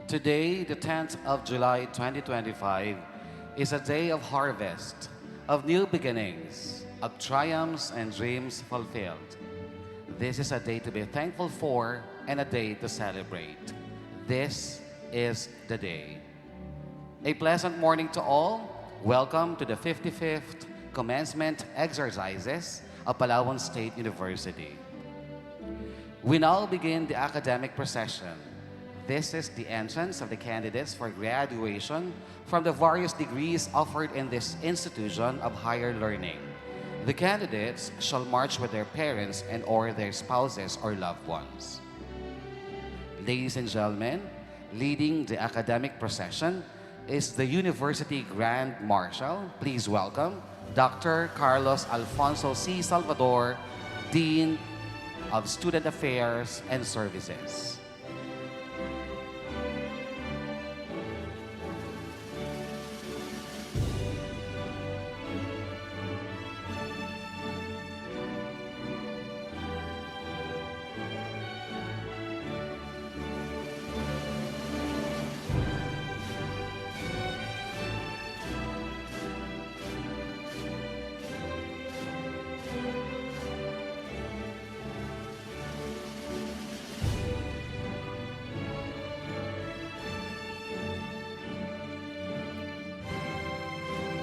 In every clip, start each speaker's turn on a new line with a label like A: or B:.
A: Today, the 10th of July 2025, is a day of harvest, of new beginnings, of triumphs and dreams fulfilled. This is a day to be thankful for and a day to celebrate. This is the day. A pleasant morning to all. Welcome to the 55th Commencement Exercises of Palawan State University. We now begin the academic procession. This is the entrance of the candidates for graduation from the various degrees offered in this institution of higher learning. The candidates shall march with their parents and or their spouses or loved ones. Ladies and gentlemen, leading the academic procession is the University Grand Marshal. Please welcome Dr. Carlos Alfonso C. Salvador, Dean of Student Affairs and Services.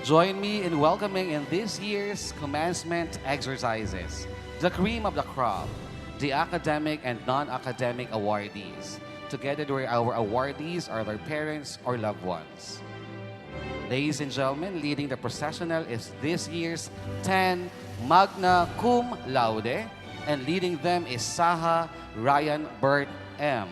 A: Join me in welcoming in this year's commencement exercises the cream of the crop, the academic and non-academic awardees. Together, our awardees are their parents or loved ones. Ladies and gentlemen, leading the processional is this year's 10 magna cum laude, and leading them is Saha Ryan Burt M.,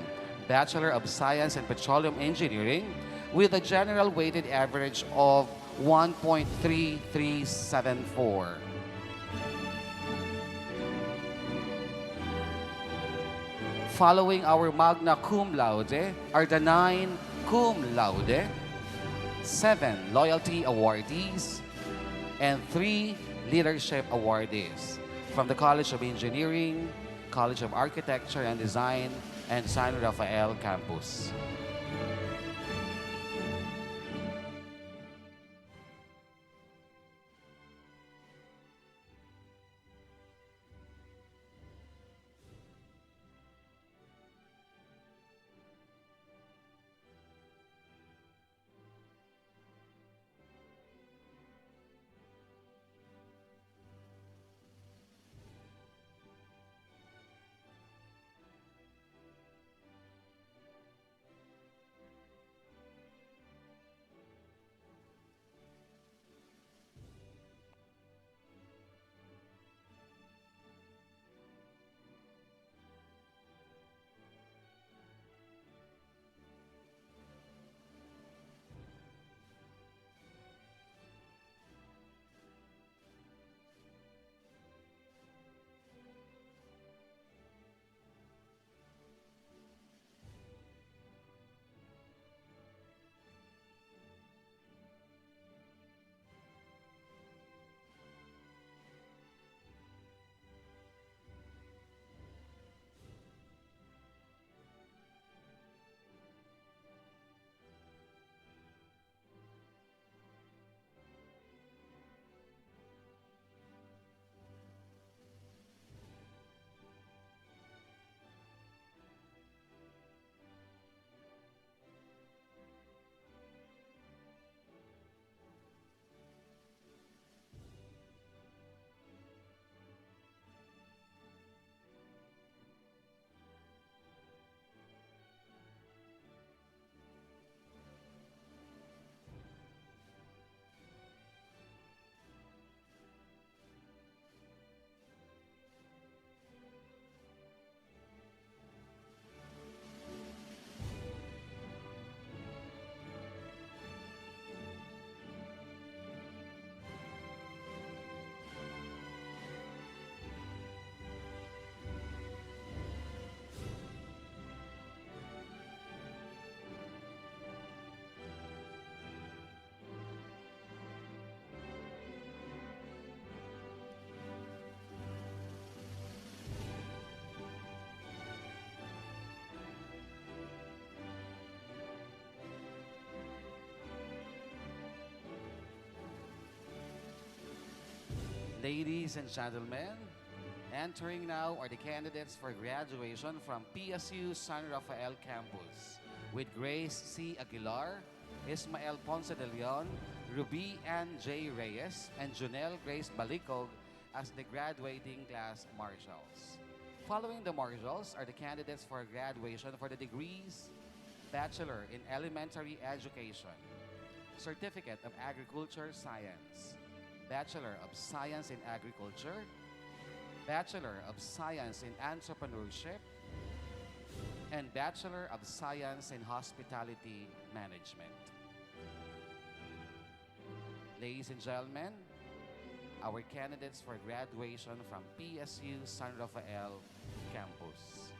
A: Bachelor of Science in Petroleum Engineering, with a general weighted average of 1.3374. Following our magna cum laude are the 9 cum laude, 7 loyalty awardees, and 3 leadership awardees from the College of Engineering, College of Architecture and Design, and San Rafael campus. Ladies and gentlemen, entering now are the candidates for graduation from PSU San Rafael Campus with Grace C. Aguilar, Ismael Ponce de Leon, Ruby Ann J. Reyes, and Junel Grace Balicog as the graduating class marshals. Following the marshals are the candidates for graduation for the degrees Bachelor in Elementary Education, Certificate of Agriculture Science, Bachelor of Science in Agriculture, Bachelor of Science in Entrepreneurship, and Bachelor of Science in Hospitality Management. Ladies and gentlemen, our candidates for graduation from PSU San Rafael Campus.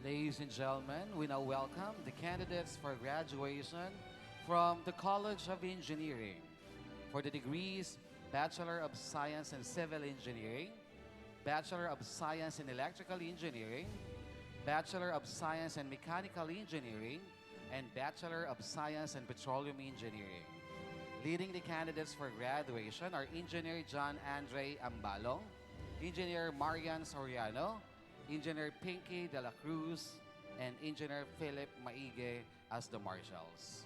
A: Ladies and gentlemen, we now welcome the candidates for graduation from the College of Engineering for the degrees Bachelor of Science in Civil Engineering, Bachelor of Science in Electrical Engineering, Bachelor of Science in Mechanical Engineering, and Bachelor of Science in Petroleum Engineering. Leading the candidates for graduation are Engineer John Andre Ambalong, Engineer Marian Soriano, Engineer Pinky de la Cruz, and Engineer Philip Maige as the marshals.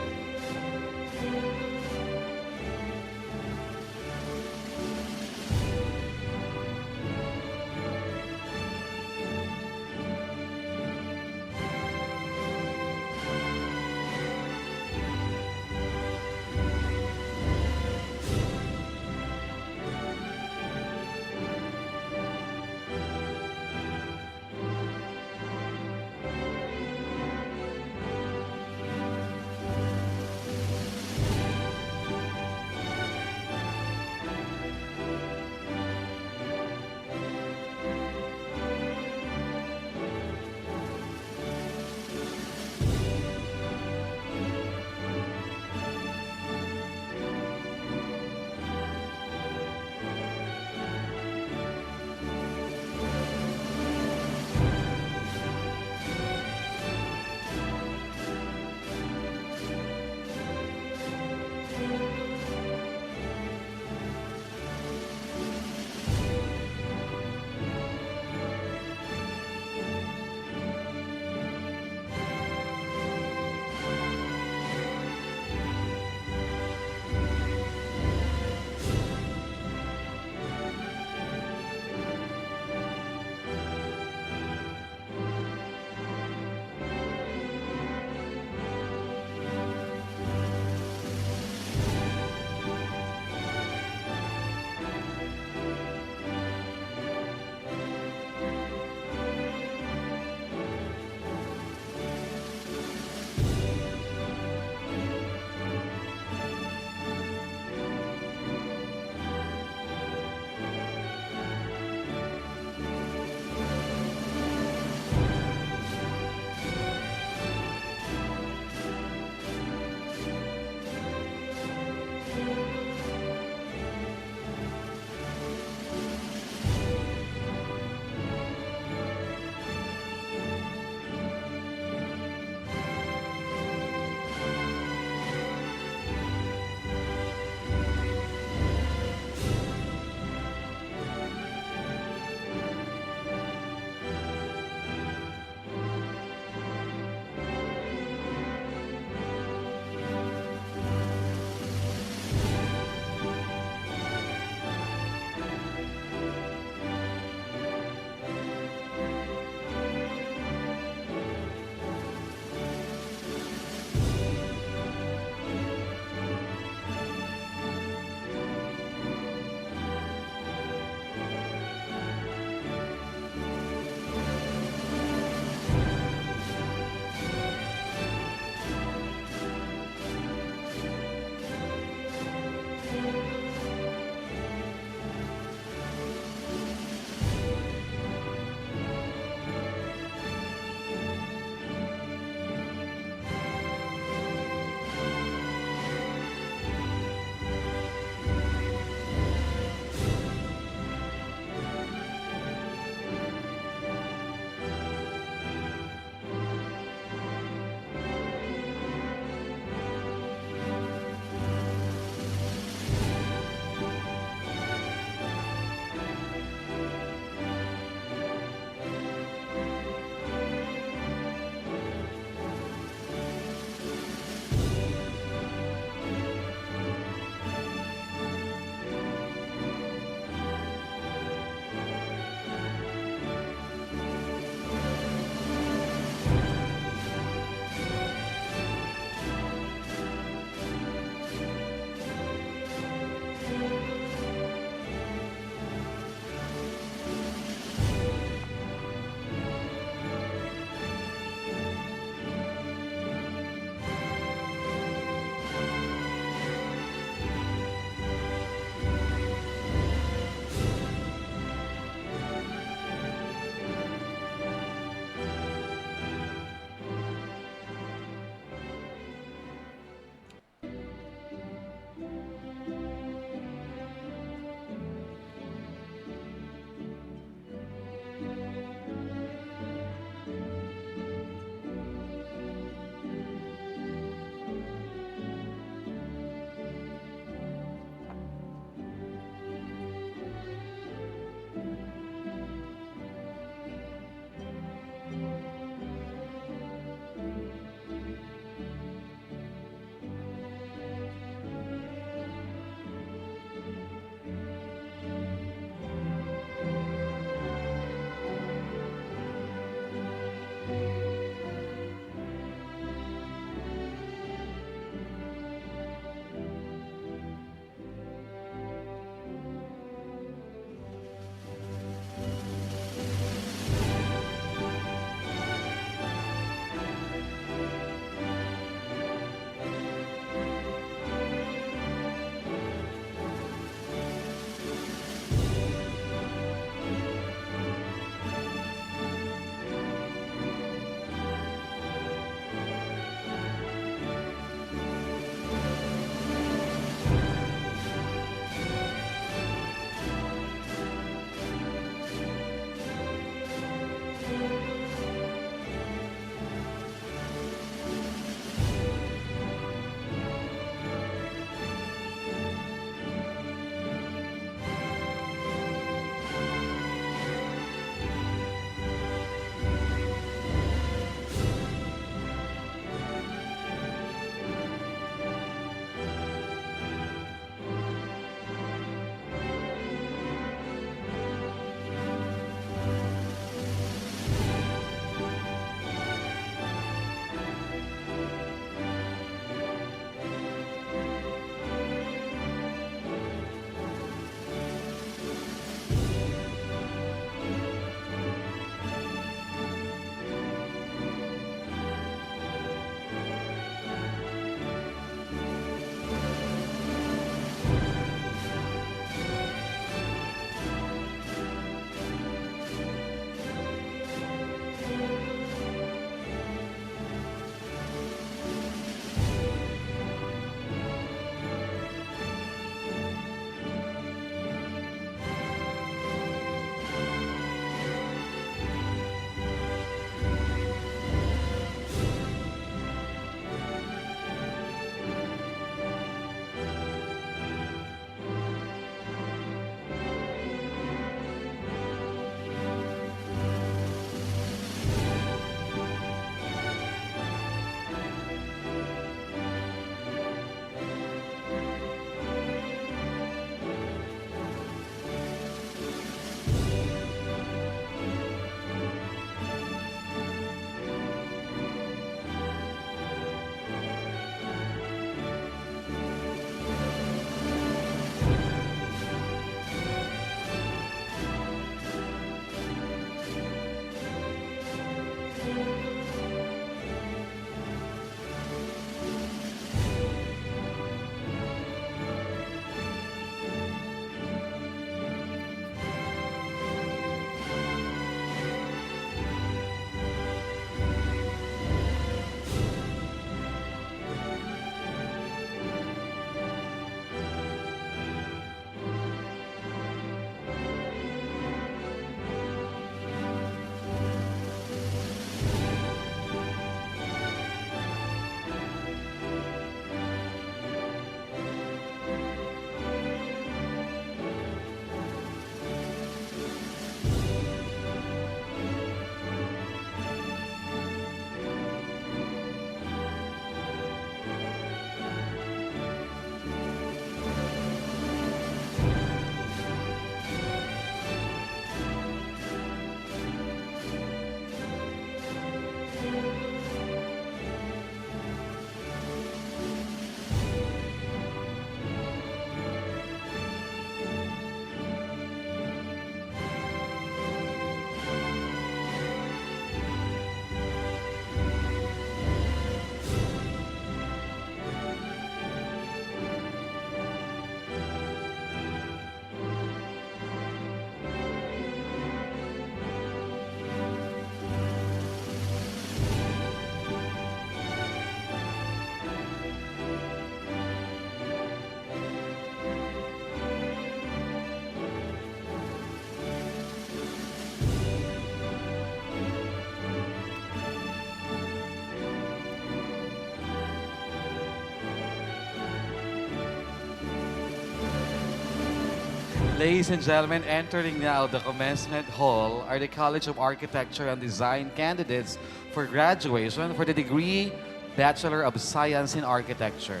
A: Ladies and gentlemen, entering now the Commencement Hall are the College of Architecture and Design candidates for graduation for the degree Bachelor of Science in Architecture.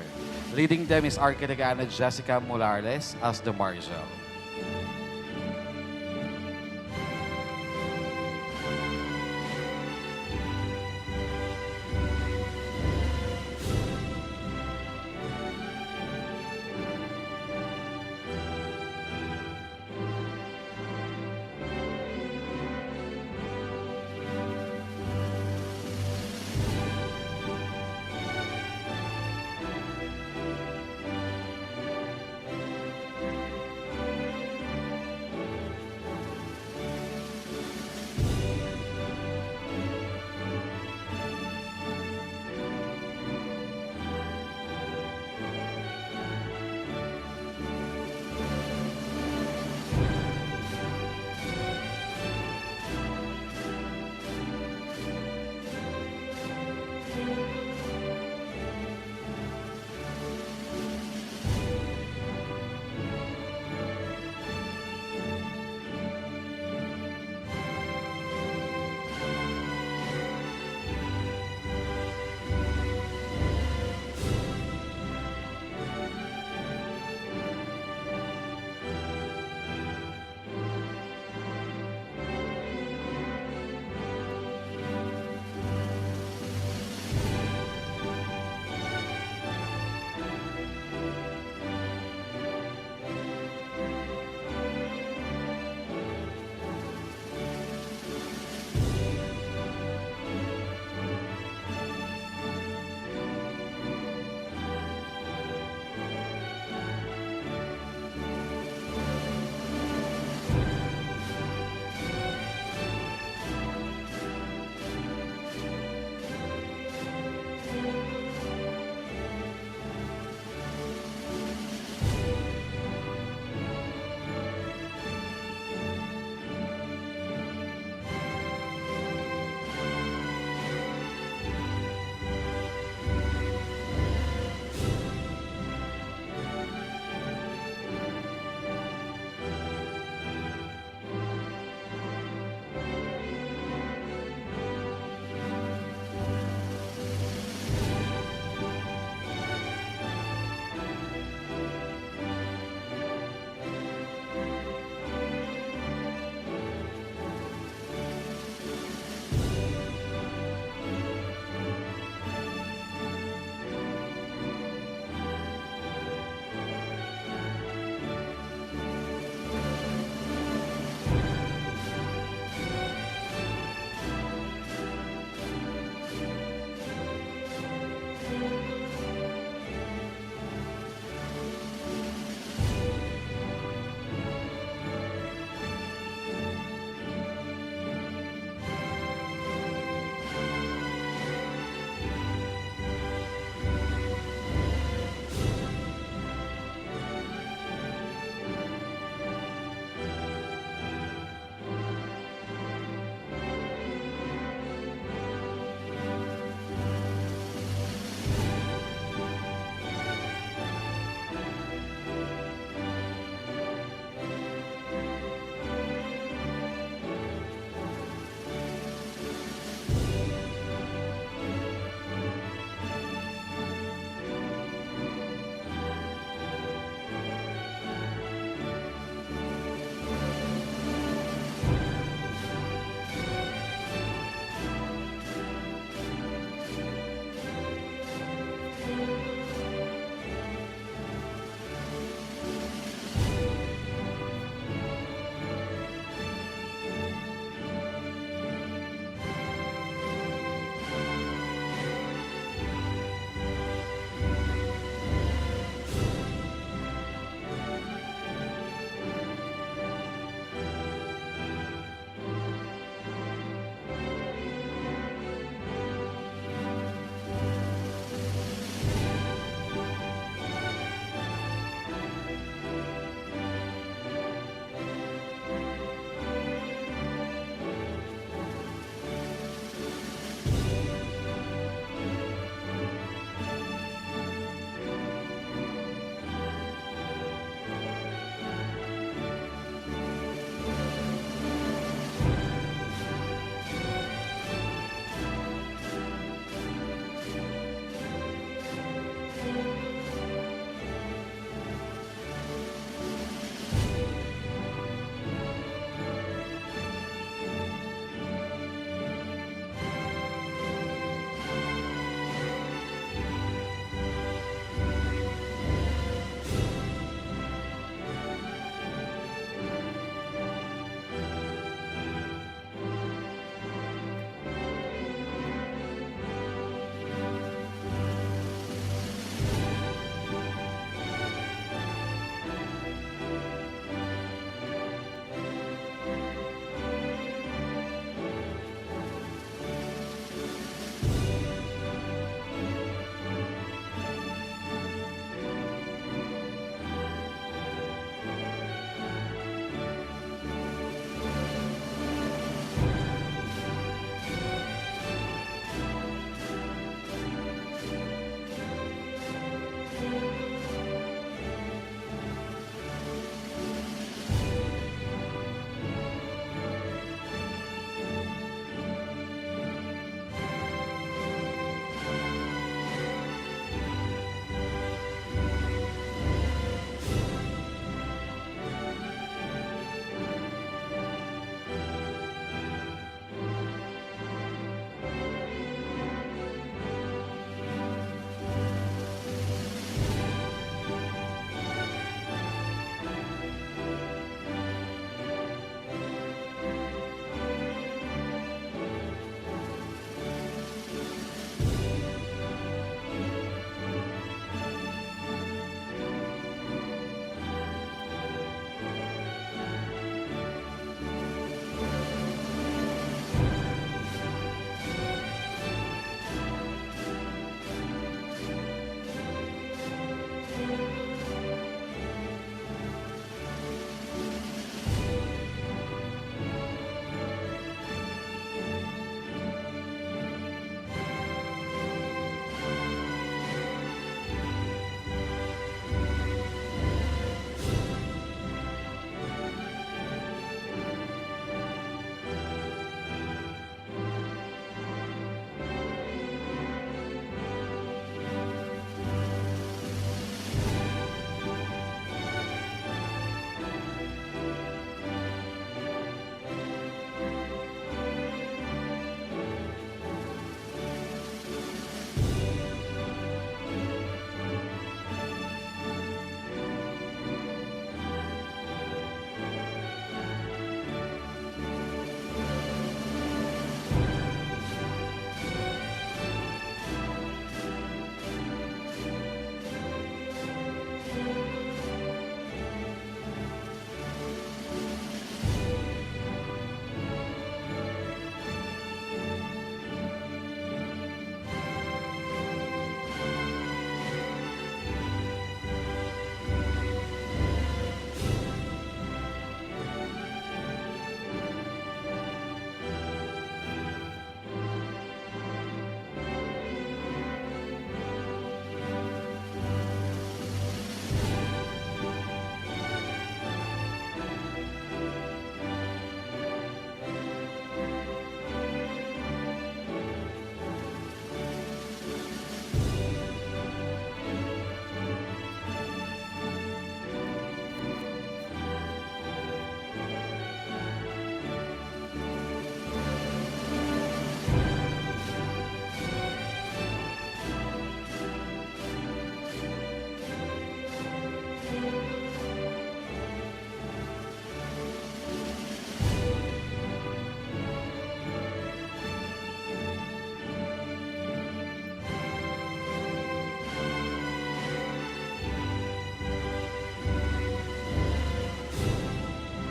A: Leading them is Architect Ana Jessica Morales as the Marshal.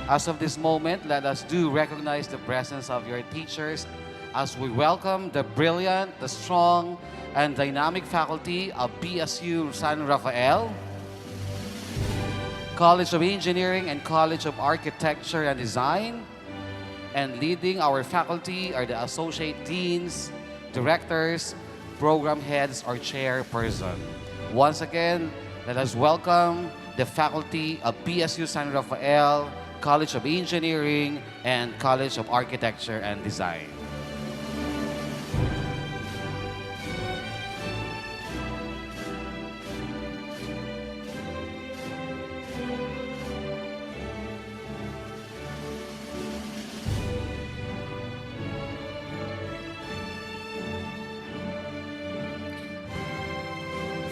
A: As of this moment, let us do recognize the presence of your teachers as we welcome the brilliant, the strong, and dynamic faculty of PSU San Rafael, College of Engineering and College of Architecture and Design. And leading our faculty are the associate deans, directors, program heads, or chairperson. Once again, let us welcome the faculty of PSU San Rafael, College of Engineering, and College of Architecture and Design.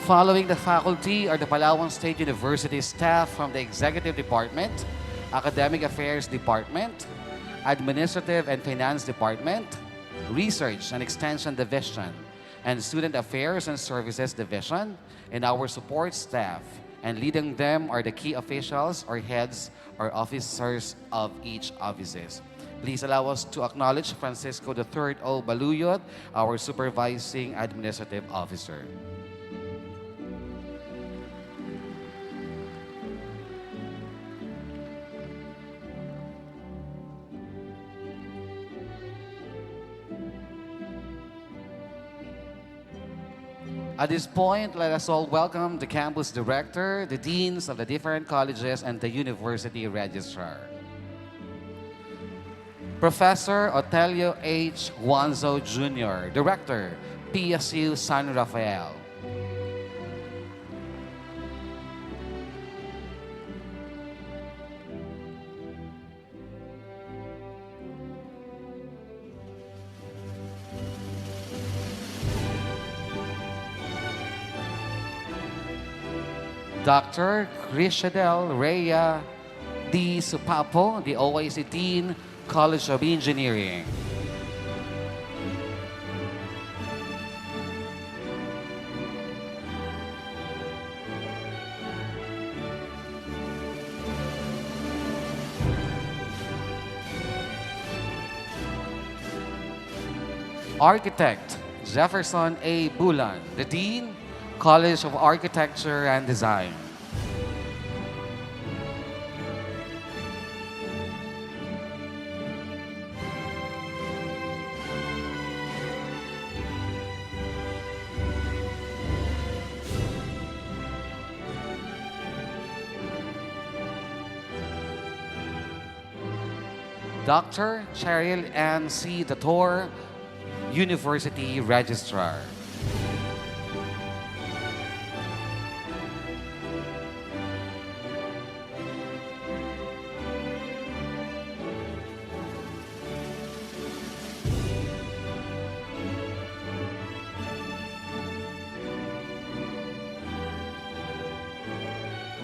A: Following the faculty are the Palawan State University staff from the Executive Department, Academic Affairs Department, Administrative and Finance Department, Research and Extension Division, and Student Affairs and Services Division, and our support staff. And leading them are the key officials or heads or officers of each offices. Please allow us to acknowledge Francisco III O. Baluyot, our Supervising Administrative Officer. At this point, let us all welcome the campus director, the deans of the different colleges, and the university registrar. Professor Otelio H. Juanzo Jr., Director, PSU San Rafael. Dr. Crishadel Rhea D. Supapo, the OIC Dean, College of Engineering. Architect Jefferson A. Bulan, the Dean, College of Architecture and Design. Dr. Cheryl Ann C. Dator, University Registrar.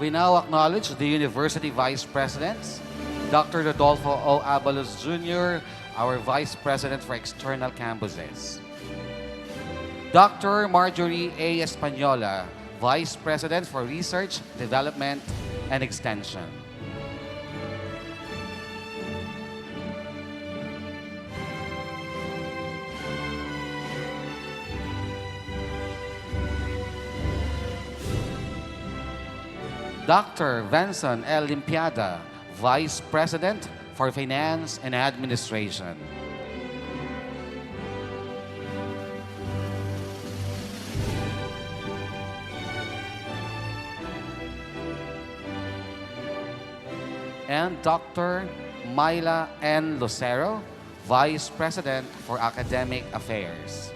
A: We now acknowledge the University Vice Presidents, Dr. Rodolfo O. Abalos Jr., our Vice President for External Campuses. Dr. Marjorie A. Espanola, Vice President for Research, Development, and Extension. Dr. Venson L. Limpiada, Vice President for Finance and Administration. And Dr. Myla N. Lucero, Vice President for Academic Affairs.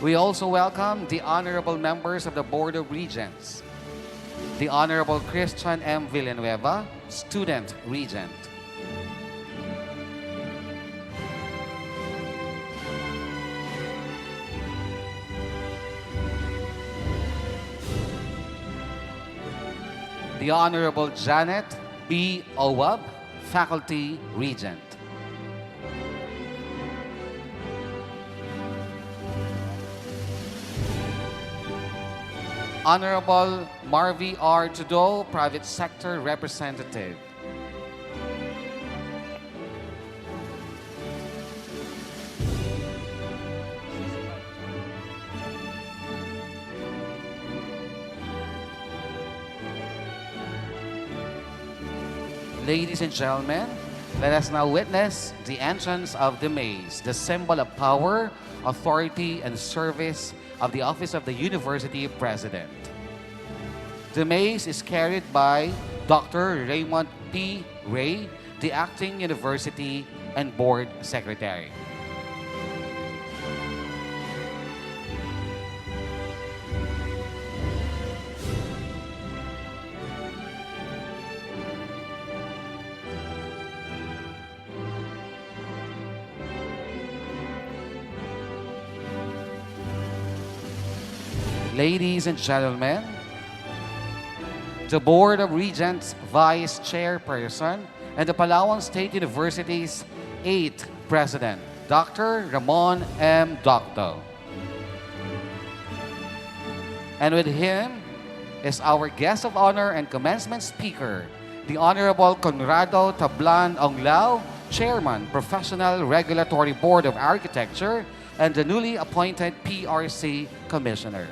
A: We also welcome the honorable members of the Board of Regents, the Honorable Christian M. Villanueva, Student Regent. The Honorable Janet B. OWAB, Faculty Regent. Honorable Marvy R. Trudeau, Private Sector Representative. Ladies and gentlemen, let us now witness the entrance of the maze, the symbol of power, authority, and service of the Office of the University President. The maze is carried by Dr. Raymond P. Ray, the Acting University and Board Secretary. Ladies and gentlemen, the Board of Regents Vice Chairperson and the Palawan State University's 8th President, Dr. Ramon M. Docto. And with him is our guest of honor and commencement speaker, the Honorable Conrado Tablan Onglao, Chairman, Professional Regulatory Board of Architecture, and the newly appointed PRC Commissioner.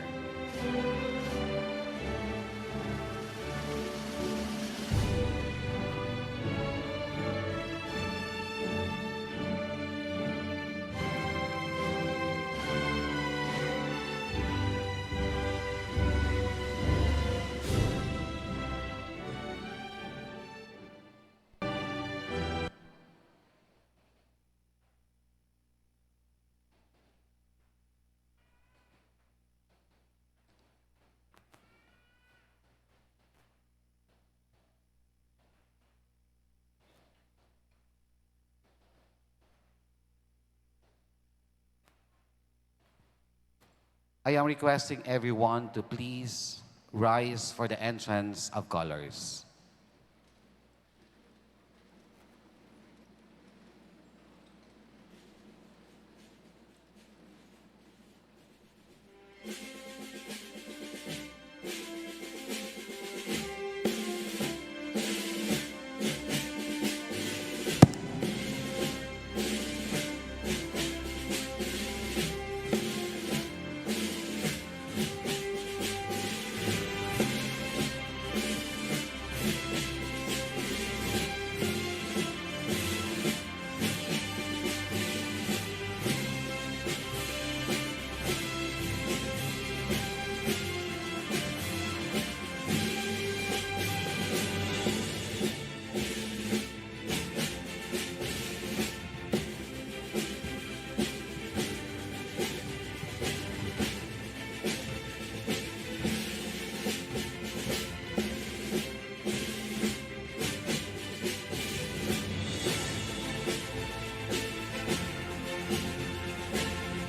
A: I am requesting everyone to please rise for the entrance of colors.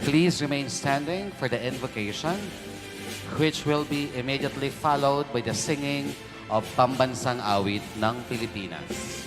A: Please remain standing for the invocation, which will be immediately followed by the singing of Pambansang Awit ng Pilipinas.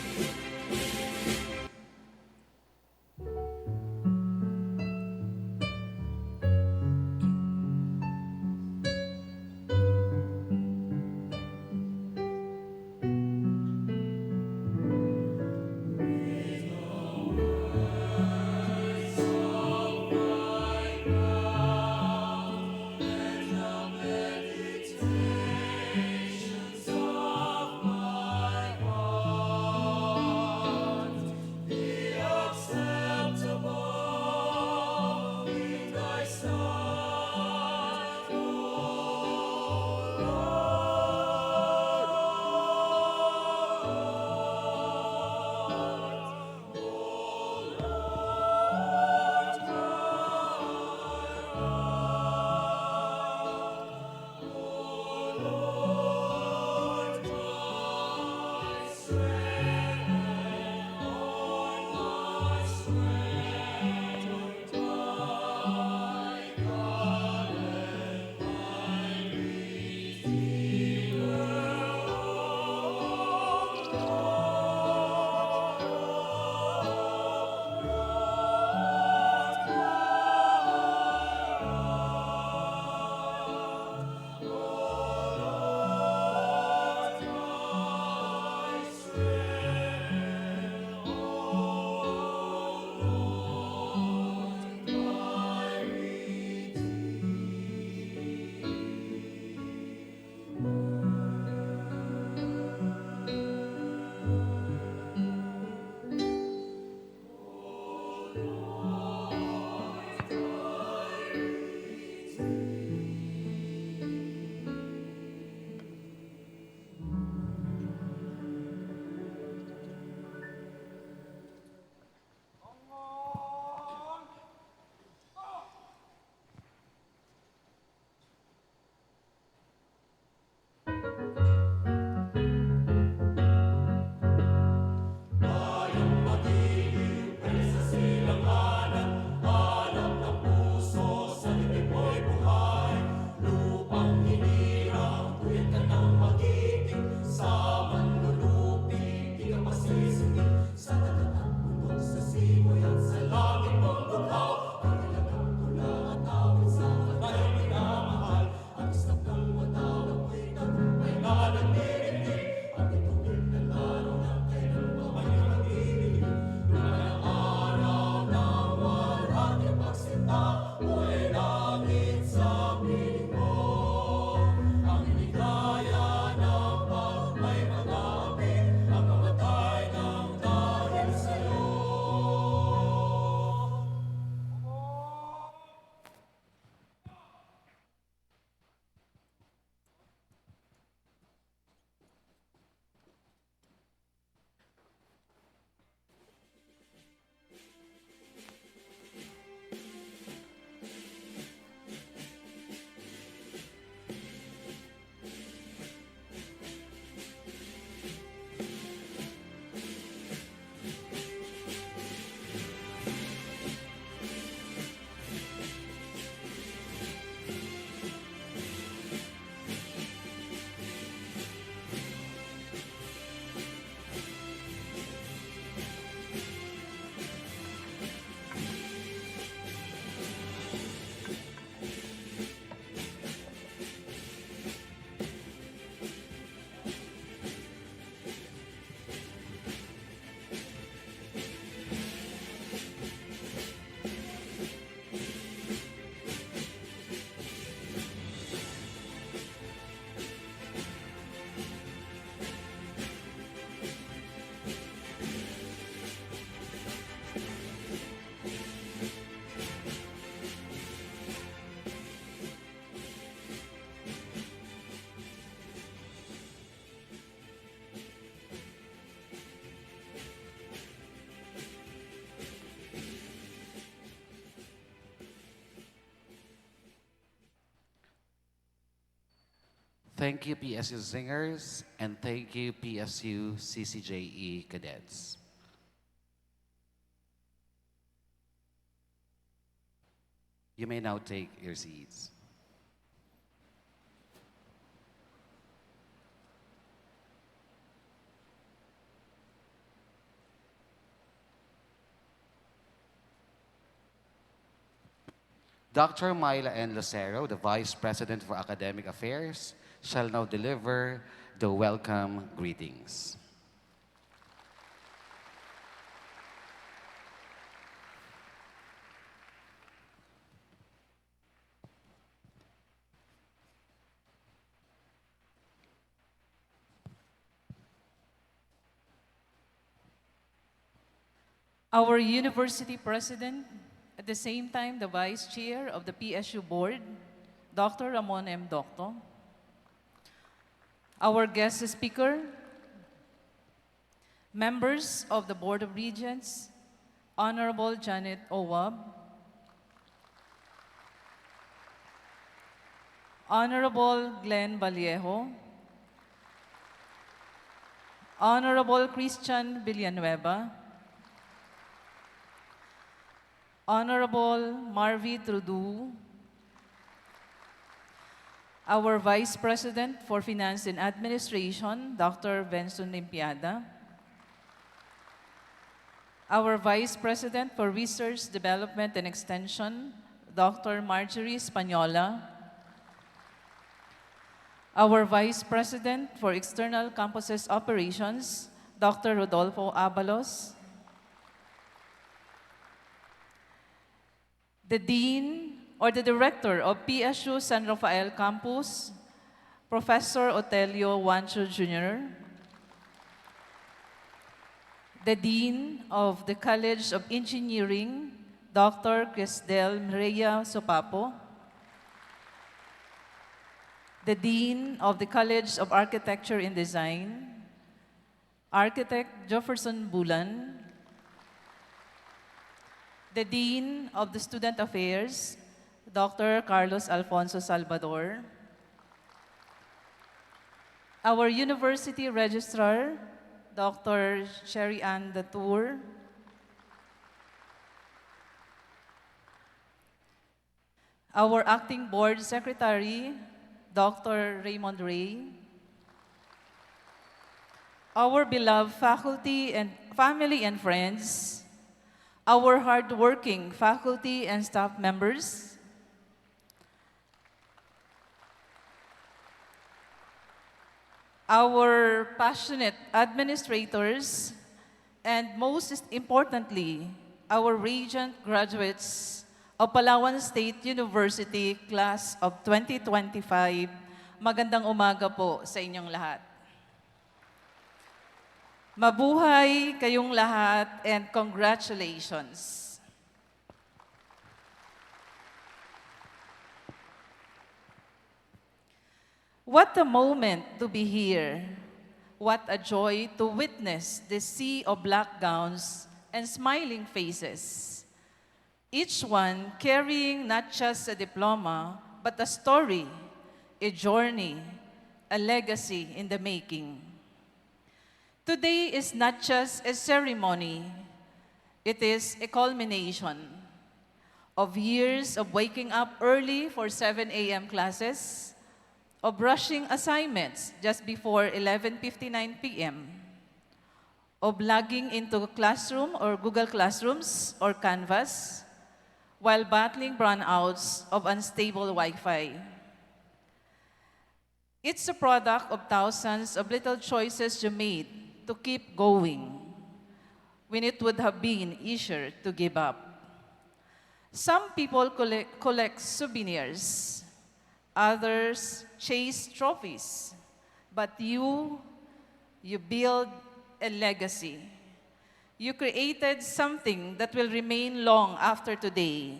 A: Thank you, PSU singers, and thank you, PSU CCJE cadets. You may now take your seats. Dr. Mayla N. Lucero, the Vice President for Academic Affairs, shall now deliver the welcome greetings.
B: Our university president, at the same time the vice chair of the PSU board, Dr. Ramon M. Docto. Our guest speaker, members of the Board of Regents, Honorable Janet Owab, Honorable Glenn Vallejo, Honorable Christian Villanueva, Honorable Marvi Trudeau, our Vice President for Finance and Administration, Dr. Benson Limpiada, our Vice President for Research, Development and Extension, Dr. Marjorie Española, our Vice President for External Campuses Operations, Dr. Rodolfo Abalos, the Dean or the Director of PSU San Rafael Campus, Professor Otelio Wancho Jr., the Dean of the College of Engineering, Dr. Crisdel Mireya Sopapo, the Dean of the College of Architecture and Design, Architect Jefferson Bulan, the Dean of the Student Affairs, Dr. Carlos Alfonso Salvador, our University Registrar, Dr. Sherry Ann Datour, our Acting Board Secretary, Dr. Raymond Ray, our beloved faculty and family and friends, our hardworking faculty and staff members, our passionate administrators, and most importantly, our Regent graduates of Palawan State University Class of 2025. Magandang umaga po sa inyong lahat. Mabuhay kayong lahat and congratulations. What a moment to be here. What a joy to witness the sea of black gowns and smiling faces. Each one carrying not just a diploma, but a story, a journey, a legacy in the making. Today is not just a ceremony, it is a culmination of years of waking up early for 7 a.m. classes, of rushing assignments just before 11:59 p.m., of logging into classroom or Google Classrooms or Canvas, while battling brownouts of unstable Wi-Fi. It's a product of thousands of little choices you made to keep going when it would have been easier to give up. Some people collect souvenirs, others chase trophies, but you build a legacy. You created something that will remain long after today,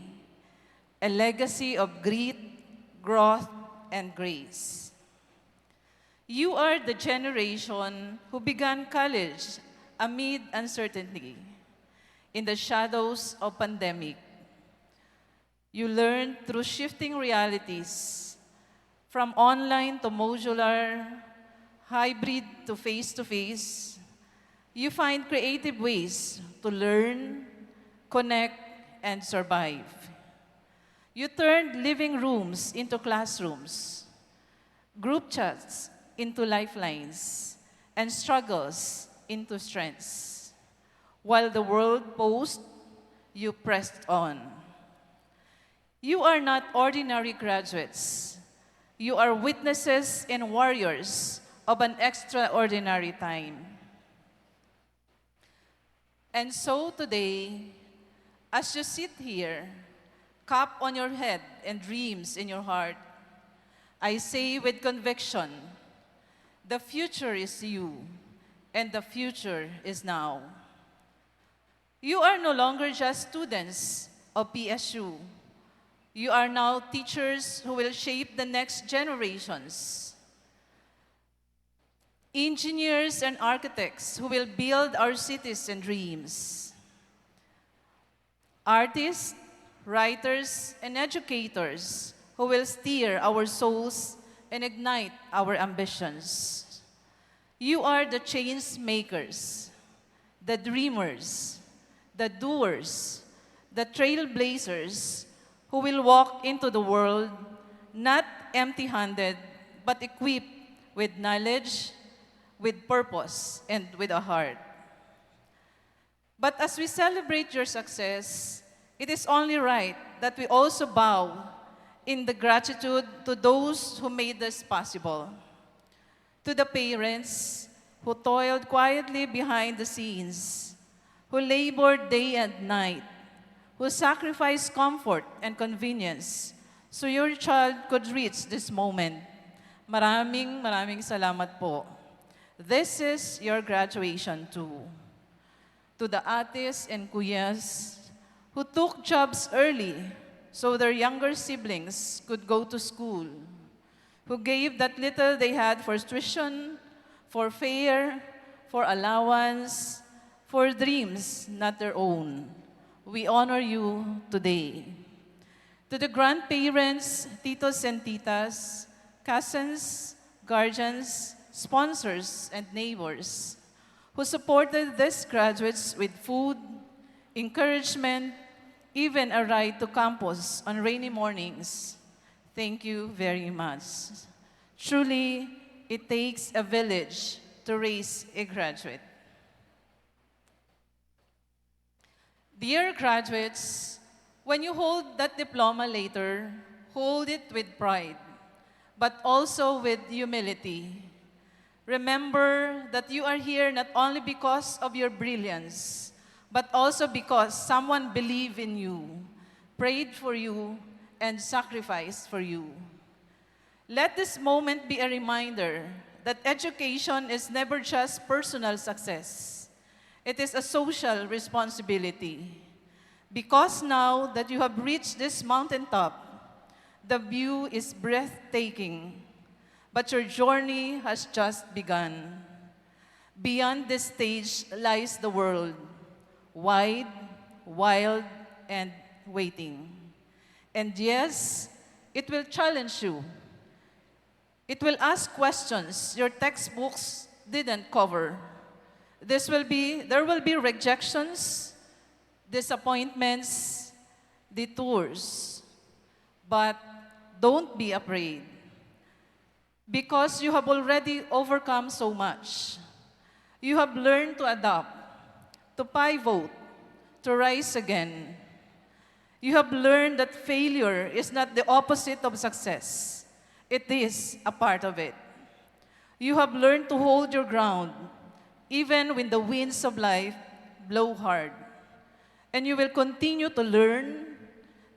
B: a legacy of grit, growth, and grace. You are the generation who began college amid uncertainty, in the shadows of pandemic. You learned through shifting realities, From online to modular, hybrid to face-to-face, you find creative ways to learn, connect, and survive. You turned living rooms into classrooms, group chats into lifelines, and struggles into strengths. While the world paused, you pressed on. You are not ordinary graduates. You are witnesses and warriors of an extraordinary time. And so today, as you sit here, cup on your head and dreams in your heart, I say with conviction, the future is you, and the future is now. You are no longer just students of PSU. You are now teachers who will shape the next generations. Engineers and architects who will build our cities and dreams. Artists, writers, and educators who will steer our souls and ignite our ambitions. You are the change makers, the dreamers, the doers, the trailblazers who will walk into the world not empty-handed, but equipped with knowledge, with purpose, and with a heart. But as we celebrate your success, it is only right that we also bow in the gratitude to those who made this possible. To the parents who toiled quietly behind the scenes, who labored day and night, who sacrificed comfort and convenience so your child could reach this moment. Maraming salamat po. This is your graduation too. To the ates and kuyas who took jobs early so their younger siblings could go to school, who gave that little they had for tuition, for fare, for allowance, for dreams not their own. We honor you today. To the grandparents, titos and titas, cousins, guardians, sponsors, and neighbors who supported these graduates with food, encouragement, even a ride to campus on rainy mornings. Thank you very much. Truly, it takes a village to raise a graduate. Dear graduates, when you hold that diploma later, hold it with pride, but also with humility. Remember that you are here not only because of your brilliance, but also because someone believed in you, prayed for you, and sacrificed for you. Let this moment be a reminder that education is never just personal success. It is a social responsibility. Because now that you have reached this mountaintop, the view is breathtaking, but your journey has just begun. Beyond this stage lies the world, wide, wild, and waiting. And yes, it will challenge you. It will ask questions your textbooks didn't cover. There will be rejections, disappointments, detours. But don't be afraid, because you have already overcome so much. You have learned to adapt, to pivot, to rise again. You have learned that failure is not the opposite of success. It is a part of it. You have learned to hold your ground, even when the winds of life blow hard. And you will continue to learn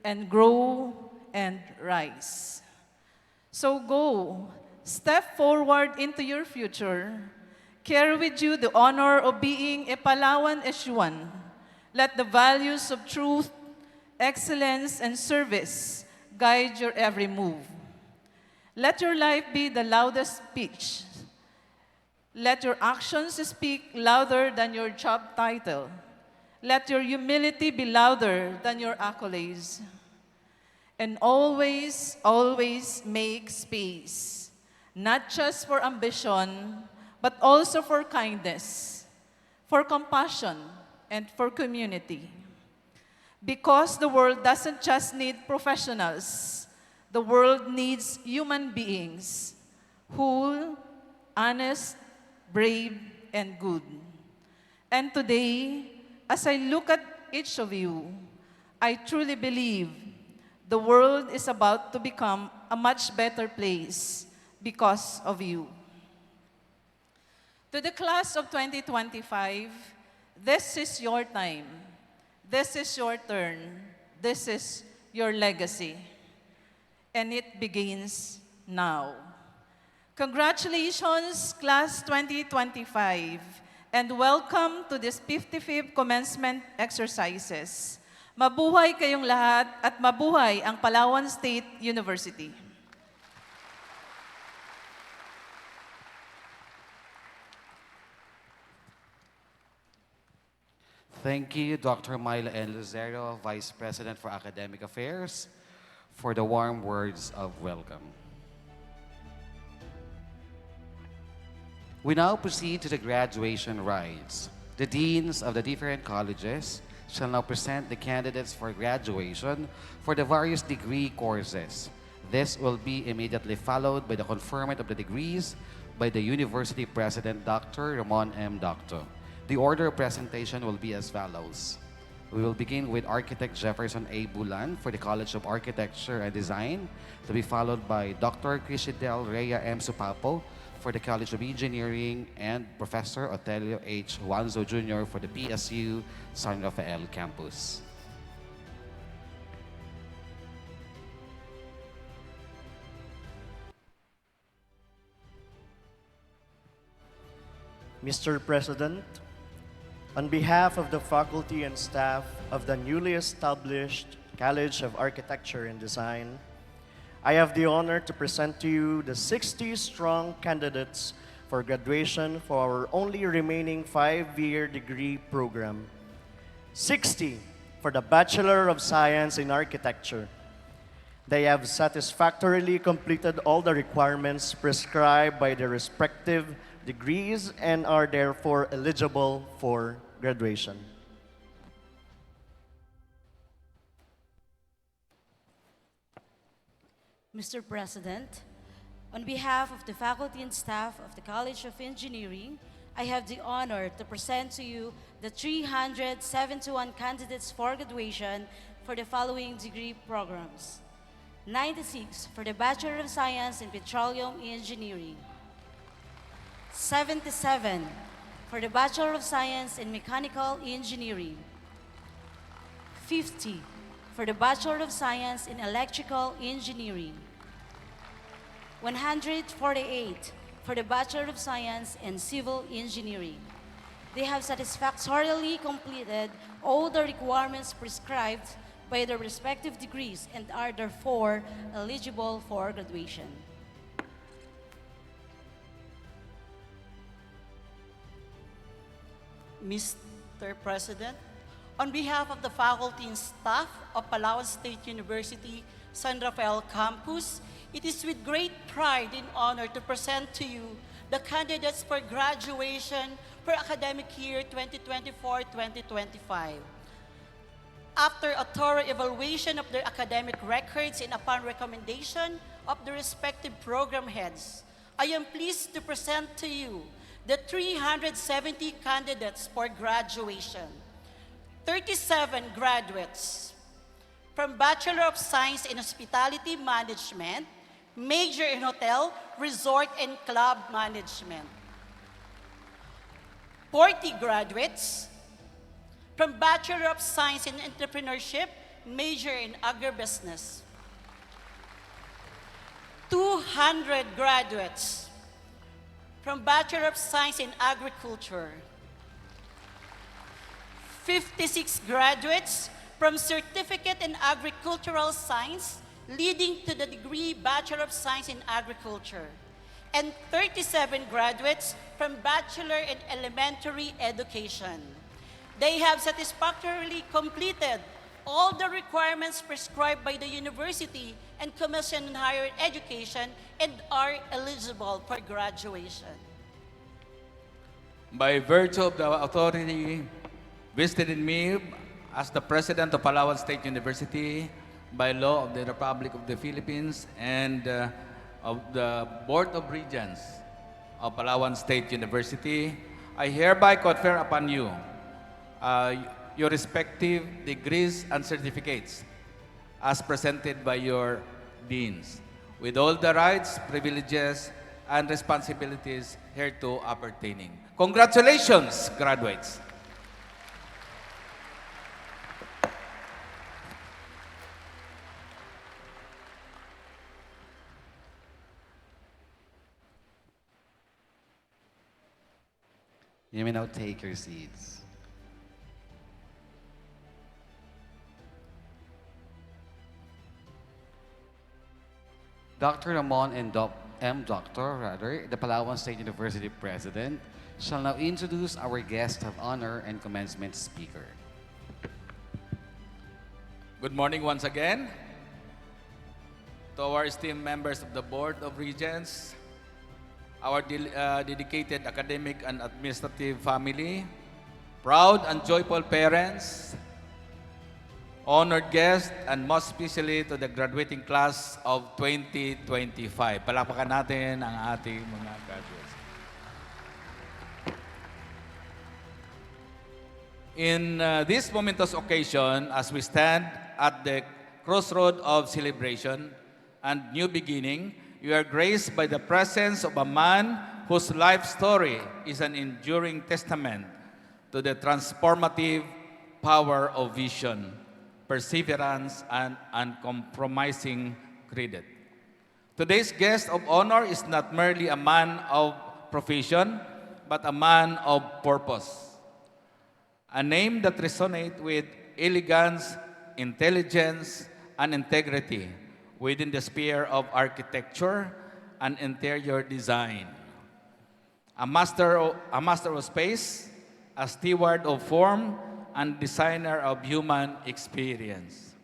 B: and grow and rise. So go, step forward into your future. Carry with you the honor of being a Palawan 𝐀𝐫𝐤𝐚. Let the values of truth, excellence, and service guide your every move. Let your life be the loudest speech. Let your actions speak louder than your job title. Let your humility be louder than your accolades. and always, always make space, not just for ambition, but also for kindness, for compassion, and for community. Because the world doesn't just need professionals, the world needs human beings who honest, brave, and good. And today, as I look at each of you, I truly believe the world is about to become a much better place because of you. To the class of 2025, this is your time. This is your turn. This is your legacy. And it begins now. Congratulations, Class 2025, and welcome to this 55th commencement exercises. Mabuhay kayong lahat at mabuhay ang Palawan State University.
A: Thank you, Dr. Myla N. Lucero, Vice President for Academic Affairs, for the warm words of welcome. We now proceed to the graduation rites. The deans of the different colleges shall now present the candidates for graduation for the various degree courses. This will be immediately followed by the conferment of the degrees by the University President, Dr. Ramon M. Docto. The order of presentation will be as follows. We will begin with Architect Jefferson A. Bulan for the College of Architecture and Design, to be followed by Dr. Crisidel Rhea M. Supapo for the College of Engineering, and Professor Otelio H. Juanzo Jr. for the PSU San Rafael campus.
C: Mr. President, on behalf of the faculty and staff of the newly established College of Architecture and Design, I have the honor to present to you the 60 strong candidates for graduation for our only remaining 5-year degree program. 60 for the Bachelor of Science in Architecture. They have satisfactorily completed all the requirements prescribed by their respective degrees and are therefore eligible for graduation.
D: Mr. President, on behalf of the faculty and staff of the College of Engineering, I have the honor to present to you the 371 candidates for graduation for the following degree programs. 96 for the Bachelor of Science in Petroleum Engineering. 77 for the Bachelor of Science in Mechanical Engineering. 50 for the Bachelor of Science in Electrical Engineering. 148 for the Bachelor of Science in Civil Engineering. They have satisfactorily completed all the requirements prescribed by their respective degrees and are therefore eligible for graduation.
E: Mr. President, on behalf of the faculty and staff of Palawan State University, San Rafael campus, it is with great pride and honor to present to you the candidates for graduation for academic year 2024-2025. After a thorough evaluation of their academic records and upon recommendation of the respective program heads, I am pleased to present to you the 370 candidates for graduation. 37 graduates from Bachelor of Science in Hospitality Management, major in Hotel, Resort, and Club Management. 40 graduates from Bachelor of Science in Entrepreneurship, major in Agribusiness. 200 graduates from Bachelor of Science in Agriculture. 56 graduates from Certificate in Agricultural Science, leading to the degree Bachelor of Science in Agriculture. And 37 graduates from Bachelor in Elementary Education. They have satisfactorily completed all the requirements prescribed by the university and Commission on Higher Education and are eligible for graduation.
F: By virtue of the authority vested in me as the President of Palawan State University, by law of the Republic of the Philippines, and of the Board of Regents of Palawan State University, I hereby confer upon you your respective degrees and certificates as presented by your deans, with all the rights, privileges, and responsibilities hereto appertaining. Congratulations, graduates.
A: You may now take your seats. Dr. Ramon M. Doctor, the Palawan State University President, shall now introduce our guest of honor and commencement speaker.
F: Good morning once again to our esteemed members of the Board of Regents, our dedicated academic and administrative family, proud and joyful parents, honored guests, and most especially to the graduating class of 2025. Palakpakan natin ang ating mga graduates. In this momentous occasion, as we stand at the crossroad of celebration and new beginning, you are graced by the presence of a man whose life story is an enduring testament to the transformative power of vision, perseverance, and uncompromising credit. Today's guest of honor is not merely a man of profession, but a man of purpose. A name that resonates with elegance, intelligence, and integrity within the sphere of architecture and interior design. A master of space, a steward of form, and designer of human experience.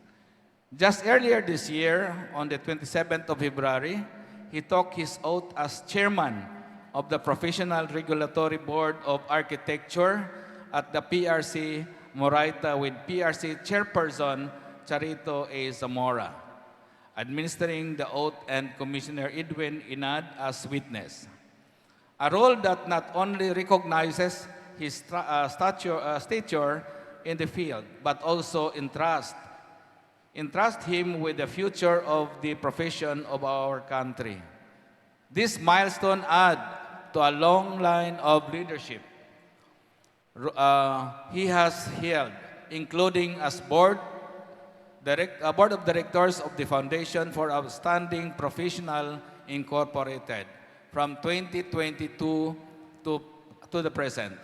F: Just earlier this year, on the 27th of February, he took his oath as chairman of the Professional Regulatory Board of Architecture at the PRC Moraita with PRC Chairperson 𝐀𝐫𝐜𝐴, administering the oath, and Commissioner Edwin Inad as witness. A role that not only recognizes his stature in the field, but also entrust him with the future of the profession of our country. This milestone adds to a long line of leadership he has held, including as board of directors of the Foundation for Outstanding Professional Incorporated from 2022 to the present,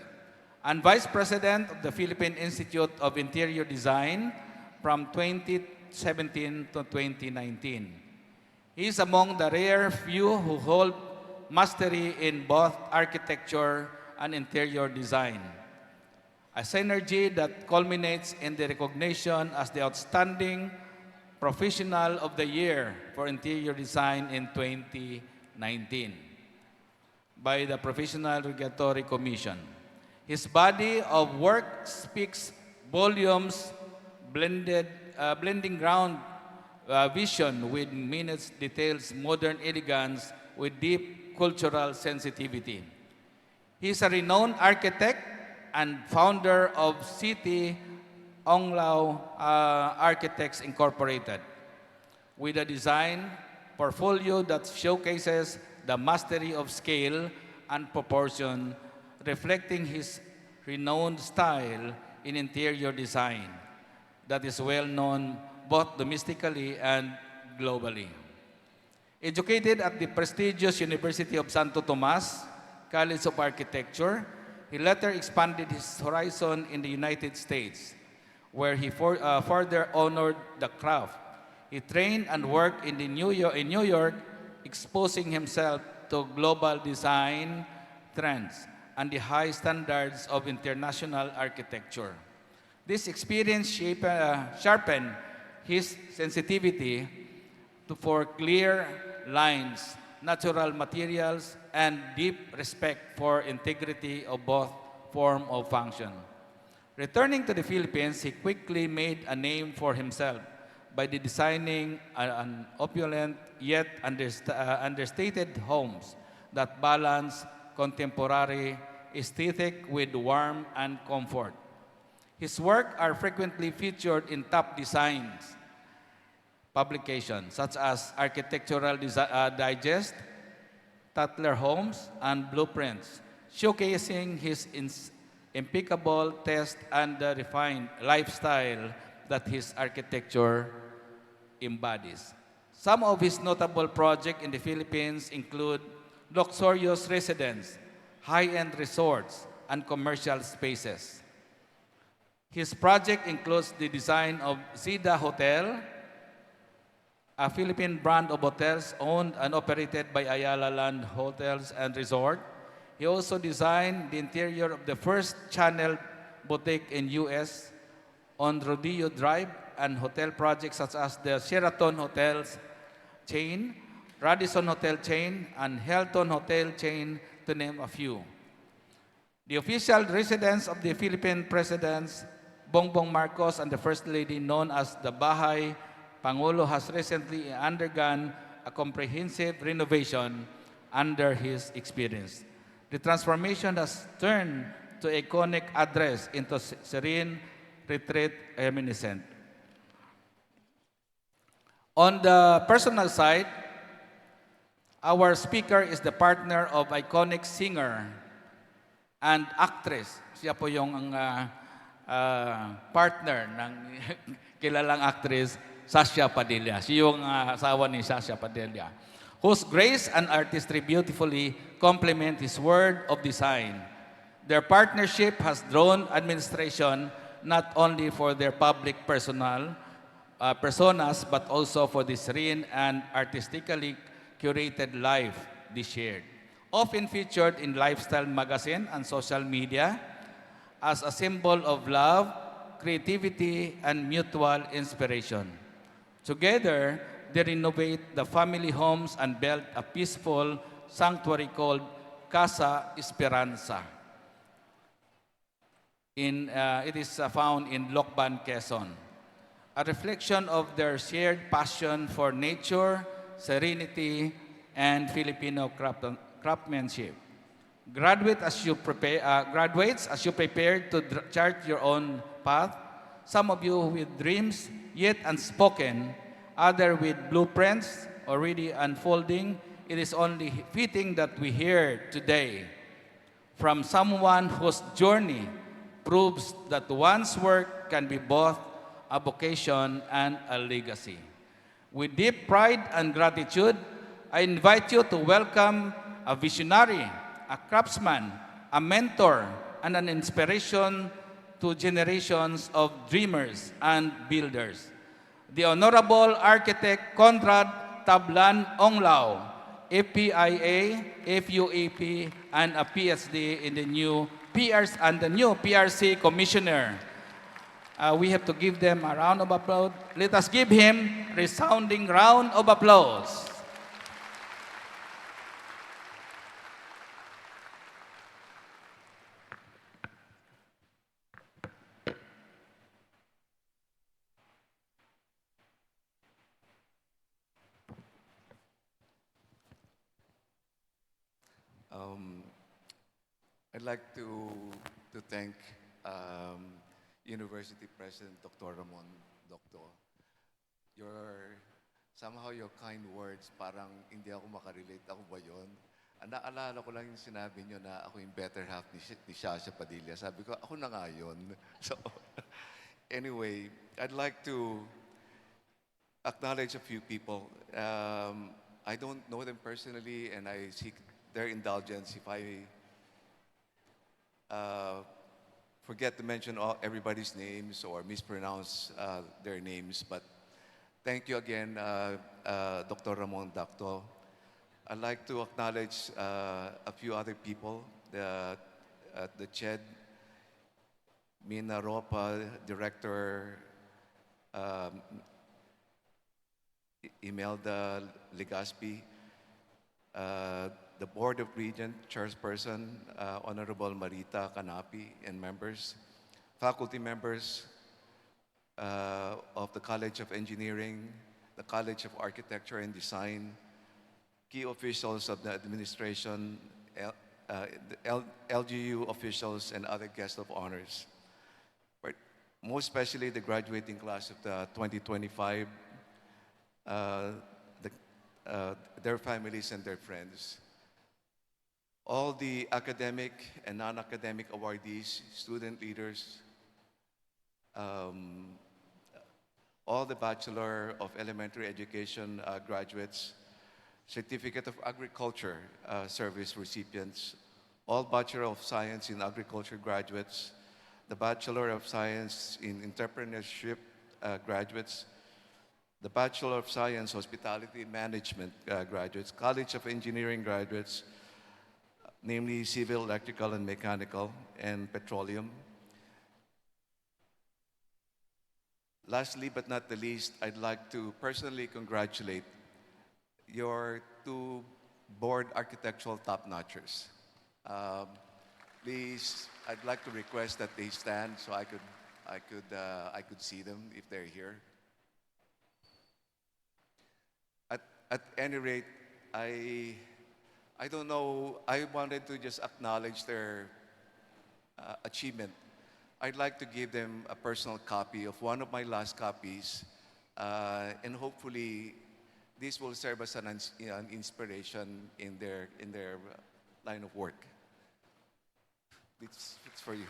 F: and Vice President of the Philippine Institute of Interior Design from 2017 to 2019. He is among the rare few who hold mastery in both architecture and interior design, a synergy that culminates in the recognition as the Outstanding Professional of the Year for Interior Design in 2019 by the Professional Regulatory Commission. His body of work speaks volumes, blending ground vision with minutes details, modern elegance with deep cultural sensitivity. He is a renowned architect and founder of 𝐀𝐫𝐜𝐡𝐢𝐯 Architects Incorporated, with a design portfolio that showcases the mastery of scale and proportion, reflecting his renowned style in interior design that is well known both domestically and globally. Educated at the prestigious University of Santo Tomas College of Architecture, he later expanded his horizon in the United States, where he further honored the craft. He trained and worked in New York, exposing himself to global design trends and the high standards of international architecture. This experience sharpened his sensitivity for clear lines, natural materials, and deep respect for integrity of both form of function. Returning to the Philippines, he quickly made a name for himself by designing an opulent yet understated homes that balance contemporary aesthetic with warmth and comfort. His work are frequently featured in top designs publications such as Architectural Digest, Tatler Homes, and Blueprints, showcasing his impeccable taste and the refined lifestyle that his architecture embodies. Some of his notable projects in the Philippines include luxurious residence, high-end resorts, and commercial spaces. His project includes the design of Zida Hotel, a Philippine brand of hotels owned and operated by Ayala Land Hotels and Resort. He also designed the interior of the first Channel boutique in US on Rodeo Drive, and hotel projects such as the Sheraton Hotels chain, Radisson Hotel chain, and Hilton Hotel chain, to name a few. The official residence of the Philippine presidents, Bongbong Marcos, and the First Lady, known as the Bahay Pangulo, has recently undergone a comprehensive renovation under his experience. The transformation has turned the iconic address into serene retreat reminiscent. On the personal side, our speaker is the partner of iconic singer and actress. Siya po yung partner ng kilalang actress, Sasha Padilla. Siya yung asawa ni Sasha Padilla, whose grace and artistry beautifully complement his word of design. Their partnership has drawn administration not only for their public personas, but also for the serene and artistically curated life they shared. Often featured in lifestyle magazine and social media as a symbol of love, creativity, and mutual inspiration. Together, they renovate the family homes and build a peaceful sanctuary called Casa Esperanza. It is found in Lokban, Quezon, a reflection of their shared passion for nature, serenity, and Filipino craftsmanship. Graduates, as you prepare to chart your own path, some of you with dreams yet unspoken, others with blueprints already unfolding, it is only fitting that we hear today from someone whose journey proves that one's work can be both a vocation and a legacy. With deep pride and gratitude, I invite you to welcome a visionary, a craftsman, a mentor, and an inspiration to generations of dreamers and builders. The Honorable Architect Conrad Tablan Onglao, APIA, FUAP, and a PhD in the new PRC Commissioner. We have to give them a round of applause. Let us give him a resounding round of applause.
G: I'd like to thank University President Dr. Ramon Doctor. Somehow your kind words, parang hindi ako makarelate. Ako ba yun? Naalala ko lang yung sinabi nyo na ako yung better half ni Sasha Padilla. Sabi ko, ako na nga yun. So, anyway, I'd like to acknowledge a few people. I don't know them personally, and I seek their indulgence if I forget to mention everybody's names or mispronounce their names. But thank you again, Dr. Ramon Doctor. I'd like to acknowledge a few other people, the CHED, Mina Ropa, Director, um, Imelda Legaspi, the Board of Regent Chairperson, Honorable Marita Canapi, and members, faculty members of the College of Engineering, the College of Architecture and Design, key officials of the administration, the LGU officials, and other guests of honors. But most especially the graduating class of the 2025, their families and their friends. All the academic and non-academic awardees, student leaders, all the Bachelor of Elementary Education graduates, Certificate of Agriculture service recipients, all Bachelor of Science in Agriculture graduates, the Bachelor of Science in Entrepreneurship graduates, the Bachelor of Science Hospitality Management graduates, College of Engineering graduates, namely Civil, Electrical, and Mechanical, and Petroleum. Lastly but not the least, I'd like to personally congratulate your two board architectural top-notchers. Please, I'd like to request that they stand so I could see them if they're here. At any rate, I don't know, I wanted to just acknowledge their achievement. I'd like to give them a personal copy of one of my last copies, and hopefully this will serve as an inspiration in their line of work. It's for you.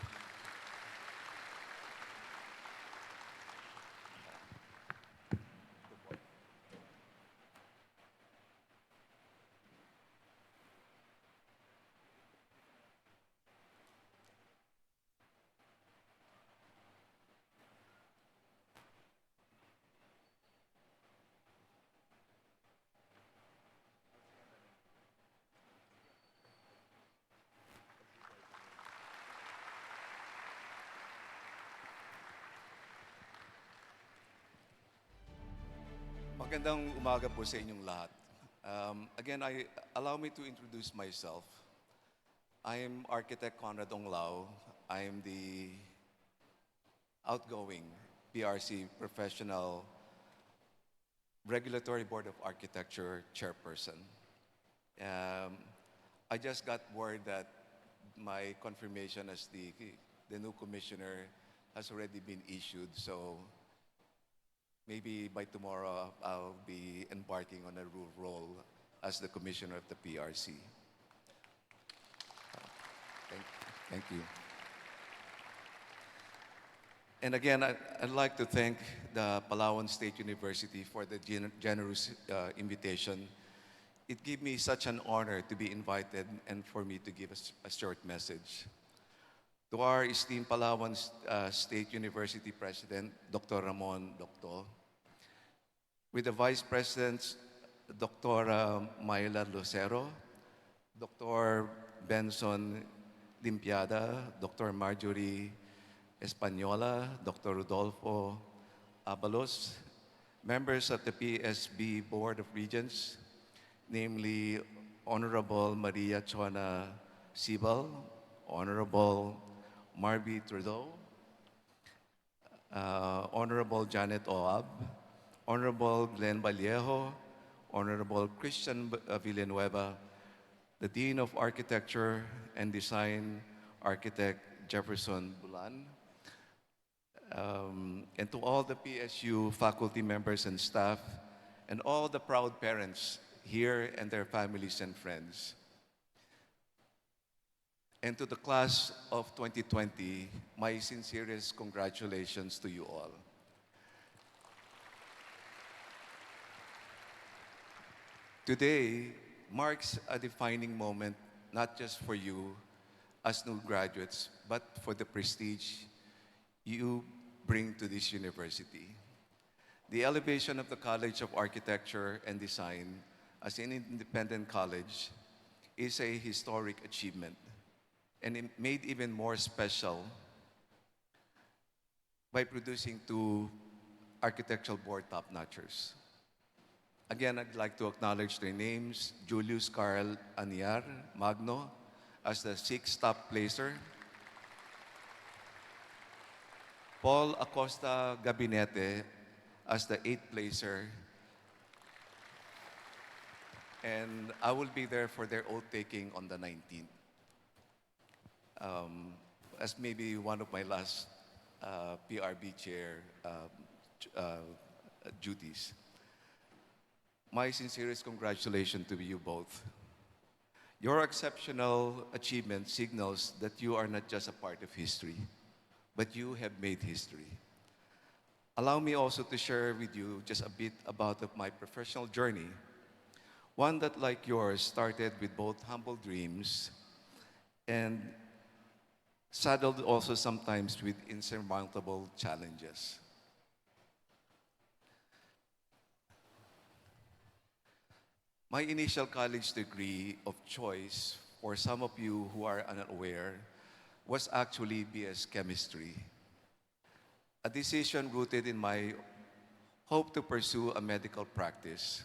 G: Magandang umaga po sa inyong lahat. Again, allow me to introduce myself. I am Architect Conrad Onglao. I am the outgoing PRC Professional Regulatory Board of Architecture Chairperson. I just got word that my confirmation as the new commissioner has already been issued, so maybe by tomorrow, I'll be embarking on a role as the commissioner of the PRC. Thank you. And again, I'd like to thank the Palawan State University for the generous invitation. It gave me such an honor to be invited and for me to give a short message. To our esteemed Palawan State University President, Dr. Ramon Doctor, with the Vice Presidents, Dr. Mayla Lucero, Dr. Benson Limpiada, Dr. Marjorie Española, Dr. Rodolfo Abalos, members of the PSB Board of Regents, namely Honorable Maria Chona Sibal, Honorable Marby Trudeau, Honorable Janet Oab, Honorable Glenn Vallejo, Honorable Christian Villanueva, the Dean of Architecture and Design, Architect Jefferson Bulan, and to all the PSU faculty members and staff, and all the proud parents here and their families and friends. And to the class of 2020, my sincerest congratulations to you all. Today marks a defining moment, not just for you as new graduates, but for the prestige you bring to this university. The elevation of the College of Architecture and Design as an independent college is a historic achievement, and it made even more special by producing two architectural board top-notchers. Again, I'd like to acknowledge their names, Julius Carl Aniar Magno as the 6th top placer, Paul Acosta Gabinete as the 8th placer, and I will be there for their oath-taking on the 19th. As maybe one of my last PRB chair duties. My sincerest congratulations to you both. Your exceptional achievement signals that you are not just a part of history, but you have made history. Allow me also to share with you just a bit about my professional journey, one that, like yours, started with both humble dreams and saddled also sometimes with insurmountable challenges. My initial college degree of choice, for some of you who are unaware, was actually BS Chemistry, a decision rooted in my hope to pursue a medical practice,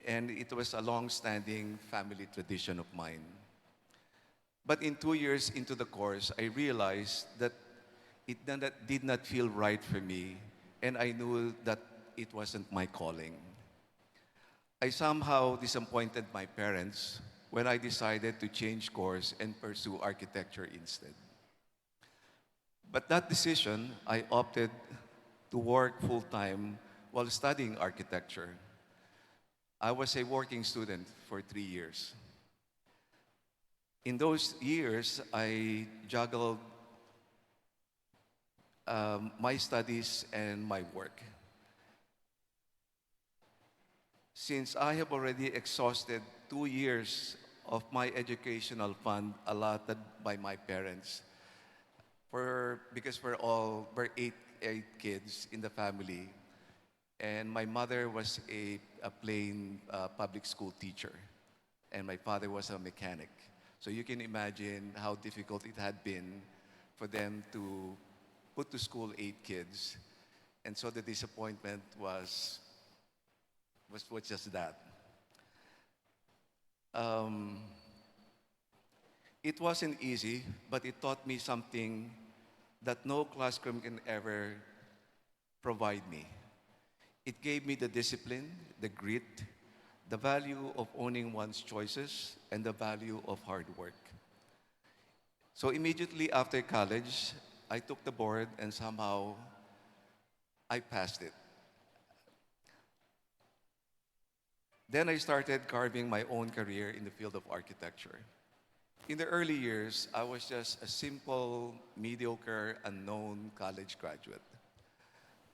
G: and it was a long-standing family tradition of mine. But in 2 years into the course, I realized that it did not feel right for me, and I knew that it wasn't my calling. I somehow disappointed my parents when I decided to change course and pursue architecture instead. But that decision, I opted to work full-time while studying architecture. I was a working student for 3 years. In those years, I juggled my studies and my work. Since I have already exhausted 2 years of my educational fund allotted by my parents, because we're eight kids in the family, and my mother was a plain public school teacher, and my father was a mechanic. So you can imagine how difficult it had been for them to put to school 8 kids. And so the disappointment was just that. It wasn't easy, but it taught me something that no classroom can ever provide me. It gave me the discipline, the grit, the value of owning one's choices, and the value of hard work. So immediately after college, I took the board and somehow I passed it. Then I started carving my own career in the field of architecture. In the early years, I was just a simple, mediocre, unknown college graduate,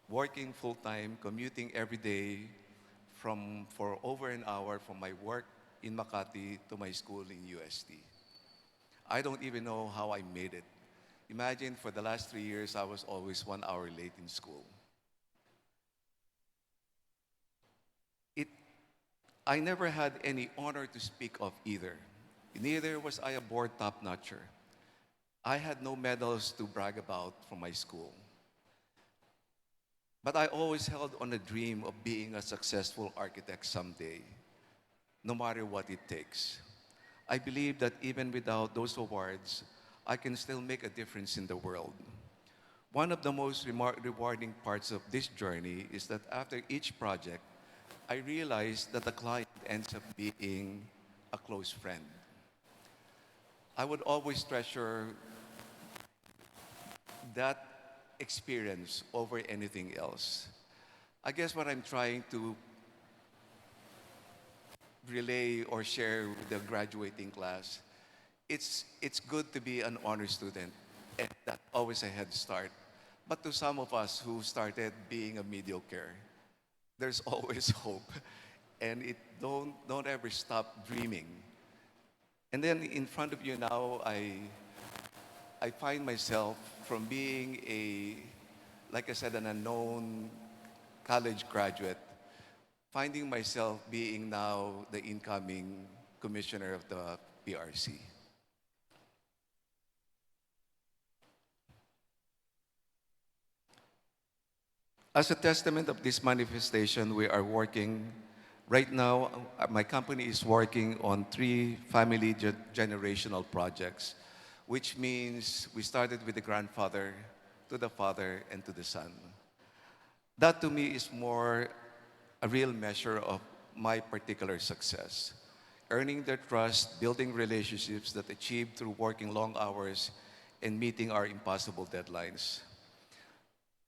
G: working full-time, commuting every day for over an hour from my work in Makati to my school in UST. I don't even know how I made it. Imagine for the last 3 years, I was always 1 hour late in school. I never had any honor to speak of either. Neither was I a board top-notcher. I had no medals to brag about from my school. But I always held on a dream of being a successful architect someday, no matter what it takes. I believe that even without those awards, I can still make a difference in the world. One of the most rewarding parts of this journey is that after each project, I realized that the client ends up being a close friend. I would always treasure that experience over anything else. I guess what I'm trying to relay or share with the graduating class, it's good to be an honor student, and that's always a head start. But to some of us who started being a mediocre, there's always hope, and don't ever stop dreaming. And then in front of you now, I find myself from being like I said, an unknown college graduate, finding myself being now the incoming commissioner of the PRC. As a testament of this manifestation, we are working, right now, my company is working on 3 family generational projects, which means we started with the grandfather, to the father, and to the son. That to me is more a real measure of my particular success. Earning their trust, building relationships that achieved through working long hours and meeting our impossible deadlines.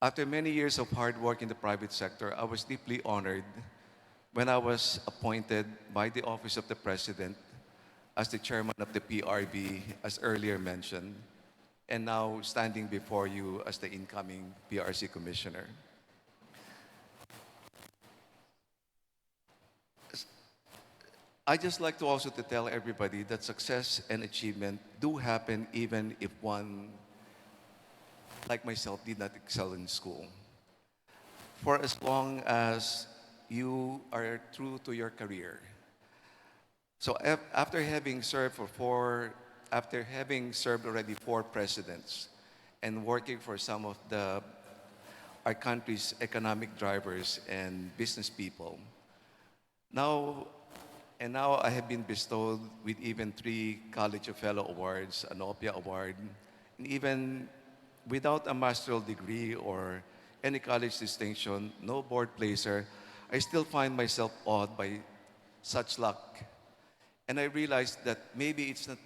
G: After many years of hard work in the private sector, I was deeply honored when I was appointed by the Office of the President as the chairman of the PRB, as earlier mentioned, and now standing before you as the incoming PRC Commissioner. I just like to also to tell everybody that success and achievement do happen even if one, like myself, did not excel in school. For as long as you are true to your career. So after having served after having served already 4 presidents and working for some of our country's economic drivers and business people, now I have been bestowed with even 3 College of Fellow Awards, an OPIA Award, and even without a master's degree or any college distinction, no board placer, I still find myself awed by such luck. And I realized that maybe it's not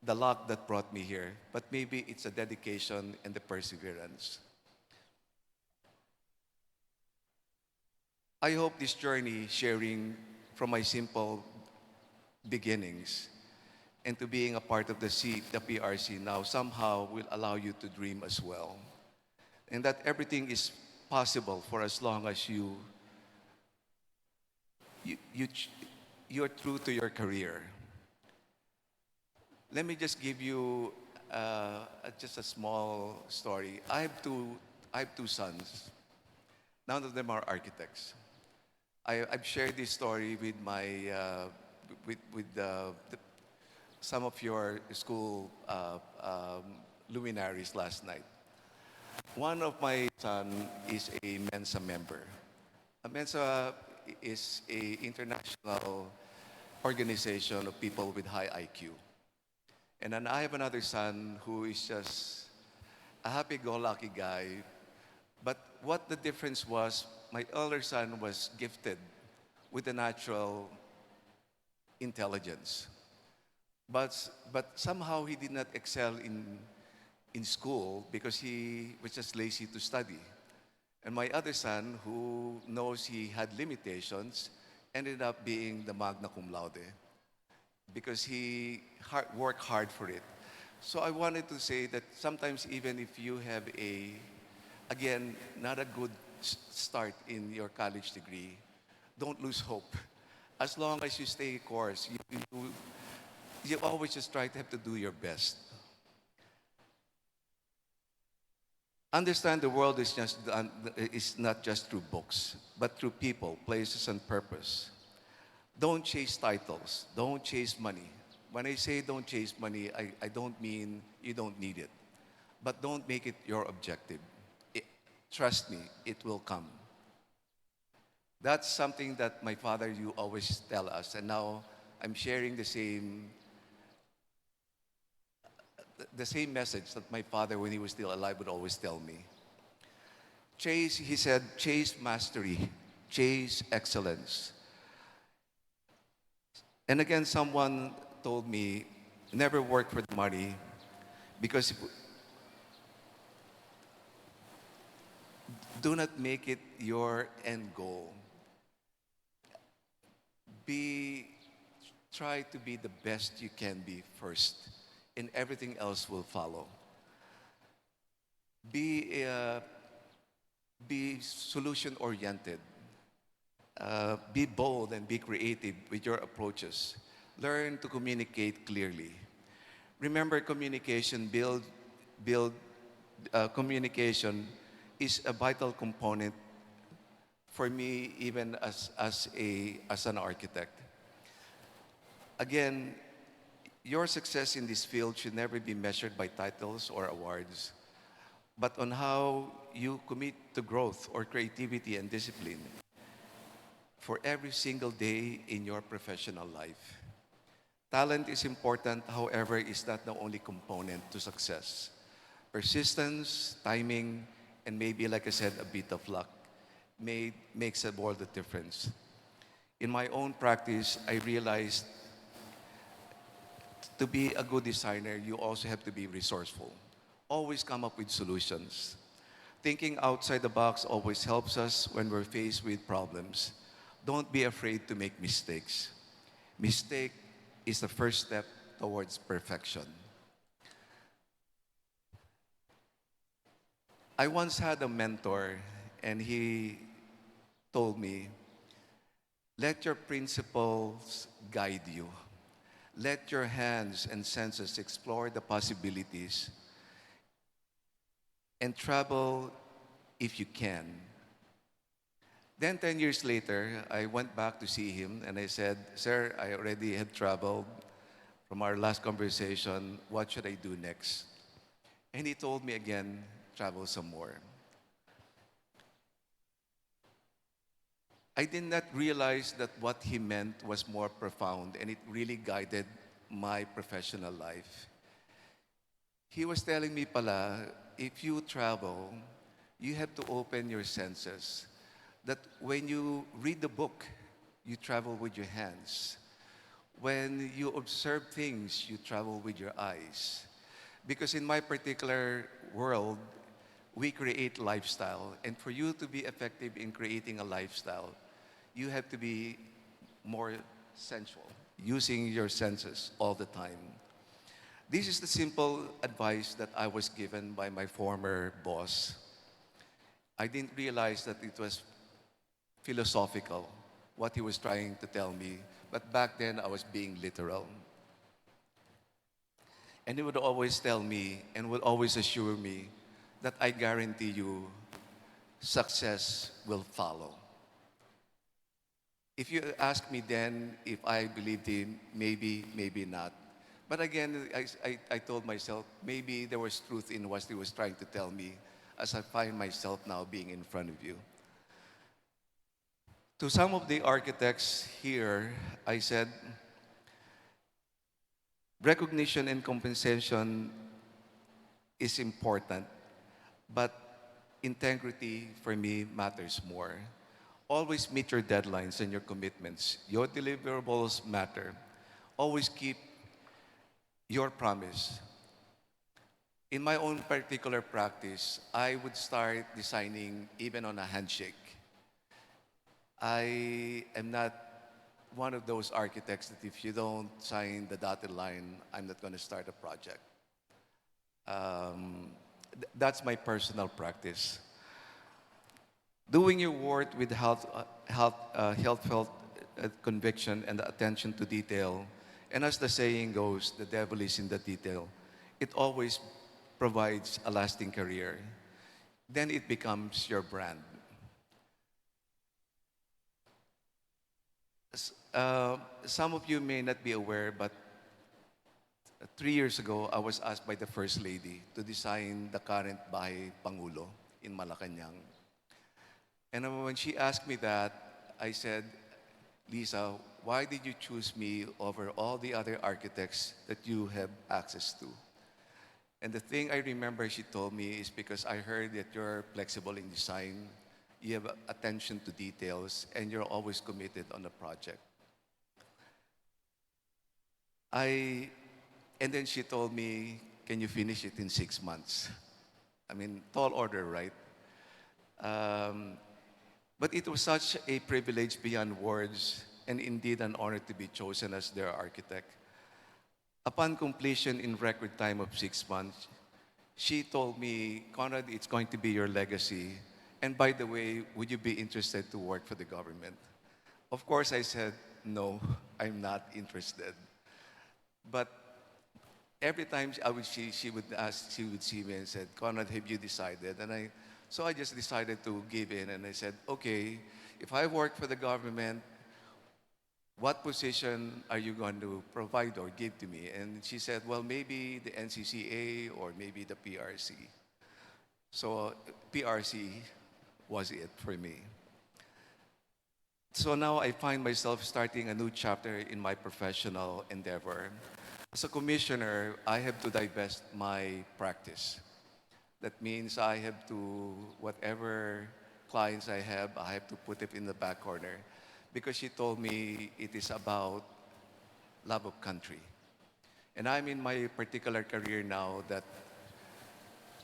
G: the luck that brought me here, but maybe it's a dedication and the perseverance. I hope this journey, sharing from my simple beginnings and to being a part of the PRC now, somehow will allow you to dream as well. And that everything is possible for as long as you're true to your career. Let me just give you just a small story. I have two sons. None of them are architects. I've shared this story with some of your school luminaries last night. One of my son is a Mensa member. A Mensa is an international organization of people with high IQ. And then I have another son who is just a happy-go-lucky guy. But what the difference was, my elder son was gifted with a natural intelligence. But somehow he did not excel in school because he was just lazy to study. And my other son, who knows he had limitations, ended up being the magna cum laude because he worked hard for it. So I wanted to say that sometimes even if you have again, not a good start in your college degree, don't lose hope. As long as you stay course, you always just try to have to do your best. Understand the world is not just through books, but through people, places, and purpose. Don't chase titles. Don't chase money. When I say don't chase money, I don't mean you don't need it. But don't make it your objective. Trust me, it will come. That's something that my father you always tell us. And now I'm sharing the same message that my father, when he was still alive, would always tell me. He said, chase mastery, chase excellence. And again, someone told me, never work for the money because do not make it your end goal. Try to be the best you can be first, and everything else will follow. Be solution-oriented. Be bold and be creative with your approaches. Learn to communicate clearly. Remember, communication communication is a vital component for me, even as an architect. Again, your success in this field should never be measured by titles or awards, but on how you commit to growth or creativity and discipline for every single day in your professional life. Talent is important, however, is not the only component to success. Persistence, timing, and maybe, like I said, a bit of luck makes a world of difference. In my own practice, I realized to be a good designer, you also have to be resourceful. Always come up with solutions. Thinking outside the box always helps us when we're faced with problems. Don't be afraid to make mistakes. Mistake is the first step towards perfection. I once had a mentor, and he told me, let your principles guide you. Let your hands and senses explore the possibilities and travel if you can. Then 10 years later, I went back to see him and I said, sir, I already had traveled from our last conversation. What should I do next? And he told me again, travel some more. I did not realize that what he meant was more profound, and it really guided my professional life. He was telling me pala, if you travel, you have to open your senses. That when you read the book, you travel with your hands. When you observe things, you travel with your eyes. Because in my particular world, we create lifestyle. And for you to be effective in creating a lifestyle, you have to be more sensual, using your senses all the time. This is the simple advice that I was given by my former boss. I didn't realize that it was philosophical, what he was trying to tell me. But back then, I was being literal. And he would always tell me and would always assure me that I guarantee you success will follow. If you ask me then if I believed him, maybe, maybe not. But again, I told myself, maybe there was truth in what he was trying to tell me as I find myself now being in front of you. To some of the architects here, I said, recognition and compensation is important, but integrity for me matters more. Always meet your deadlines and your commitments. Your deliverables matter. Always keep your promise. In my own particular practice, I would start designing even on a handshake. I am not one of those architects that if you don't sign the dotted line, I'm not going to start a project. That's my personal practice. Doing your work with heartfelt conviction and attention to detail, and as the saying goes, the devil is in the detail, it always provides a lasting career. Then it becomes your brand. Some of you may not be aware, but 3 years ago, I was asked by the First Lady to design the current Bahay Pangulo in Malacanang. And when she asked me that, I said, Lisa, why did you choose me over all the other architects that you have access to? And the thing I remember she told me is because I heard that you're flexible in design, you have attention to details, and you're always committed on the project. And then she told me, can you finish it in 6 months? I mean, tall order, right? But it was such a privilege beyond words, and indeed an honor to be chosen as their architect. Upon completion in record time of 6 months, she told me, Conrad, it's going to be your legacy. And by the way, would you be interested to work for the government? Of course, I said, no, I'm not interested. But every time she would see me and said, Conrad, have you decided? So I just decided to give in, and I said, okay, if I work for the government, what position are you going to provide or give to me? And she said, well, maybe the NCCA or maybe the PRC. So PRC was it for me. So now I find myself starting a new chapter in my professional endeavor. As a commissioner, I have to divest my practice. That means I have to, whatever clients I have to put it in the back corner because she told me it is about love of country. And I'm in my particular career now that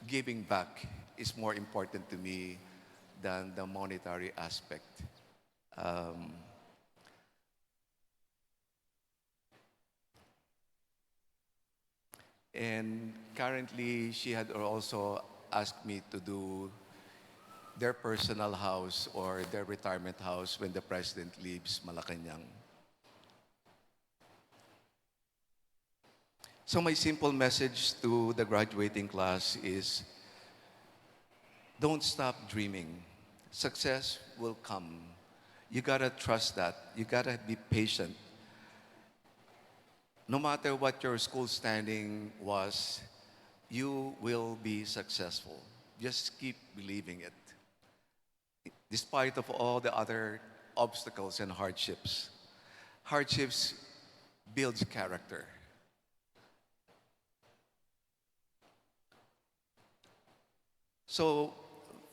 G: giving back is more important to me than the monetary aspect. Um, and currently, she had also asked me to do their personal house or their retirement house when the president leaves Malacanang. So my simple message to the graduating class is, don't stop dreaming. Success will come. You gotta trust that. You gotta be patient. No matter what your school standing was, you will be successful. Just keep believing it. Despite of all the other obstacles and hardships. Hardships builds character. So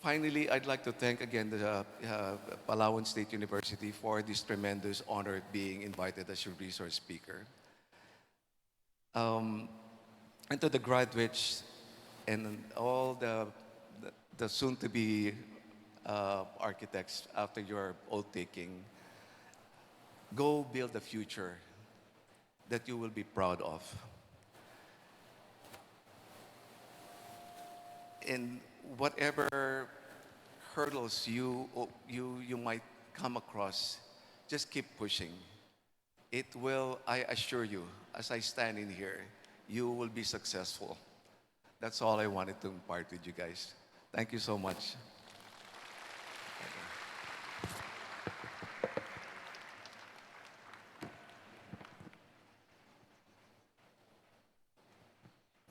G: finally, I'd like to thank again the Palawan State University for this tremendous honor of being invited as your resource speaker. And to the graduates and all the soon-to-be architects after your oath-taking, go build a future that you will be proud of. And whatever hurdles you might come across, just keep pushing. It will, I assure you, as I stand in here, you will be successful. That's all I wanted to impart with you guys. Thank you so much.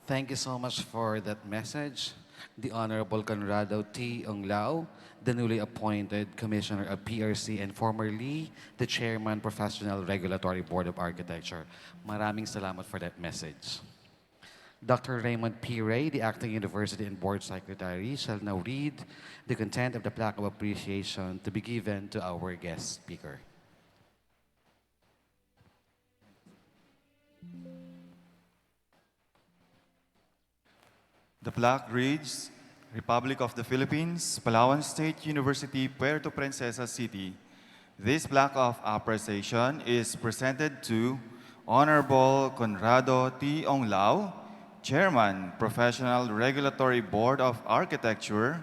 A: Thank you so much for that message. The Honorable Conrado T. Ong-Lao, the newly appointed Commissioner of PRC and formerly the Chairman, Professional Regulatory Board of Architecture. Maraming salamat for that message. Dr. Raymond P. Ray, the Acting University and Board Secretary, shall now read the content of the plaque of appreciation to be given to our guest speaker.
H: The plaque reads, Republic of the Philippines, Palawan State University, Puerto Princesa City. This plaque of appreciation is presented to Honorable Conrado T. Ong-Lao, Chairman, Professional Regulatory Board of Architecture,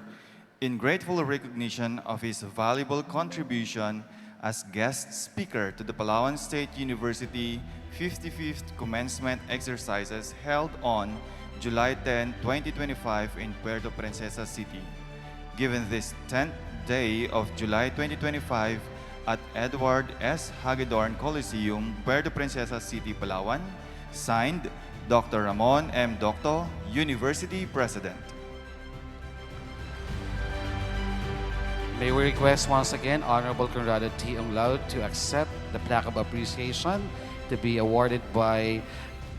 H: in grateful recognition of his valuable contribution as guest speaker to the Palawan State University 55th Commencement exercises held on July 10, 2025 in Puerto Princesa City. Given this 10th day of July 2025 at Edward S. Hagedorn Coliseum, Puerto Princesa City, Palawan, signed Dr. Ramon M. Docto, University President.
A: May we request once again Honorable Conrado T. Ong-Lao to accept the plaque of appreciation to be awarded by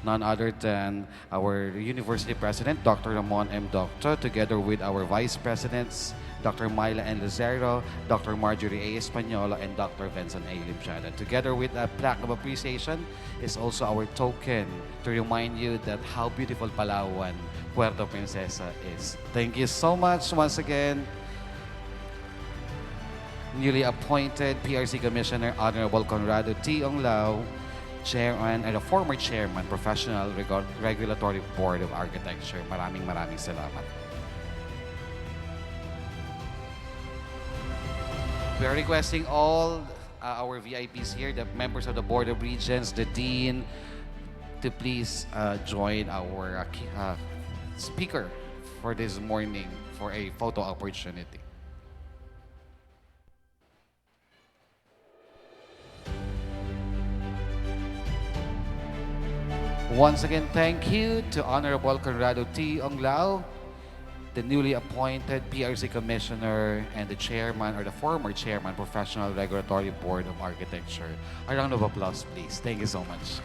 A: none other than our University President, Dr. Ramon M. Docto, together with our Vice Presidents, Dr. Myla N. Lazaro, Dr. Marjorie A. Española, and Dr. Vincent A. Limchada. Together with a plaque of appreciation is also our token to remind you that how beautiful Palawan, Puerto Princesa is. Thank you so much once again. Newly appointed PRC Commissioner, Honorable Conrado T. Ong-Lao, Chairman and a former Chairman, Professional Regulatory Board of Architecture. Maraming salamat. We are requesting all our VIPs here, the members of the Board of Regents, the Dean, to please join our speaker for this morning for a photo opportunity. Once again, thank you to Honorable Conrado T. Ong-Lao, the newly appointed PRC Commissioner and the Chairman or the former Chairman, Professional Regulatory Board of Architecture. A round of applause, please. Thank you so much.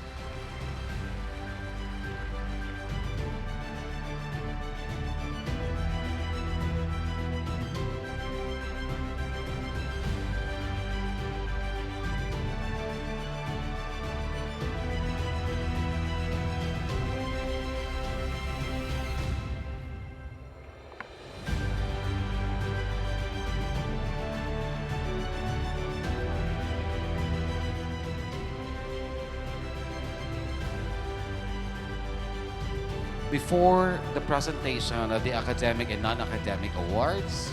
A: Before the presentation of the academic and non-academic awards,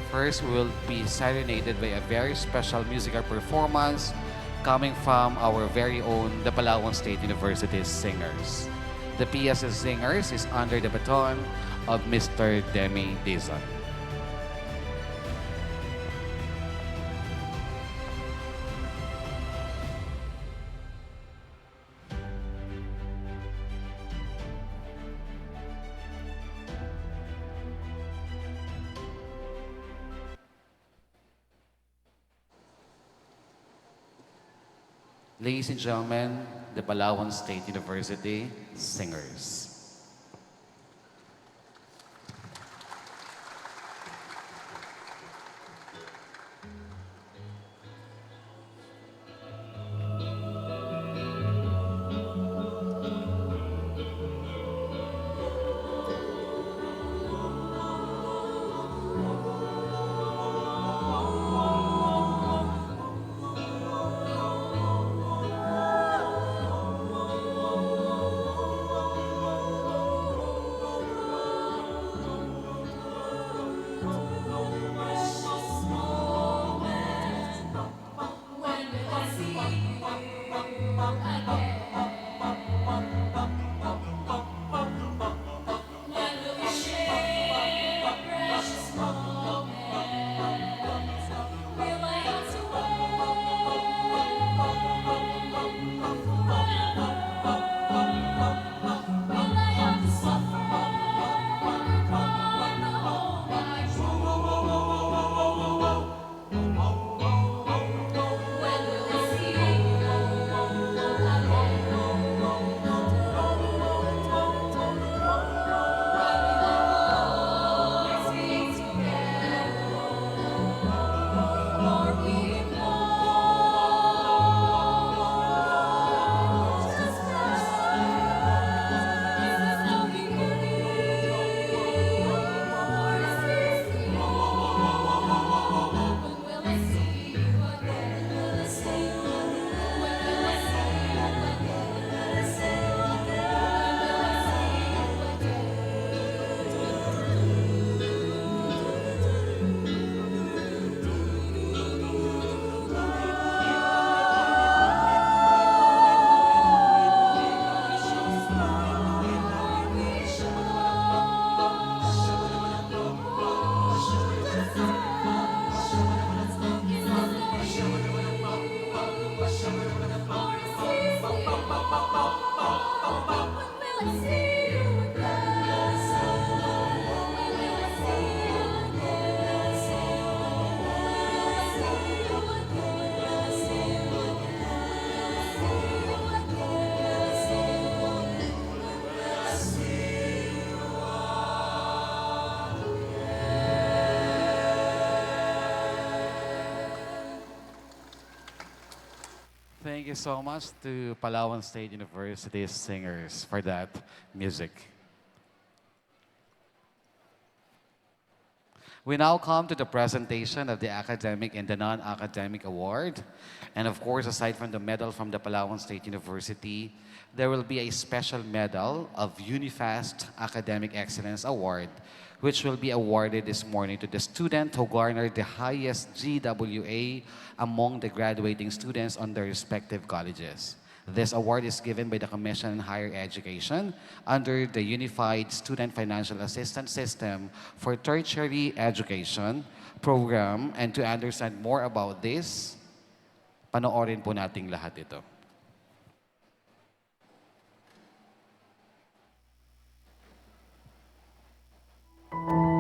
A: first we will be serenaded by a very special musical performance coming from our very own the Palawan State University's singers. The PSU singers is under the baton of Mr. Demi Dizon. Ladies and gentlemen, the Palawan State University singers. Thank you so much to Palawan State University singers for that music. We now come to the presentation of the academic and the non-academic award. And of course, aside from the medal from the Palawan State University, there will be a special medal of UniFast Academic Excellence Award, which will be awarded this morning to the student who garnered the highest GWA among the graduating students on their respective colleges. This award is given by the Commission on Higher Education under the Unified Student Financial Assistance System for Tertiary Education Program. And to understand more about this, panoorin po nating lahat ito.
I: Thank you.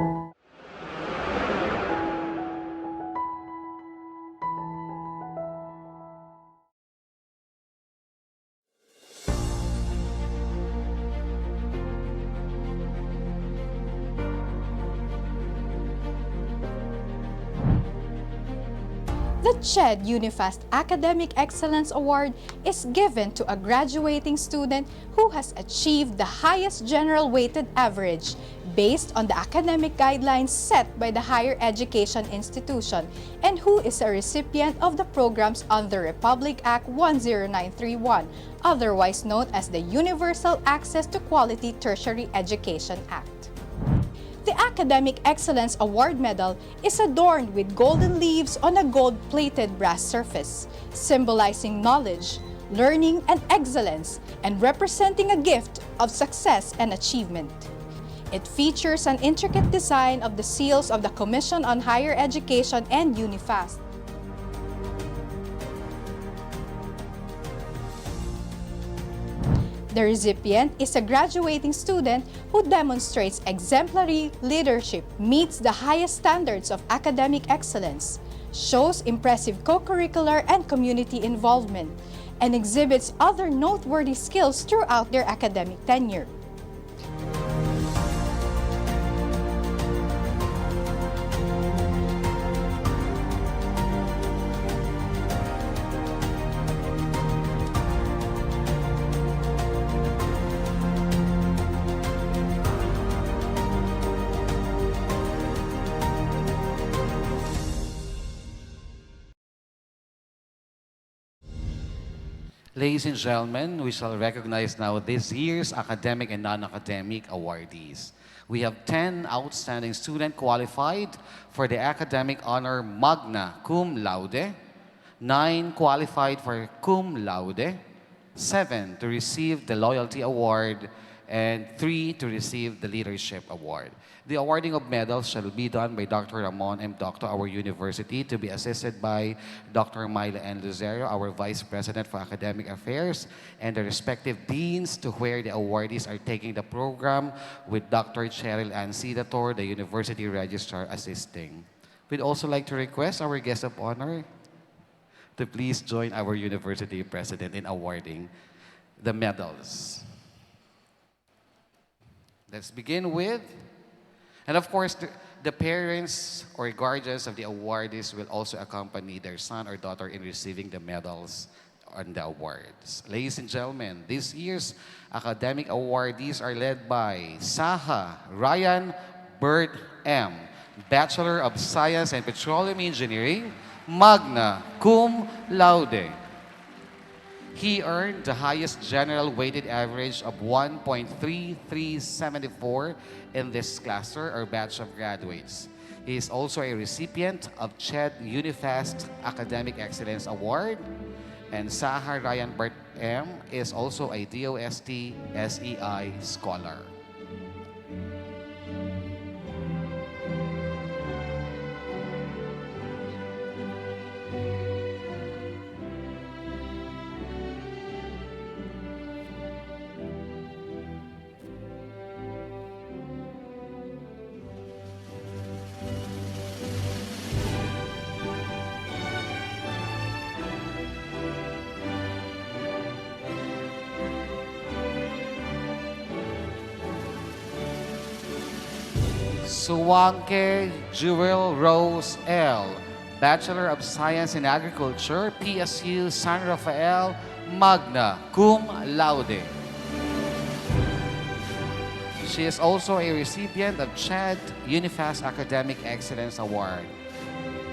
I: The 𝐀𝐫𝐜𝐡 Unifast Academic Excellence Award is given to a graduating student who has achieved the highest general weighted average based on the academic guidelines set by the higher education institution and who is a recipient of the programs under Republic Act 10931, otherwise known as the Universal Access to Quality Tertiary Education Act. The Academic Excellence Award Medal is adorned with golden leaves on a gold-plated brass surface, symbolizing knowledge, learning, and excellence, and representing a gift of success and achievement. It features an intricate design of the seals of the Commission on Higher Education and Unifast. The recipient is a graduating student who demonstrates exemplary leadership, meets the highest standards of academic excellence, shows impressive co-curricular and community involvement, and exhibits other noteworthy skills throughout their academic tenure.
A: Ladies and gentlemen, we shall recognize now this year's academic and non-academic awardees. We have 10 outstanding students qualified for the academic honor magna cum laude, 9 qualified for cum laude, 7 to receive the loyalty award, and 3 to receive the leadership award. The awarding of medals shall be done by Dr. Ramon M. Doctor, our university, to be assisted by Dr. 𝐀𝐫𝐜𝐡𝐢𝐯, our Vice President for Academic Affairs, and the respective deans to where the awardees are taking the program, with Dr. 𝐀𝐫𝐜𝐡𝐢𝐯, the University Registrar, assisting. We'd also like to request our guest of honor to please join our university president in awarding the medals. Let's begin with, and of course, the parents or guardians of the awardees will also accompany their son or daughter in receiving the medals and the awards. Ladies and gentlemen, this year's academic awardees are led by Saha Ryan Bert M., Bachelor of Science and Petroleum Engineering, magna cum laude. He earned the highest general weighted average of 1.3374 in this cluster or batch of graduates. He is also a recipient of 𝐀𝐫𝐜𝐡 Unifast Academic Excellence Award, and Saha Ryan Bert M. is also a DOST SEI scholar. 𝐌𝐞𝐝𝐢𝐚 Rose L., Bachelor of Science in Agriculture, PSU San Rafael, magna cum laude. She is also a recipient of 𝐀𝐫𝐜𝐡 Unifast Academic Excellence Award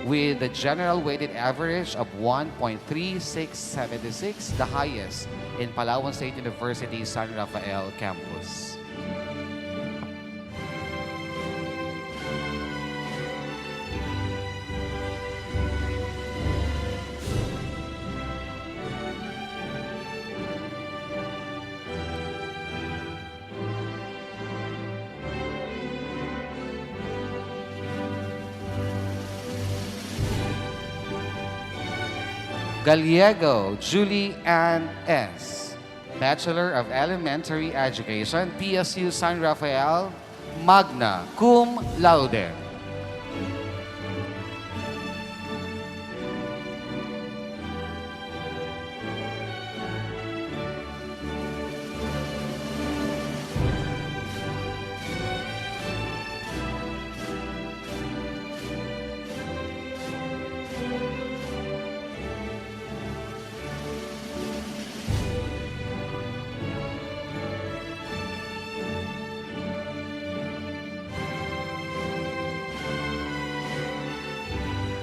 A: with a general weighted average of 1.3676, the highest in Palawan State University San Rafael campus. Gallego Julie Ann S., Bachelor of Elementary Education, PSU San Rafael, magna cum laude.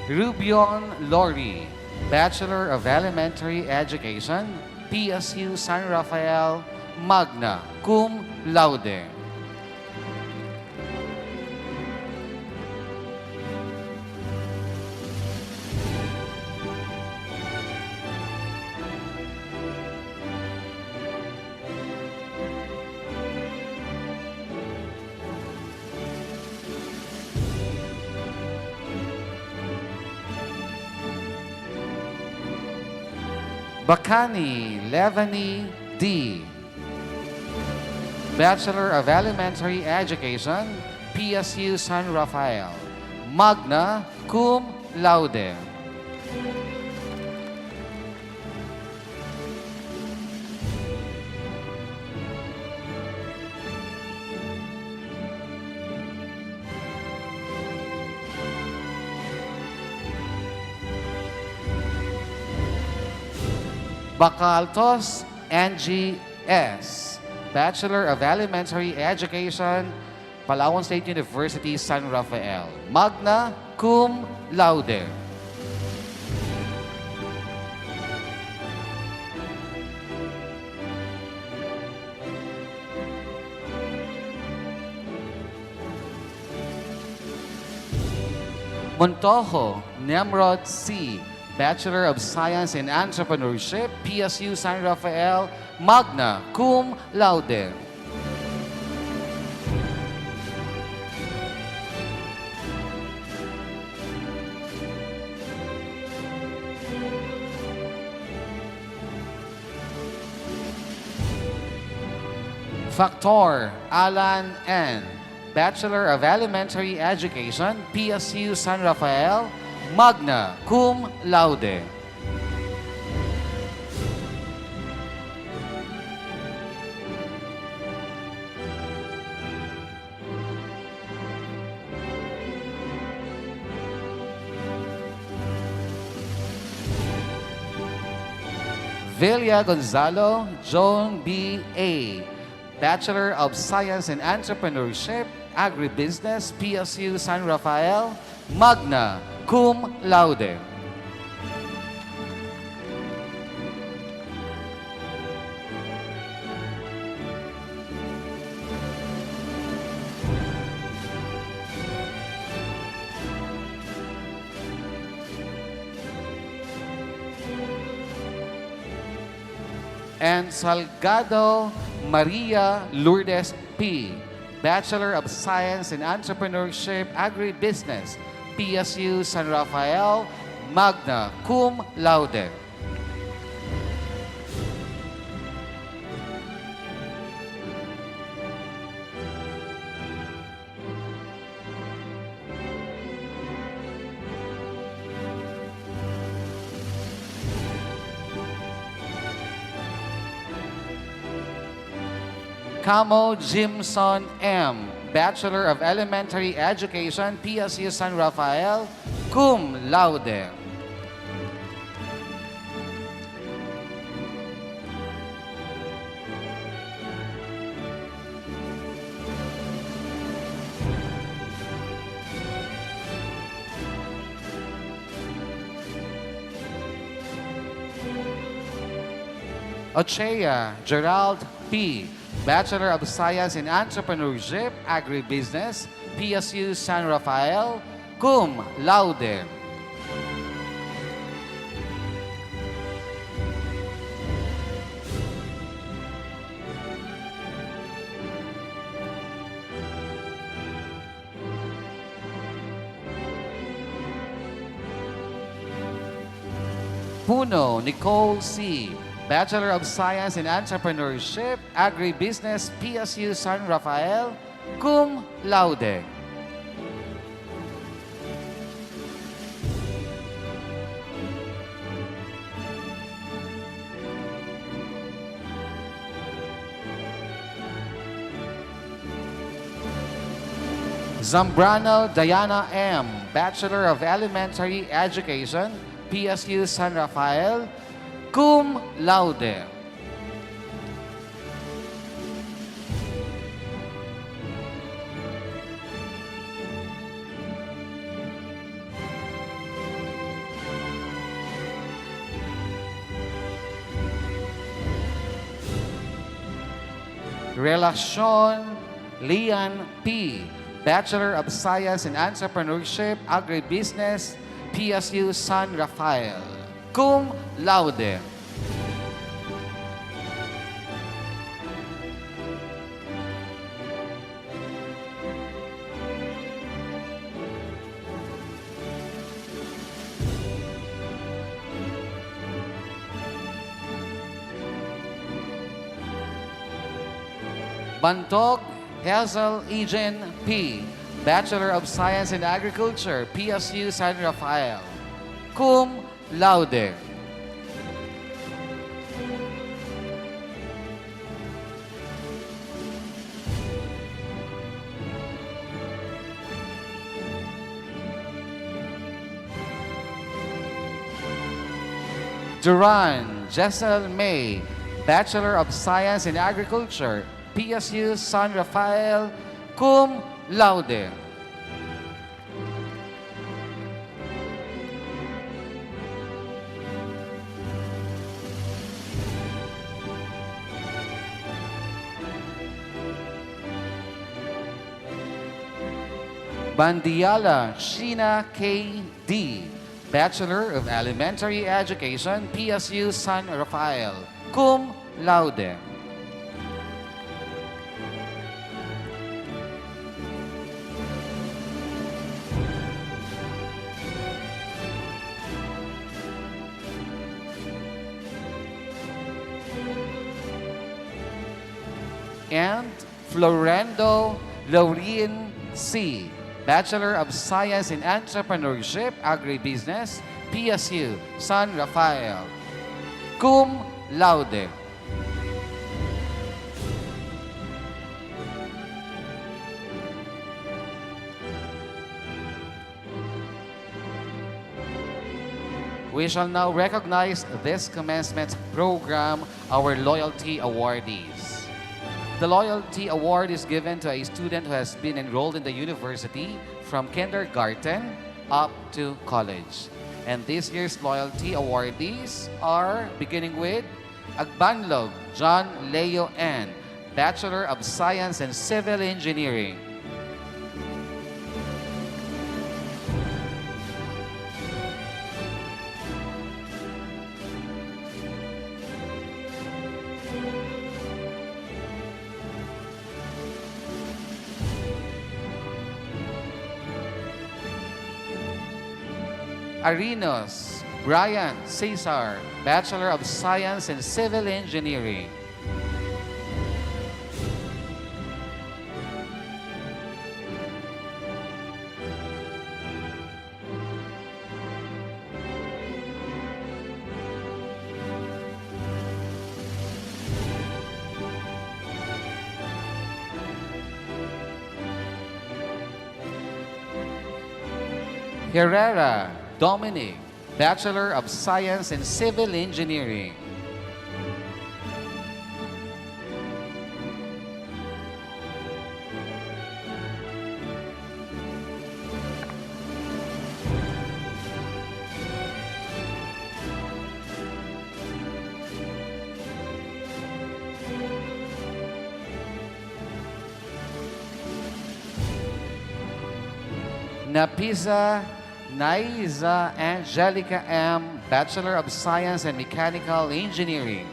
A: Rubion Lori, Bachelor of Elementary Education, PSU San Rafael, magna cum laude. Bacani Levany D, Bachelor of Elementary Education, PSU San Rafael, magna cum laude. Bacaltos Angie S, Bachelor of Elementary Education, Palawan State University, San Rafael, magna cum laude. Montojo Nemrod C, Bachelor of Science in Entrepreneurship, PSU San Rafael, magna cum laude. Factor Alan N, Bachelor of Elementary Education, PSU San Rafael, magna cum laude. Villa Gonzalo Joan B. A, Bachelor of Science in Entrepreneurship, Agribusiness, PSU San Rafael, magna cum laude. And Salgado Maria Lourdes P, Bachelor of Science in Entrepreneurship, Agribusiness, PSU San Rafael, magna cum laude. Camo Jimson M, Bachelor of Elementary Education, PSU San Rafael, cum laude. Ochea Gerald P, Bachelor of Science in Entrepreneurship, Agribusiness, PSU San Rafael, cum laude. Puno Nicole C, Bachelor of Science in Entrepreneurship, Agribusiness, PSU San Rafael, cum laude. Zambrano Diana M, Bachelor of Elementary Education, PSU San Rafael, cum laude. Relacion Lian P., Bachelor of Science in Entrepreneurship, Agribusiness, PSU San Rafael, cum laude. Bantog Hazel Eugene P., Bachelor of Science in Agriculture, PSU San Rafael, cum laude. Duran Jessel May, Bachelor of Science in Agriculture, PSU San Rafael, cum laude. Bandiala Sheena K.D., Bachelor of Elementary Education, PSU San Rafael, cum laude. And Florendo Laureen C., Bachelor of Science in Entrepreneurship, Agribusiness, PSU San Rafael, cum laude. We shall now recognize this commencement program, our loyalty awardees. The Loyalty Award is given to a student who has been enrolled in the university from kindergarten up to college. And this year's Loyalty Awardees are, beginning with Agbanlog John Leo N., Bachelor of Science in Civil Engineering. Arinos Brian Cesar, Bachelor of Science in Civil Engineering. Herrera Dominic, Bachelor of Science in Civil Engineering. Napisa Naiza Angelica M., Bachelor of Science in Mechanical Engineering.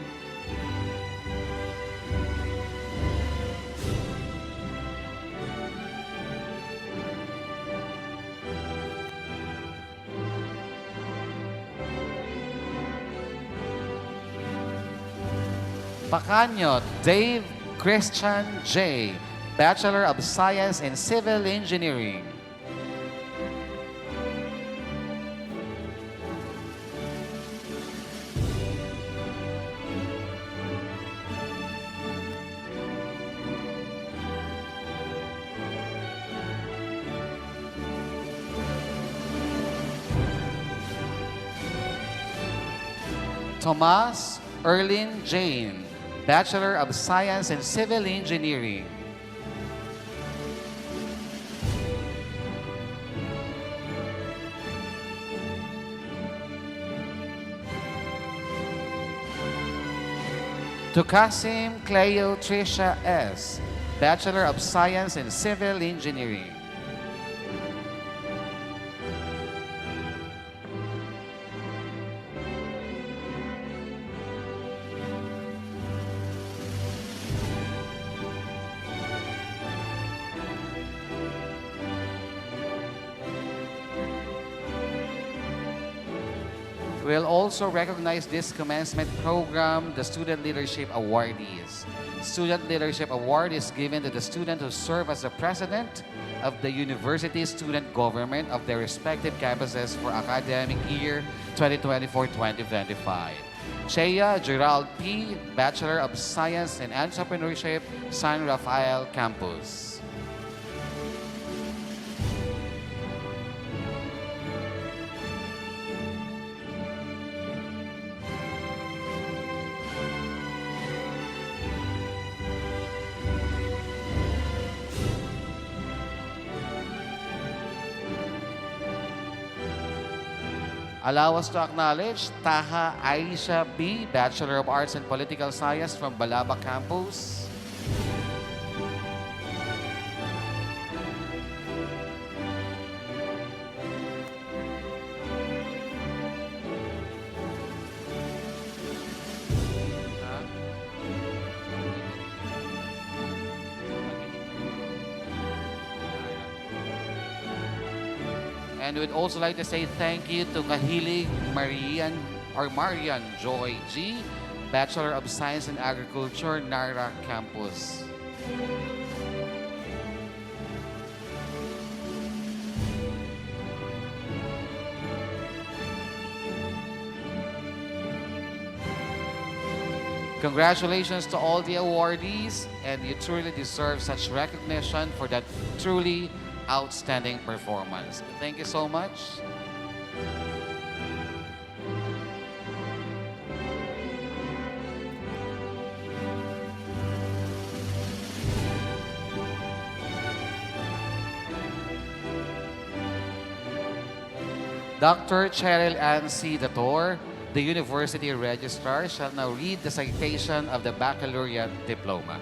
A: Pacanyo Dave Christian J., Bachelor of Science in Civil Engineering. Tomas Erlin Jane, Bachelor of Science in Civil Engineering. To 𝐀𝐫𝐜𝐡𝐢𝐯, Bachelor of Science in Civil Engineering. We'll also recognize this commencement program, the Student Leadership Awardees. Student Leadership Award is given to the student who serve as the president of the university student government of their respective campuses for academic year 2024-2025. Ch Gerald P., Bachelor of Science in Entrepreneurship, San Rafael Campus. Allow us to acknowledge Taha Aisha B., Bachelor of Arts in Political Science from Balaba Campus. And we'd also like to say thank you to 𝐀𝐫𝐜𝐚 Marian Joy G., Bachelor of Science in Agriculture, Nara Campus. Congratulations to all the awardees, and you truly deserve such recognition for that truly outstanding performance. Thank you so much. Dr. Cheryl Ann C. Dator, the University Registrar, shall now read the citation of the baccalaureate diploma.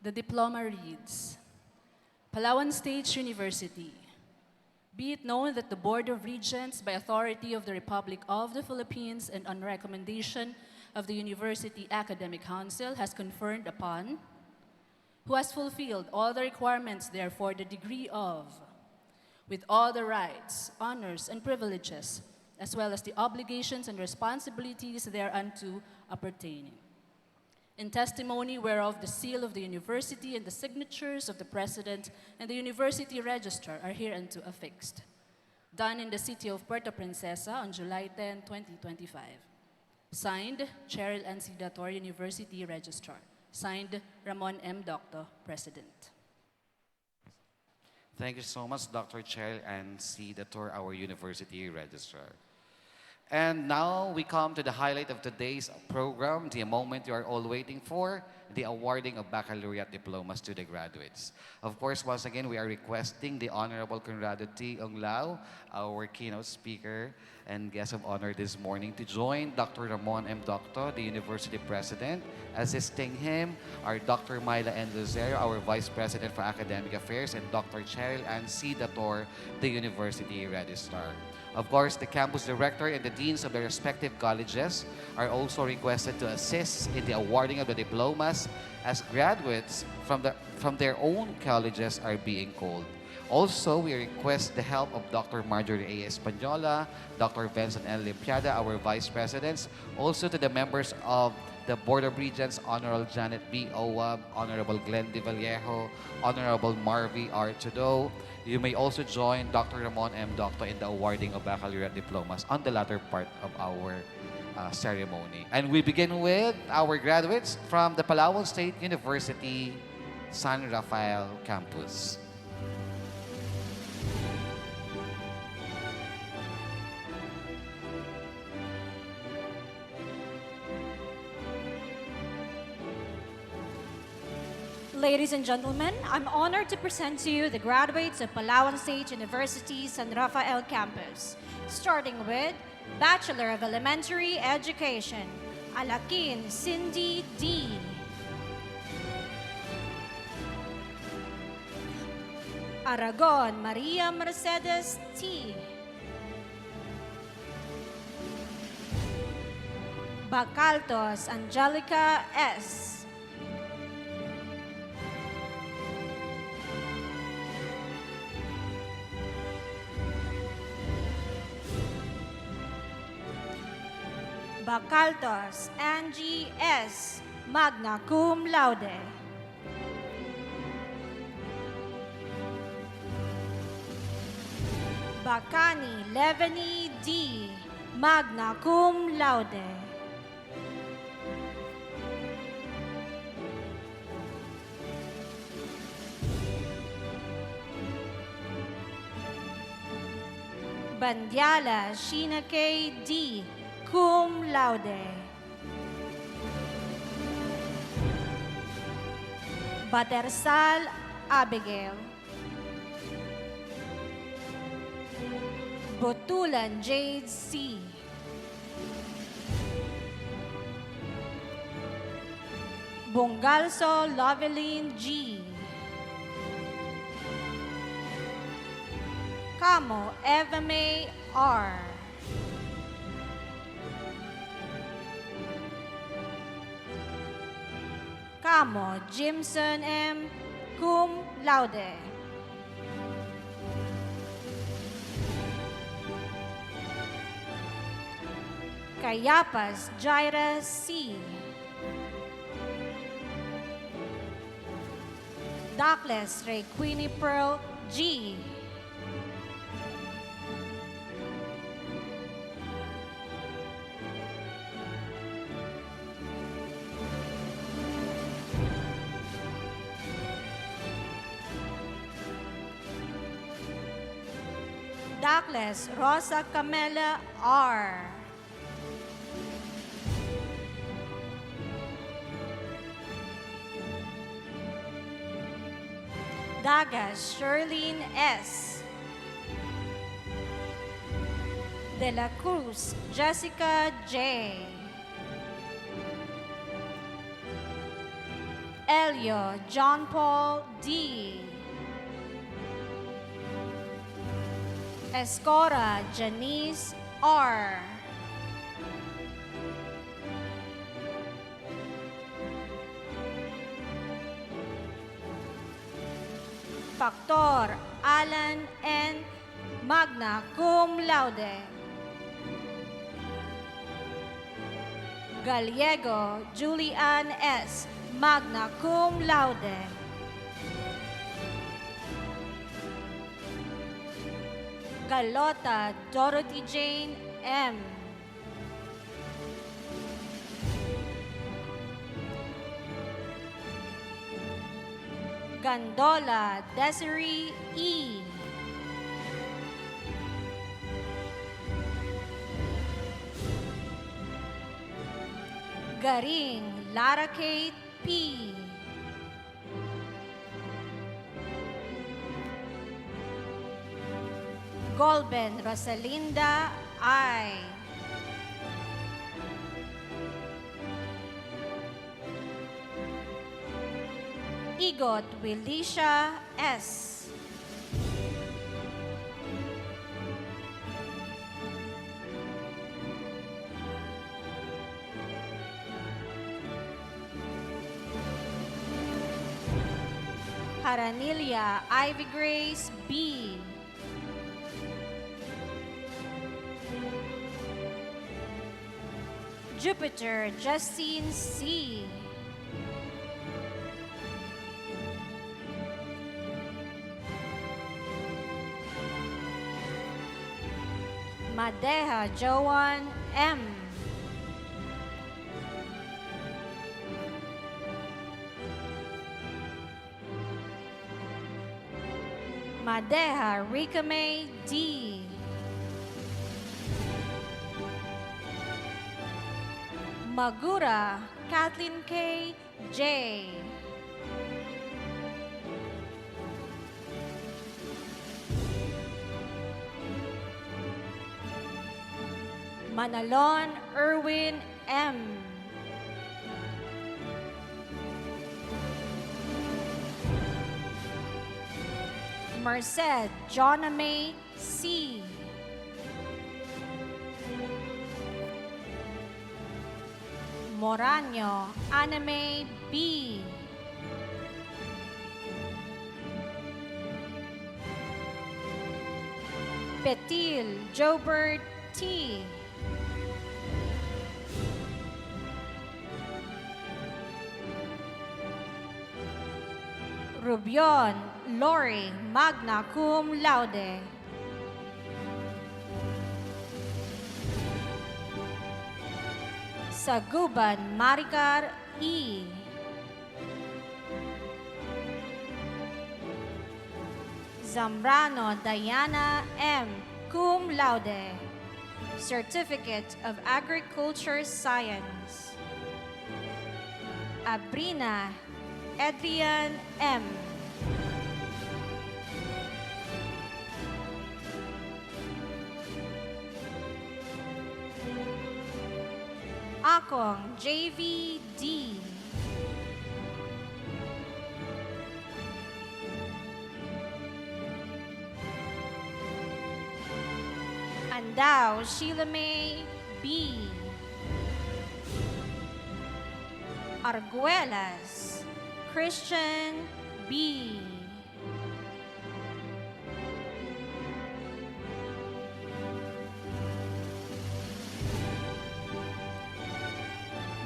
J: The diploma reads, Palawan State University. Be it known that the Board of Regents, by authority of the Republic of the Philippines and on recommendation of the University Academic Council, has conferred upon, who has fulfilled all the requirements therefore the degree of, with all the rights, honors, and privileges, as well as the obligations and responsibilities thereunto appertaining. In testimony whereof the seal of the university and the signatures of the president and the university registrar are hereunto affixed. Done in the city of Puerto Princesa on July 10, 2025. Signed, Cheryl Ann C. Dator, University Registrar. Signed, Ramon M. Doctor, President.
A: Thank you so much, Dr. Cheryl Ann C. Dator, our University Registrar. And now we come to the highlight of today's program, the moment you are all waiting for, the awarding of baccalaureate diplomas to the graduates. Of course, once again, we are requesting the Honorable Conrado T. 𝐀𝐫𝐿𝐴, our keynote speaker and guest of honor this morning, to join Dr. Ramon M. Doctor, the University President. Assisting him are Dr. Myla N. Lucero, our Vice President for Academic Affairs, and Dr. Cheryl Ann C. Dator, the University Registrar. Of course, the campus director and the deans of the respective colleges are also requested to assist in the awarding of the diplomas as graduates from their own colleges are being called. Also, we request the help of Dr. Marjorie A. Espanola, Dr. Vincent N. Limpiada, our vice presidents, also to the members of the Board of Regents, Honorable Janet B. Owab, Honorable Glenn De Vallejo, Honorable Marvy R. Trudeau. You may also join Dr. Ramon M. Doctor in the awarding of baccalaureate diplomas on the latter part of our ceremony. And we begin with our graduates from the Palawan State University, San Rafael Campus.
K: Ladies and gentlemen, I'm honored to present to you the graduates of Palawan State University San Rafael campus, starting with Bachelor of Elementary Education, 𝐌𝐞𝐝𝐚 Cindy D. Aragon Maria Mercedes T. Bacaltos Angelica S. Bacaltos Angie S. Magna Cum Laude. Bacani Levany D. Magna Cum Laude. Bandiala Sheena K. D. Cum Laude. Batersal Abigail. Botulan Jade C. Bongalso Loveline G. Camo Eva May R. Camo Jimson M. Cum Laude. Cayapas Jaira C. Douglas Ray Queenie Pearl G. Douglas Rosa Camela R. Dagas Sherlyn S. De la Cruz Jessica J. Elio John Paul D. Escora Janice R. Factor Alan N. Magna Cum Laude. Gallego Julian S. Magna Cum Laude. Galota Dorothy Jane M. Gandola Desiree E. Garing Lara Kate P. Golben Rosalinda I. Igot Wilisha S. Haranilia Ivy Grace B. Jupiter Justine C. Madeha Joan M. Madeha Rika May D. Magura Kathleen K. J. Manalon Erwin M. Merced Joname C. Moraño Anime B. Petil Jobert T. Rubion Lori magna cum laude. Saguban Maricar E. Zambrano Diana M. cum laude. Certificate of Agriculture Science. Abrina Adrian M. Akong JVD. Andao Sheila May B. Arguelas Christian B.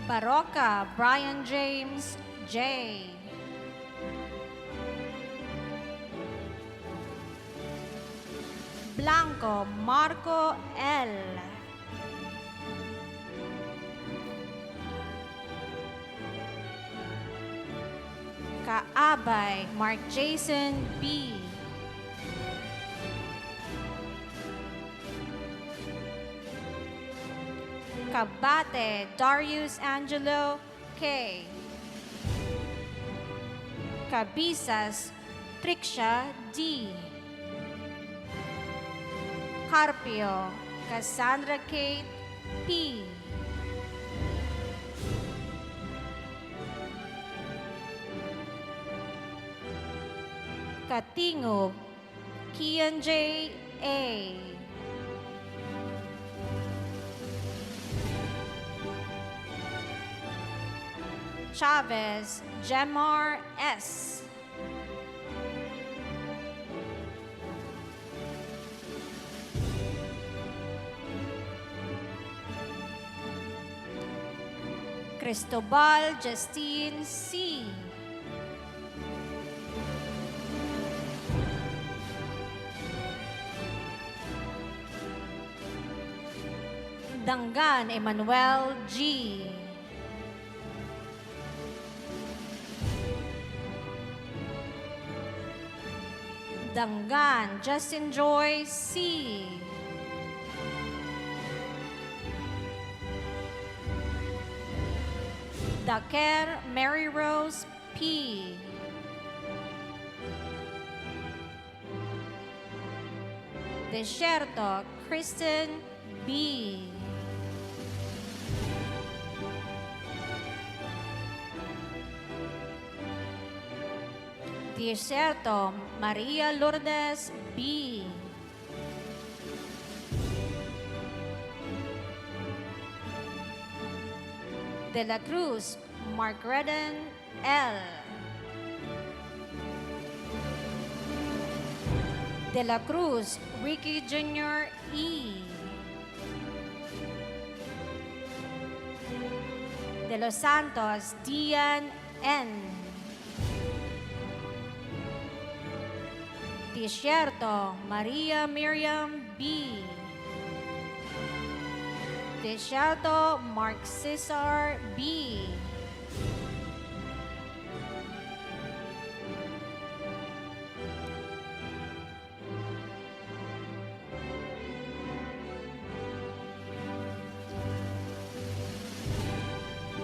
K: Baroka Brian James J. Blanco Marco L. Kaabay Mark Jason B. Kabate Darius Angelo K. Cabisas Trixia D. Carpio Cassandra Kate P. Katingog Kian J. A. Chavez Jemar S. Cristobal Justine C. Dangan Emmanuel G. Dangan Justin Joy C. Daker Mary Rose P. Desierto Kristen B. Desierto Maria Lourdes B. De la Cruz Margareton L. De la Cruz Ricky Jr. E. De Los Santos Dian N. Desierto Maria Miriam B. Desierto Mark Cesar B.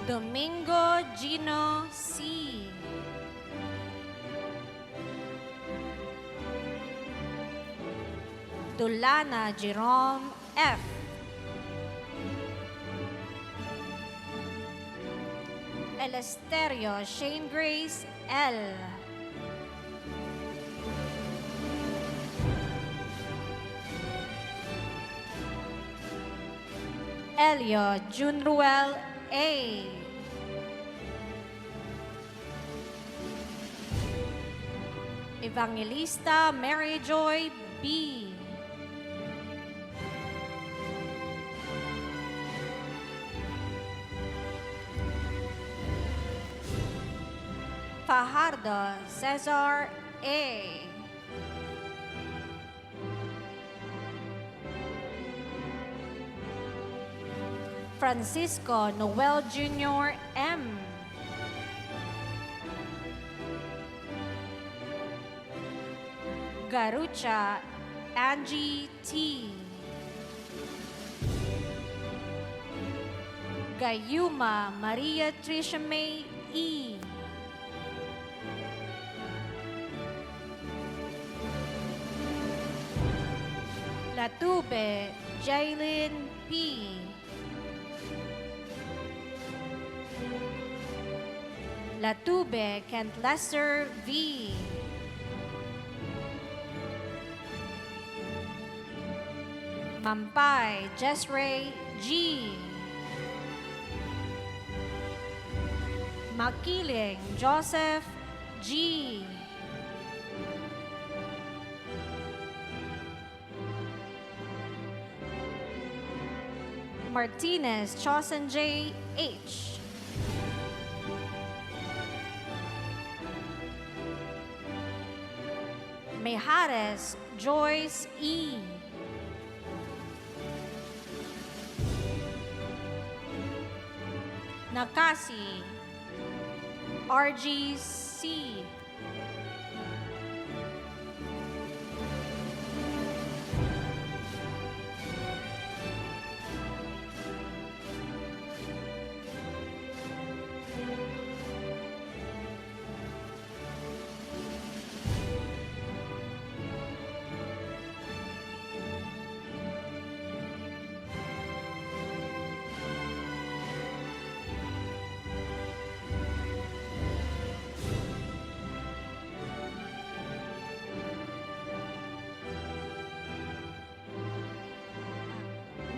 K: Domingo Gino C. Dulana Jerome F. Elesterio Shane Grace L. Elio Junruel A. Evangelista Mary Joy B. Fajardo Cesar A. Francisco Noel Jr. M. Garucha Angie T. Gayuma Maria Tricia May E. Latube Jaylin P. Latube Kent Lester V. Mampay Jesray G. Makiling Joseph G. Martinez Chosen J. H. Mejares Joyce E. Nakasi RGC.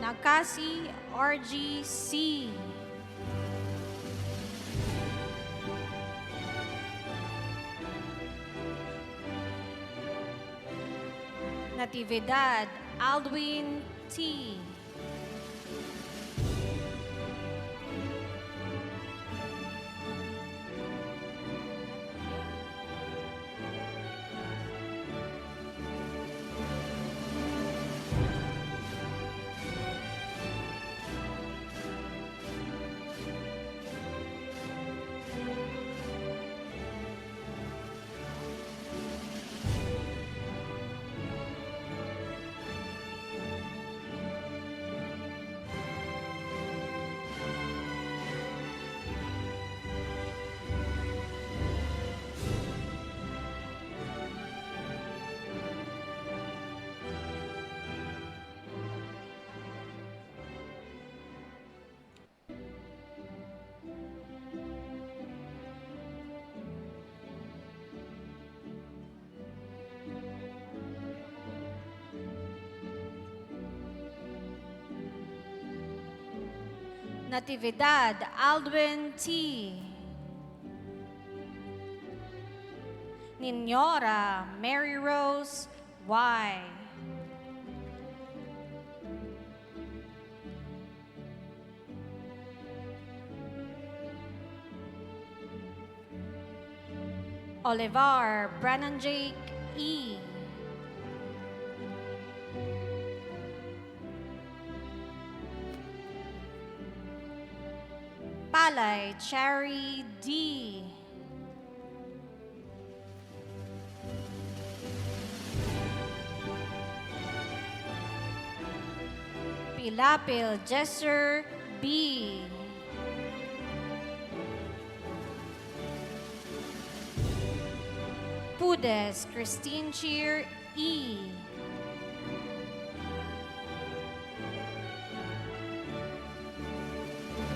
K: Nakasi RGC. Natividad Aldwin T. Natividad Aldwin T. Niñora Mary Rose Y. Olivar Brennan Jake E. Palay Cherry D. Pilapil Jesser B. Pudes Christine Cheer E.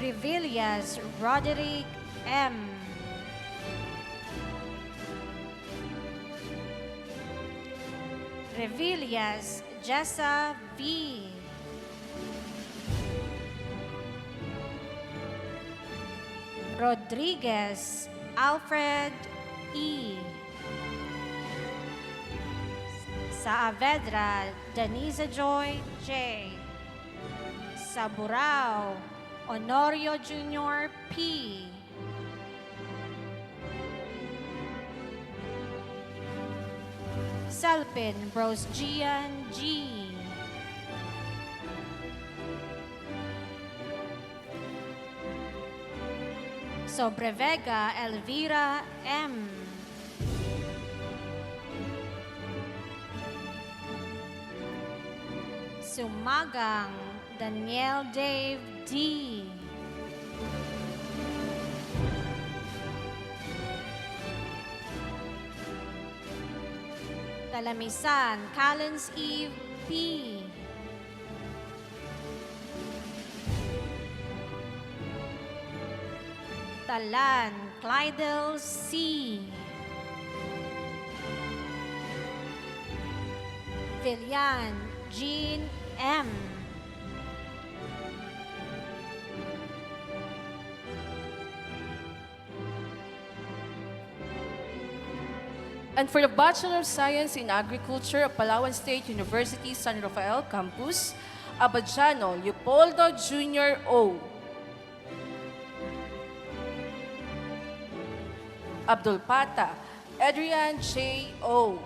K: Revilias Roderick M. Revillas Jessa V. Rodriguez Alfred E. Saavedra Denise Joy J. Saburao Honorio Jr. P. Salpin Bros Gian G. Sobrevega Elvira M. Sumagang Daniel Dave D. Talamisan Collins Eve P. Talan Clydel C. Villan Jean M.
L: And for the Bachelor of Science in Agriculture of Palawan State University San Rafael Campus, Abadiano Leopoldo Jr. O. Abdul Pata Adrian J. O.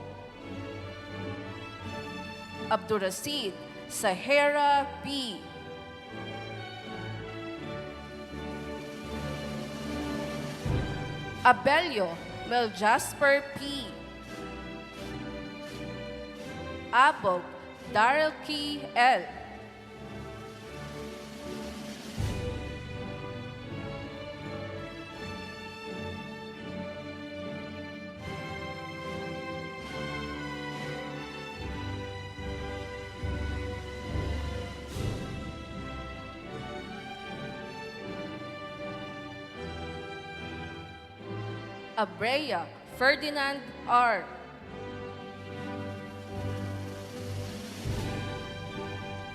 L: Abdul Rasid Sahara B. Abelio Mel Jasper P. Abog Daryl K. L. Abrea Ferdinand R.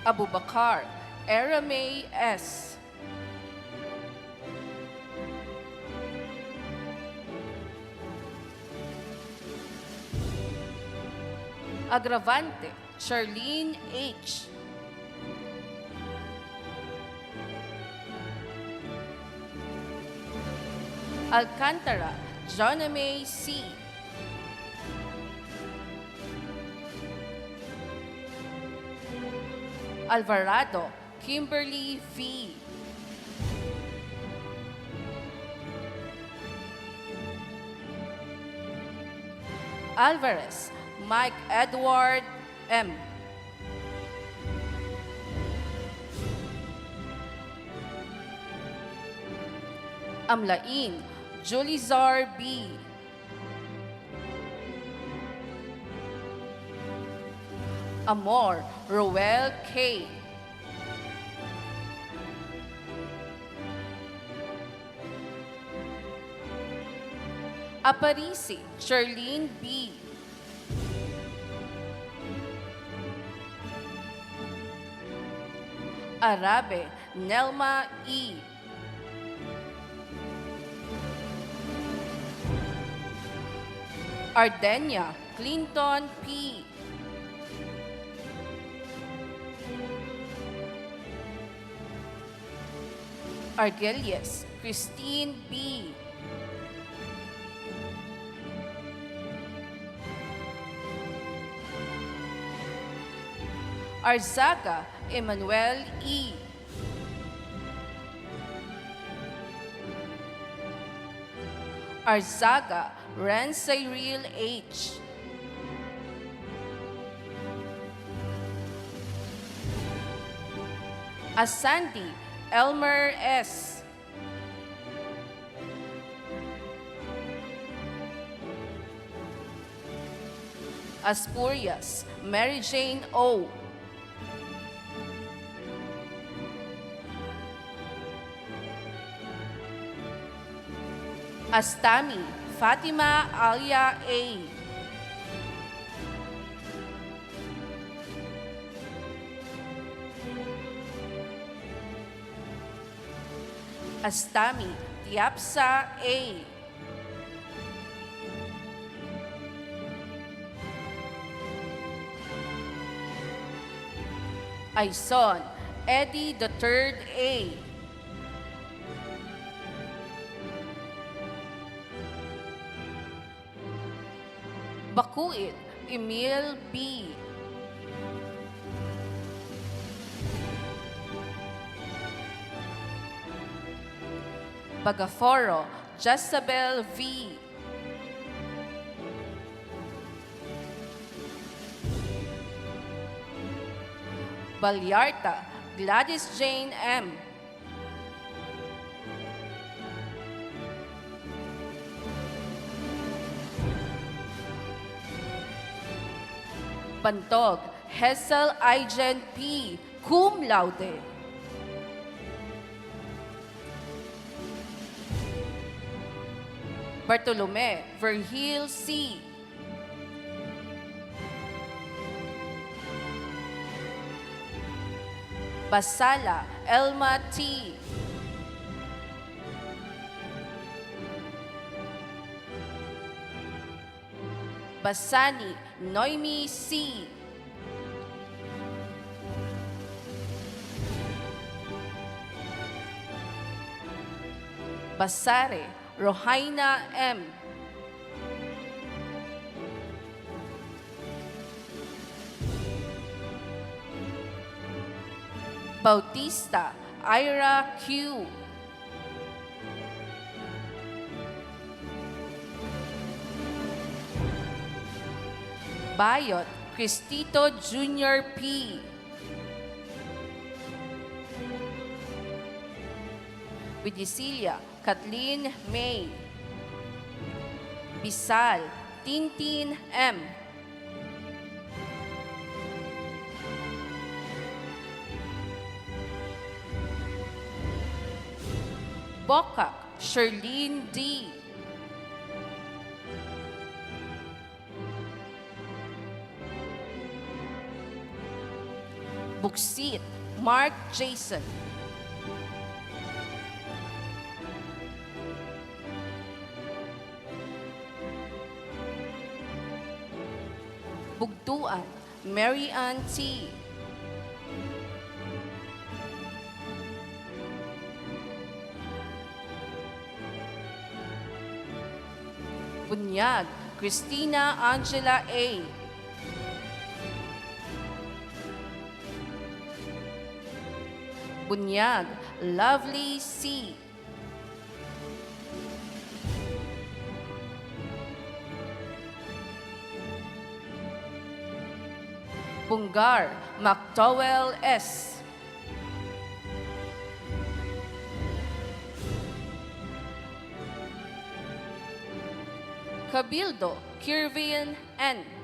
L: Abubakar Aramay S. Agravante Charlene H. Alcantara Joname C. Alvarado Kimberly V. Alvarez Mike Edward M. Amlain Julizar B. Amor Roel K. Aparisi Charlene B. Arabe Nelma E. Ardenia Clinton P. Argelius Christine B. Arzaga Emmanuel E. Arzaga Rancyril H. Asandi Elmer S. Aspurias Mary Jane O. Astami Fatima Alia A. Astami Tiapsa A. Aison Eddie the Third A. Bakuit Emil B. Bagaforo Jezabel V. Balyarta Gladys Jane M. Bantog Hessel Ijen P. Cum laude. Bartolome Verhil C. Basala Elma T. Basani Noemi C. Basare Rohaina M. Bautista Ira Q. Bayot Cristito Jr. P. Widisilia Kathleen May. Bisal Tintin M. Bokak Sherlene D. Buksit Mark Jason. Bugduan Mary Ann T. Bunyag Christina Angela A. Bunyag Lovely C. Bungar McDowell S. Cabildo Kirvin N.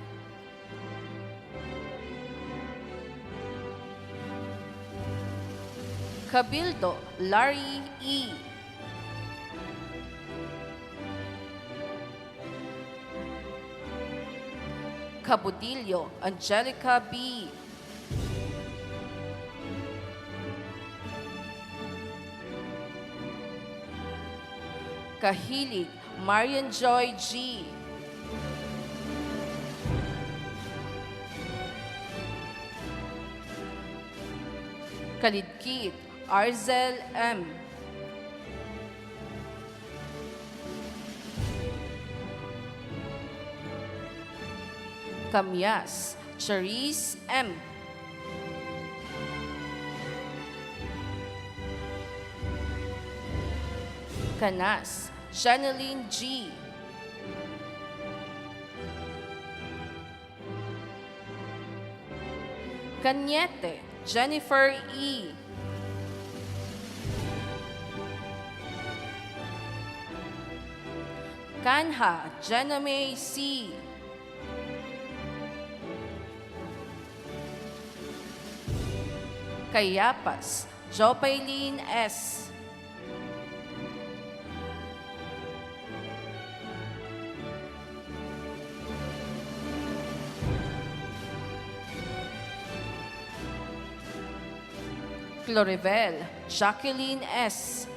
L: Cabildo Larry E. Cabudillo Angelica B. Kahilig Marian Joy G. Kalidkit Arzel M. Kamyas Charisse M. Canas Janeline G. Cañete Jennifer E. Kanha Janame C. Kayapas Jopaylene S. Florivel Jacqueline S.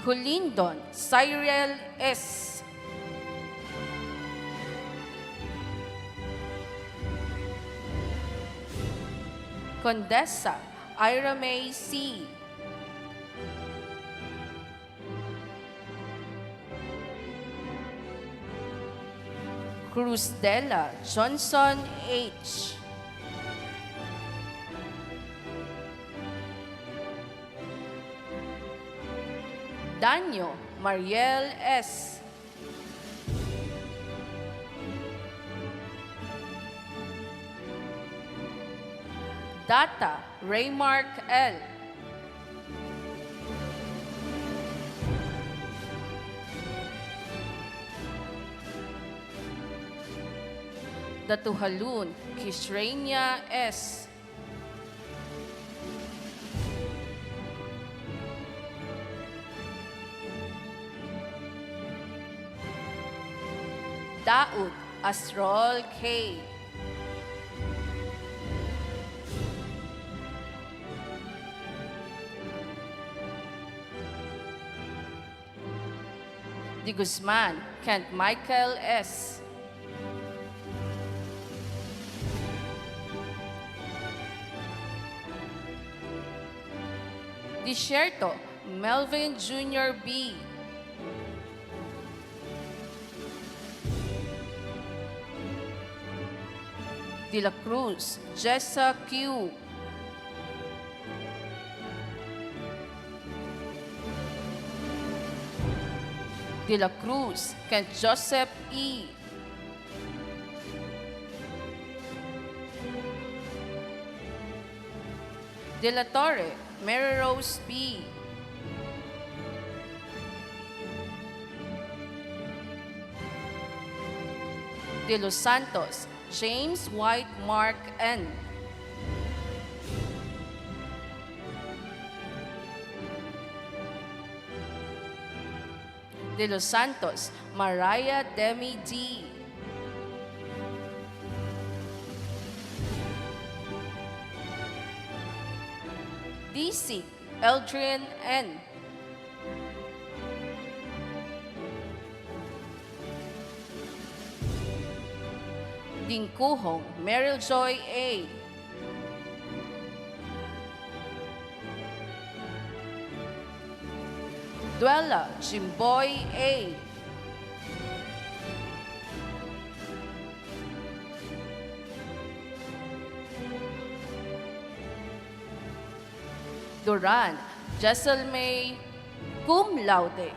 L: Kulindon Cyril S. Condesa Ira May C. Cruz-Dela Johnson H. Danyo Mariel S. Data Raymark L. Datuhalun Kishrania S. Daud Astrol K. Di Guzman 𝐀𝐫𝐜𝐿 S. Desierto Melvin Jr. B. De la Cruz Jessa Q. De la Cruz Kent Joseph E. De la Torre Mary Rose B. De Los Santos James White Mark N. De Los Santos Mariah Demi D. DC Eldrin N. Dingkuhong Meryl Joy A. Duella Jimboy A. Duran Jesselmay cum laude.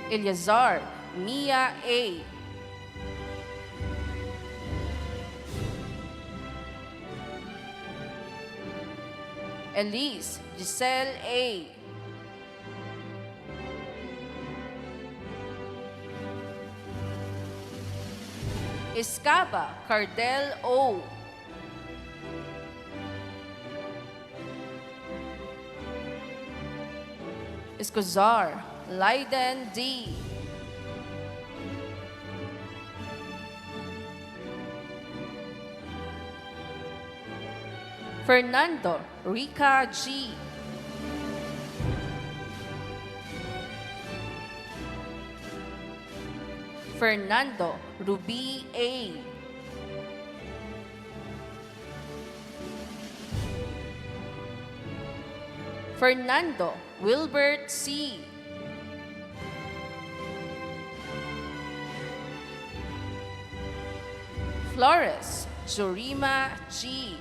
L: Eleazar Mia A. Elise Giselle A. Escaba Cardell O. Escozar Leiden D. Fernando Rica G. Fernando Ruby A. Fernando Wilbert C. Flores Jorima G.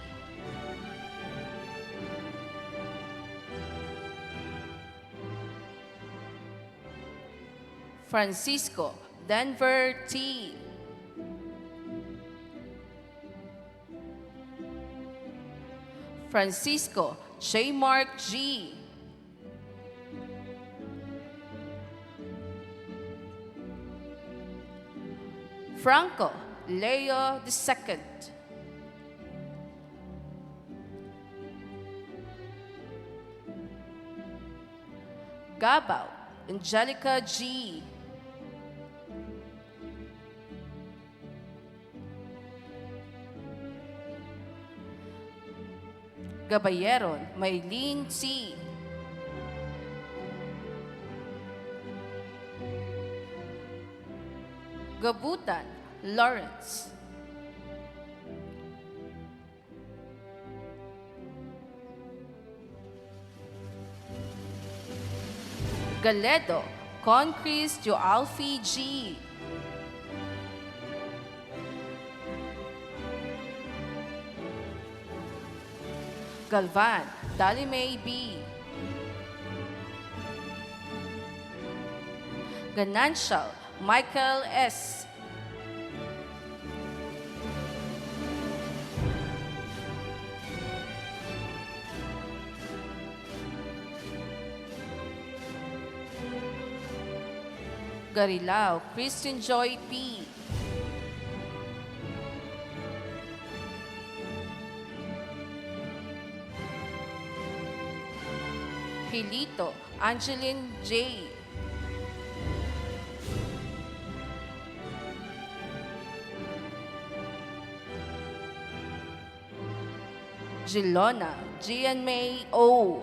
L: Francisco Denver T. Francisco J. Mark G. Franco Leo II. Gabao Angelica G. Gabayeron, Maylene C. Gabutan, Lawrence. Galedo, Concris Joalfi G. Galvan, Dalimay B. Ganancial, Michael S. Garilao, Christian Joy P. Hilito, Angeline J. Gilona, Gian May O.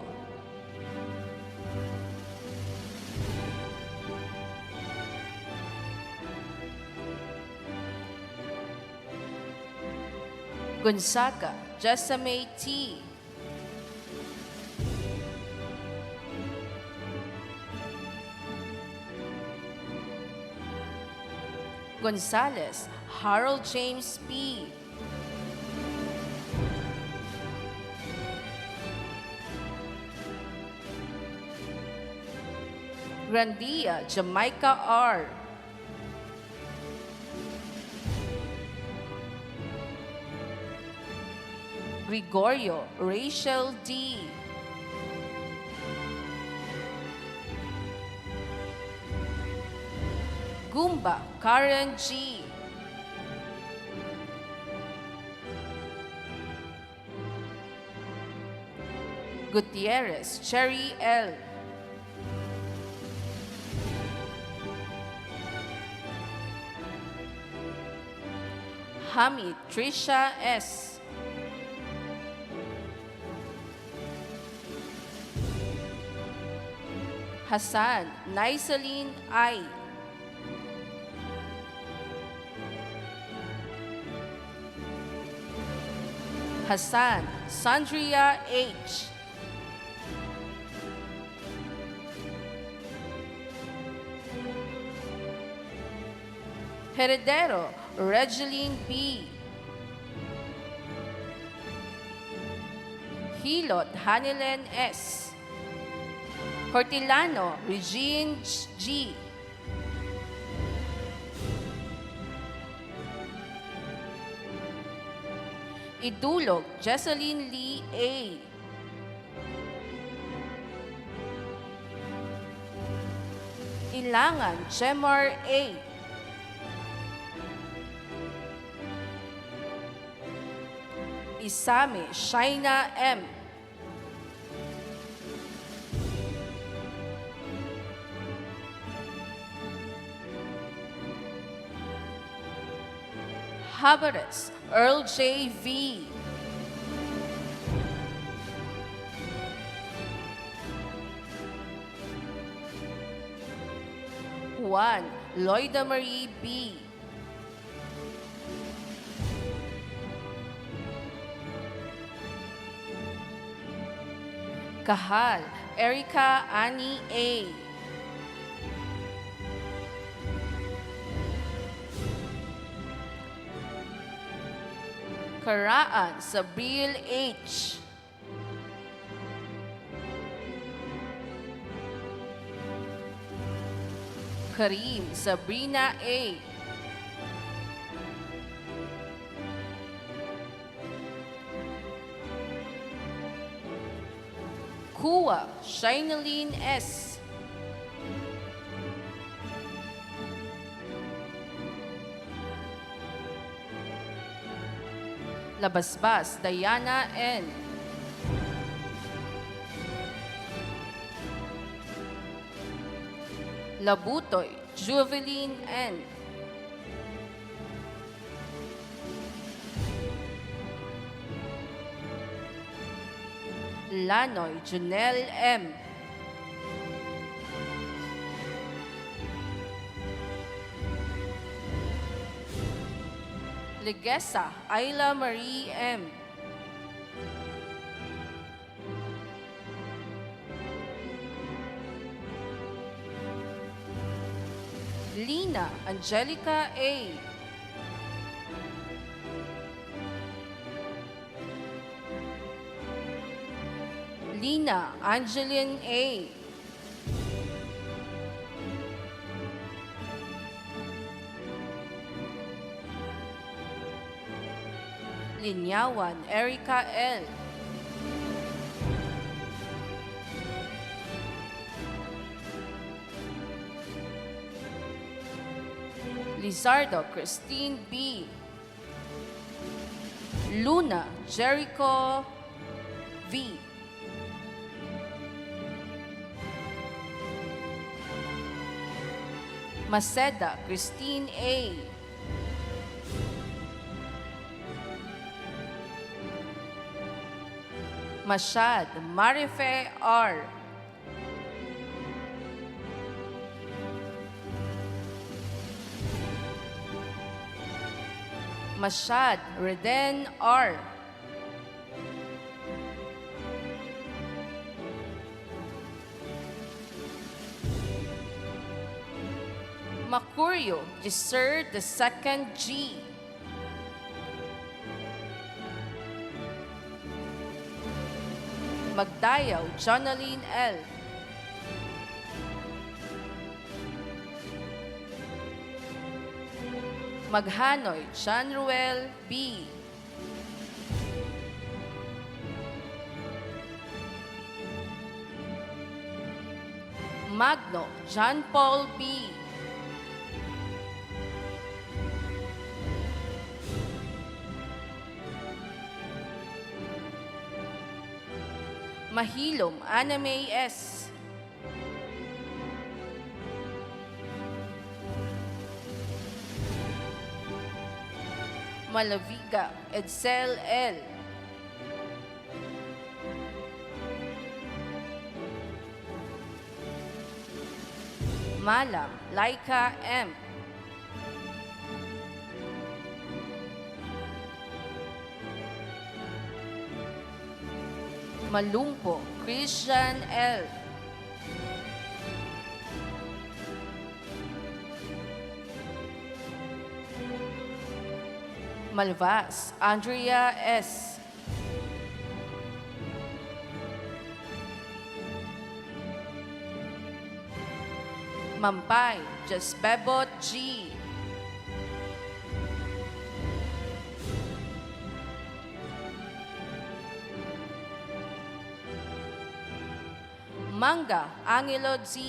L: Gonzaga, Jessamay T. Gonzalez, Harold James P. Grandia, Jamaica R. Gregorio, Rachel D. Gumba, Karen G. Gutierrez, Cherry L. Hamid, Trisha S. Hassan, Naisaline I. Hassan, Sandria H. Heredero, Regeline B. Hilot, Hanilen S. Hortilano, Regine G. Idulog, Jesseline Lee A. Ilangan, Jemar A. Isame, Shaina M. Habares, Earl J. V. Juan, Loida Marie B. Kahal, Erica Annie A. Karaan, Sabril H. Karim, Sabrina A. Kua, Shinaline S. Labasbas, Diana N. Labutoy Juveline N. Lanoy Junel M. Legesa Ayla Marie M. Lina Angelica A. Lina Angeline A. Linyawan Erica L. Lizardo Christine B. Luna Jericho V. Maceda Christine A. Mashad Marife R. Mashad Reden R. Macurio Gisser the second G. Magdayaw Jonaline L. Maghanoy John Ruel B. Magno John Paul B. Mahilom Anna May S. Malaviga Edsel L. Malam Laika M. Malumpo Christian L. Malvas Andrea S. Mampay Jasbebot G. Manga Angelo Z.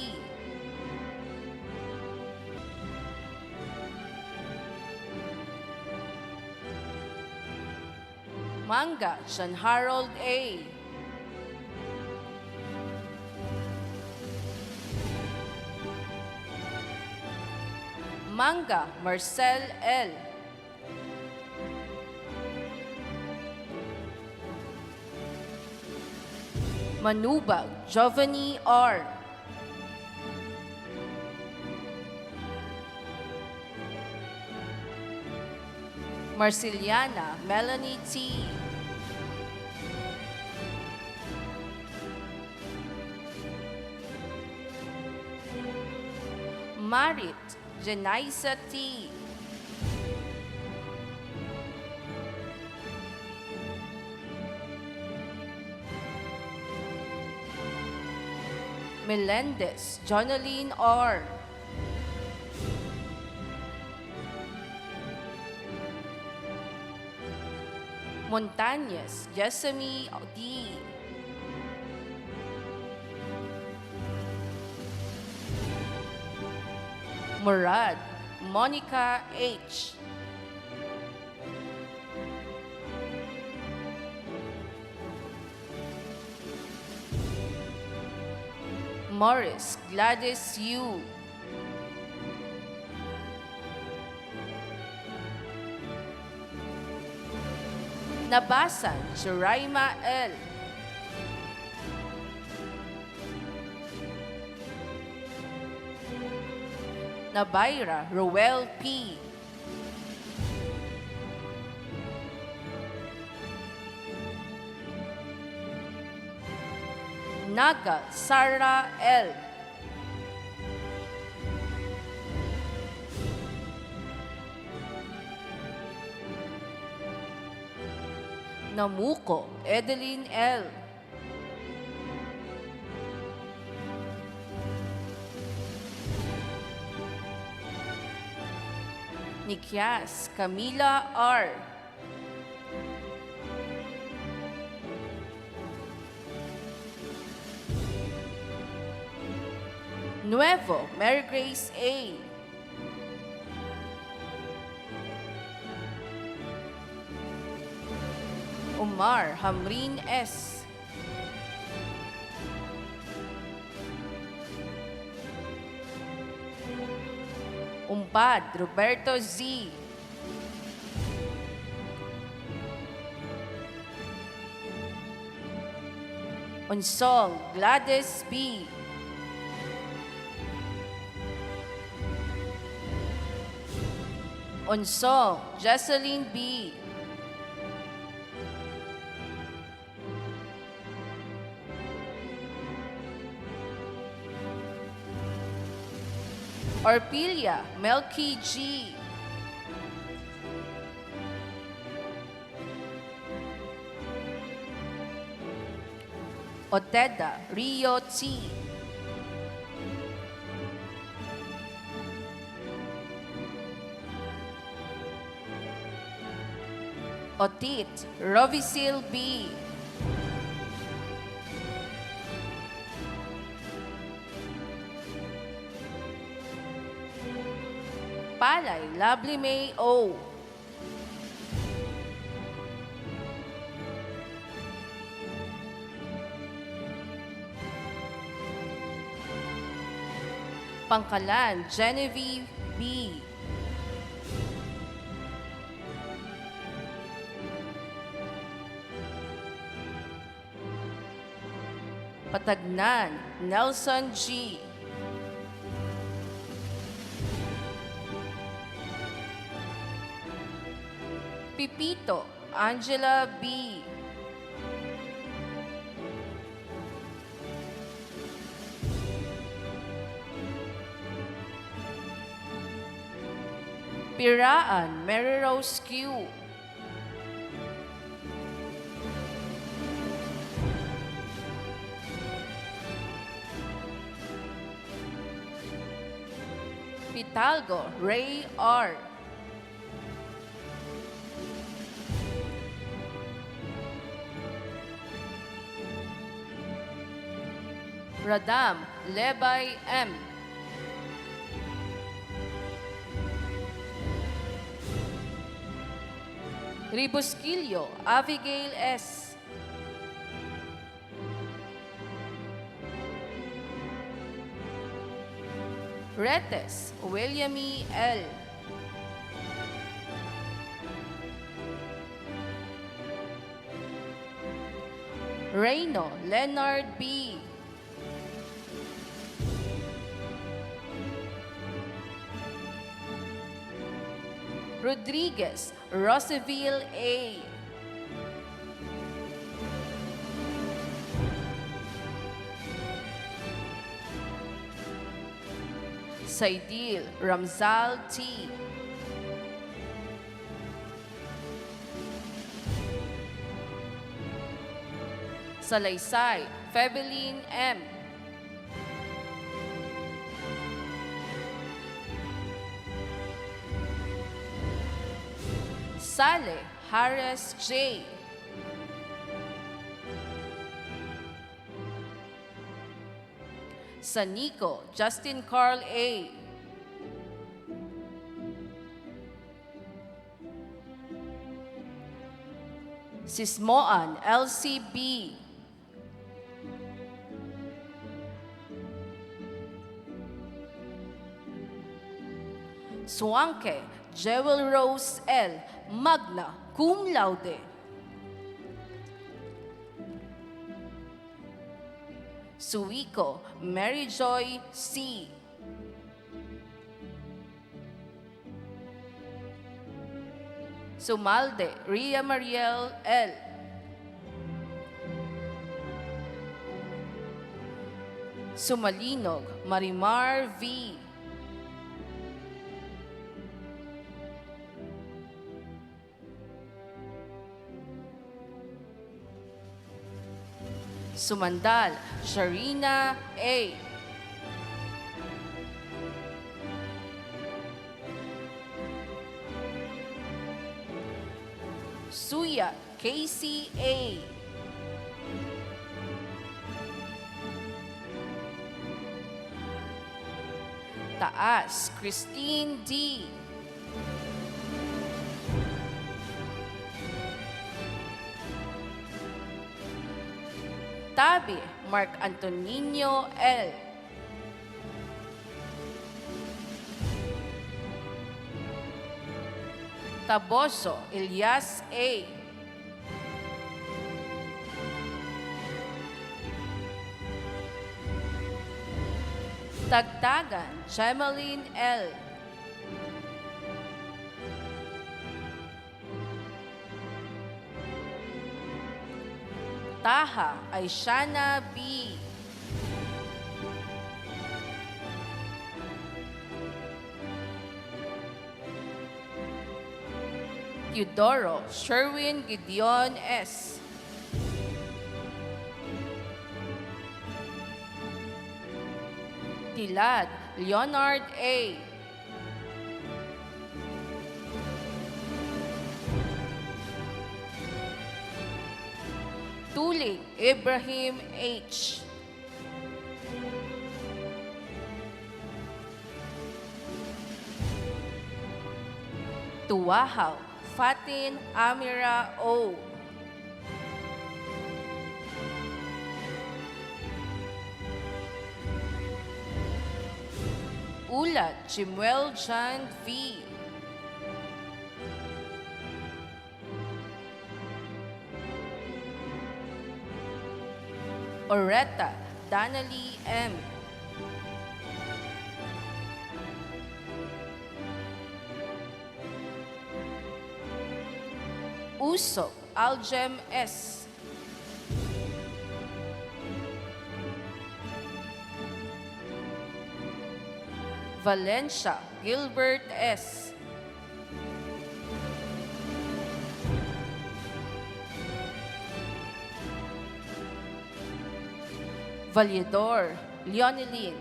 L: Manga Sean Harold A. Manga Marcel L. Manubag Giovanni R. Marceliana Melanie T. Marit Jenaisa T. Melendez Jonaline R. Montañez Yesemi D. Murad Monica H. Morris Gladys U. Nabasan, Joraima L. Nabayra, Roel P. Naga, Sara L. Namuko, Edeline L. Nikyas, Camila R. Nuevo, Mary Grace A. Omar Hamrin S. Umpad Roberto Z. Unsong Gladys B. Unsong Jocelyn B. Orpilia Melky G. Oteda Rio T. Otit Rovisil B. Palay Lovely May O. Pangkalan Genevieve B. Patagnan Nelson G. Pipito Angela B. Piraan Mary Rose Q. Pitalgo Ray R. Radam Lebay M. Ribosquillo Abigail S. Retes Williamie L. Reyno Leonard B. Rodriguez Roseville A. Saidil Ramzal T. Salaysay Febeline M. Sale Harris J. Sanico Justin Carl A. Sismoan LCB. 𝐀𝐫𝐜𝐡𝐢𝐯 Rose L., magna cum laude. Suiko Mary Joy C. Sumalde Ria Mariel L. Sumalinog Marimar V. Sumandal Sharina A. Suya Casey A. Taas Christine D. Tabi Mark Antonino L. Taboso Elias A. Tagtagan Jemeline L. Taha Aishana B. Teodoro Sherwin Gideon S. Tilad Leonard A. Tuling Ibrahim H. Tuwahaw Fatin Amira O. Ulat Chimuel John V. Oreta Danalee M. Usop Aljem S. Valencia Gilbert S. Valedor Leoneline.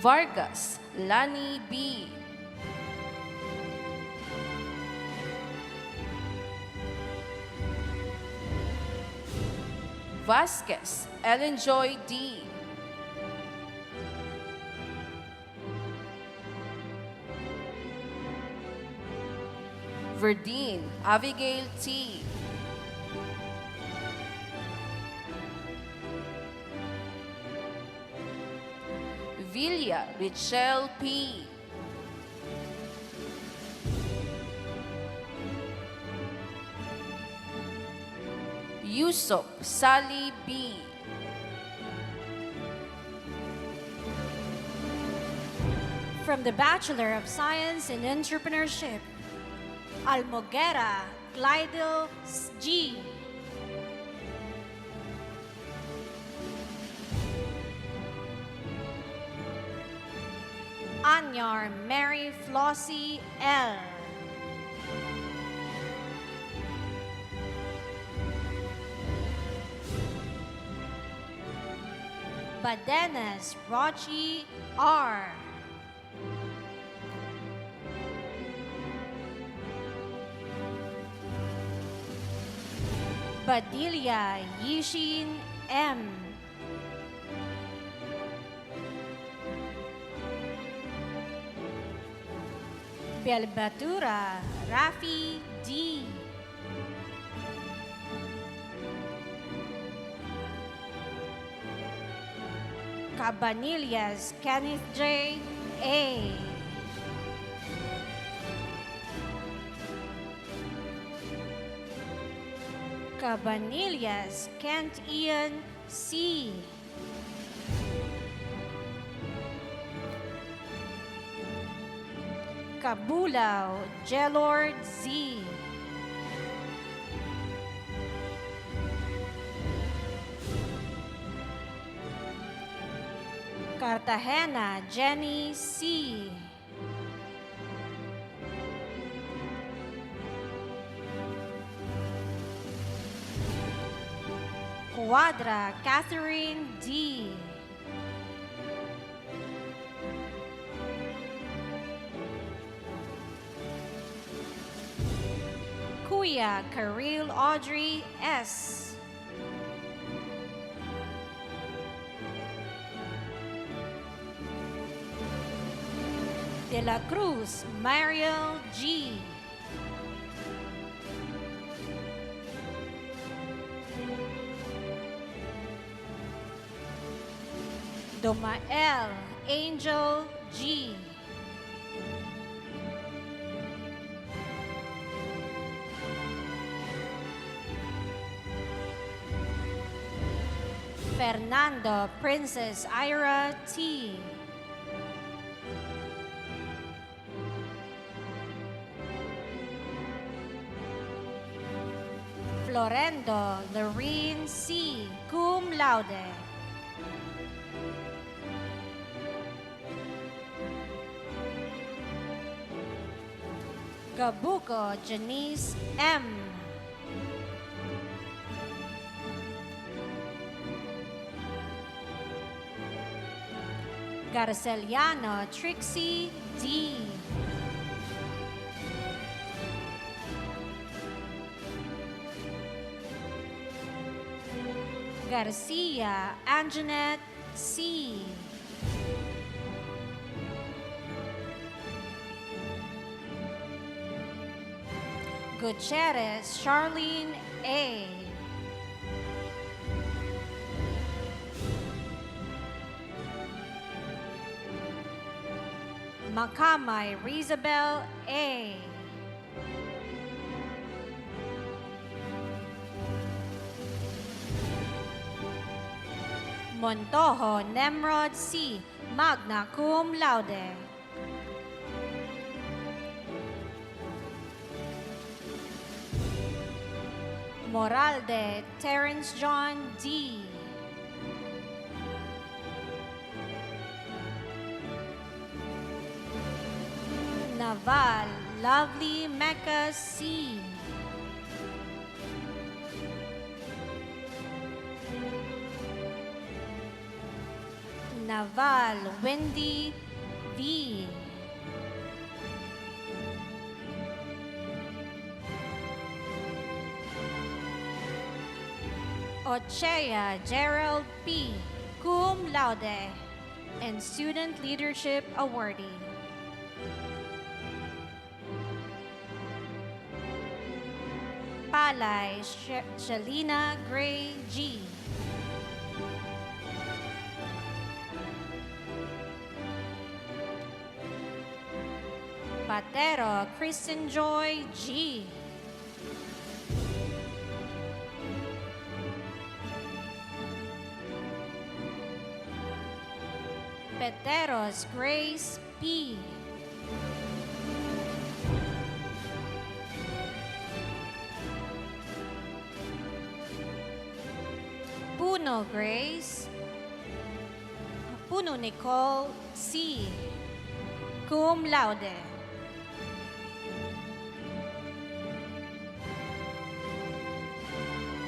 L: Vargas Lani B. Vasquez Ellen Joy D. Verdine Abigail T. Villa Richelle P. Yusuf Sally B.
K: From the Bachelor of Science in Entrepreneurship, Almoguera Glidel G. Anyar Mary Flossie L. Badenas Rochi R. Badilia Yishin M. Belbatura Rafi D. Cabanillas Kenneth J. A. Cabanillas Kent Ian C. Cabulao Jelord Z. Cartagena Jenny C. Cuadra Catherine D. Kuya Karil Audrey S. De la Cruz Mariel G. Domael Angel G. Fernando Princess Ira T. Florendo Lorene C. Cum laude. Gabuco Janice M. Garceliano Trixie D. Garcia Anjanette C. Gutierrez Charlene A. Makamay Rizabel A. Montojo Nemrod C. Magna cum laude. Moralde Terrence John D. Naval Lovely Mecca C. Naval Wendy V. Ochea Gerald P. Cum laude and Student Leadership Awardee. Palay Shalina Gray G. Patero Kristen Joy G. Peteros Grace P. Puno Grace. Puno Nicole C. Cum laude.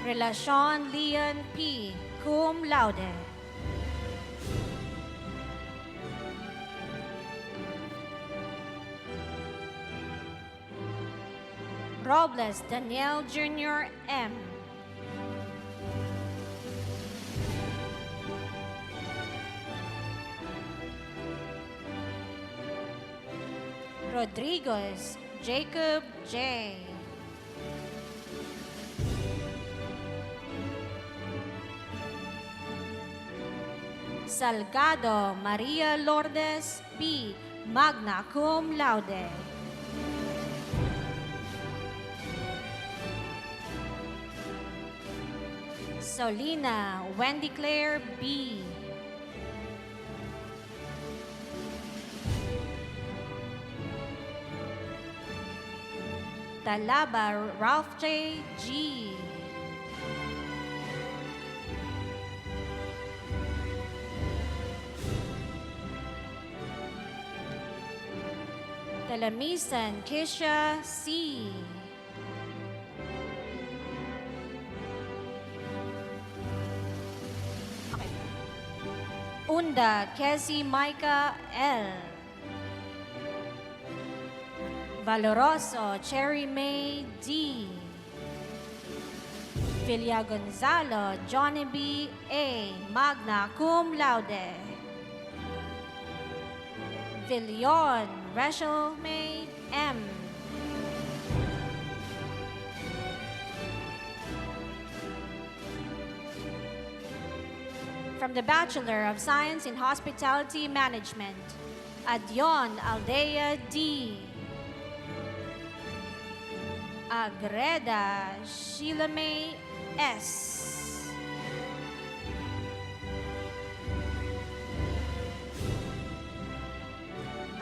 K: Relacion Leon P. Cum laude. Robles Daniel Jr. M. Rodriguez Jacob J. Salgado Maria Lourdes B., magna cum laude. Solina Wendy Claire B., Talaba Ralph J. G., Talamisan Kisha C., Unda 𝐀𝐫𝐜𝐚, Valoroso Cherry May D., Villa Gonzalo Johnny B. A., magna cum laude. Villion Rachel May M., from the Bachelor of Science in Hospitality Management, Adion Aldea D., Agreda Sheila May S.,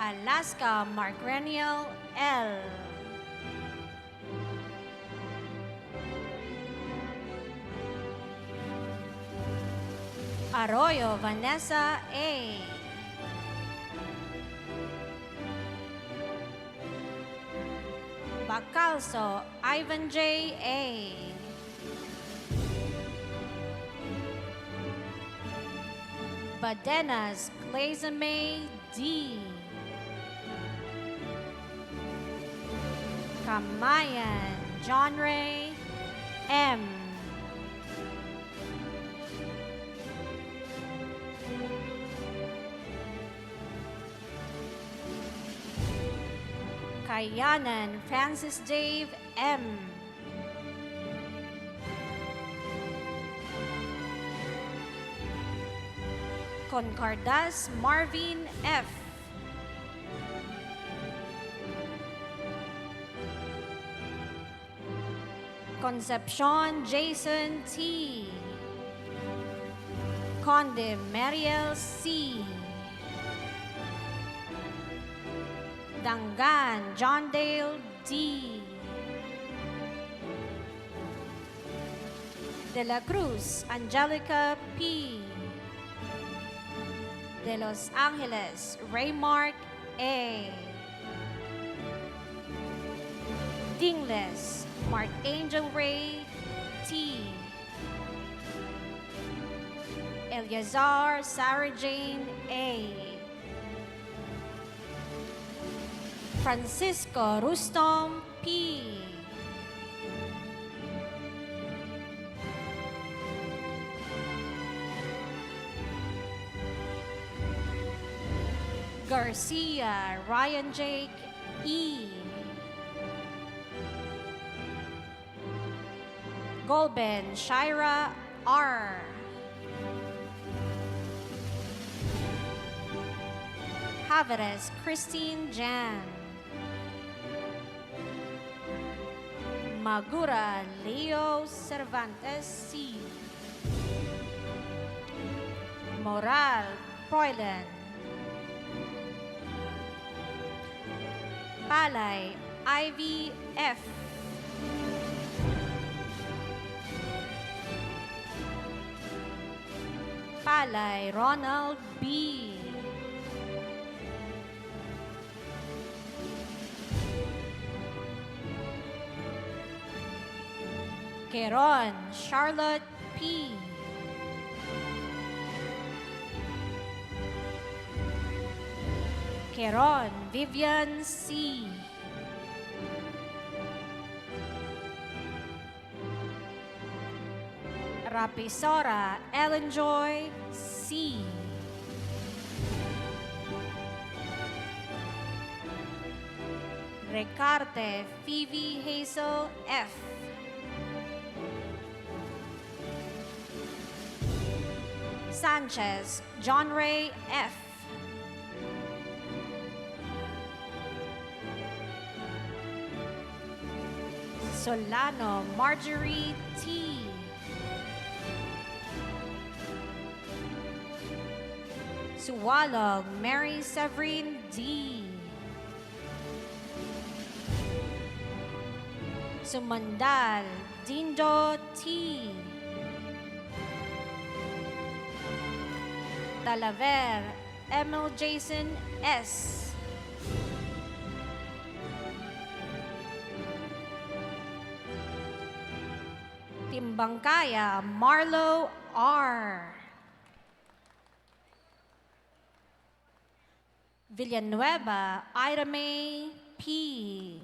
K: Alaska Mark Reniel L., Arroyo Vanessa A., Bacalso Ivan J. A., Badenas Clazame D., Kamayan John Ray M., Kayanan Francis Dave M., Concordas Marvin F., Concepcion Jason T., Conde Mariel C., Dangan John Dale D., De la Cruz Angelica P., De Los Angeles Raymark A., Dingles Mark Angel Ray T., Eleazar Sarah Jane A., Francisco Rustom P., Garcia Ryan Jake E., Golben Shira R., Haveres Christine Jan, Magura Leo Cervantes C., Moral Proylen, Palay Ivy F., Palay Ronald B., Queron Charlotte P., Queron Vivian C., Rapisora Ellen Joy C., Recarte Phoebe Hazel F., Sanchez John Ray F. Solano Marjorie T. Suwalog Mary Severine D. Sumandal Dindo T. Talaver Emil Jason S. Timbangkaya Marlo R. Villanueva Ida May P.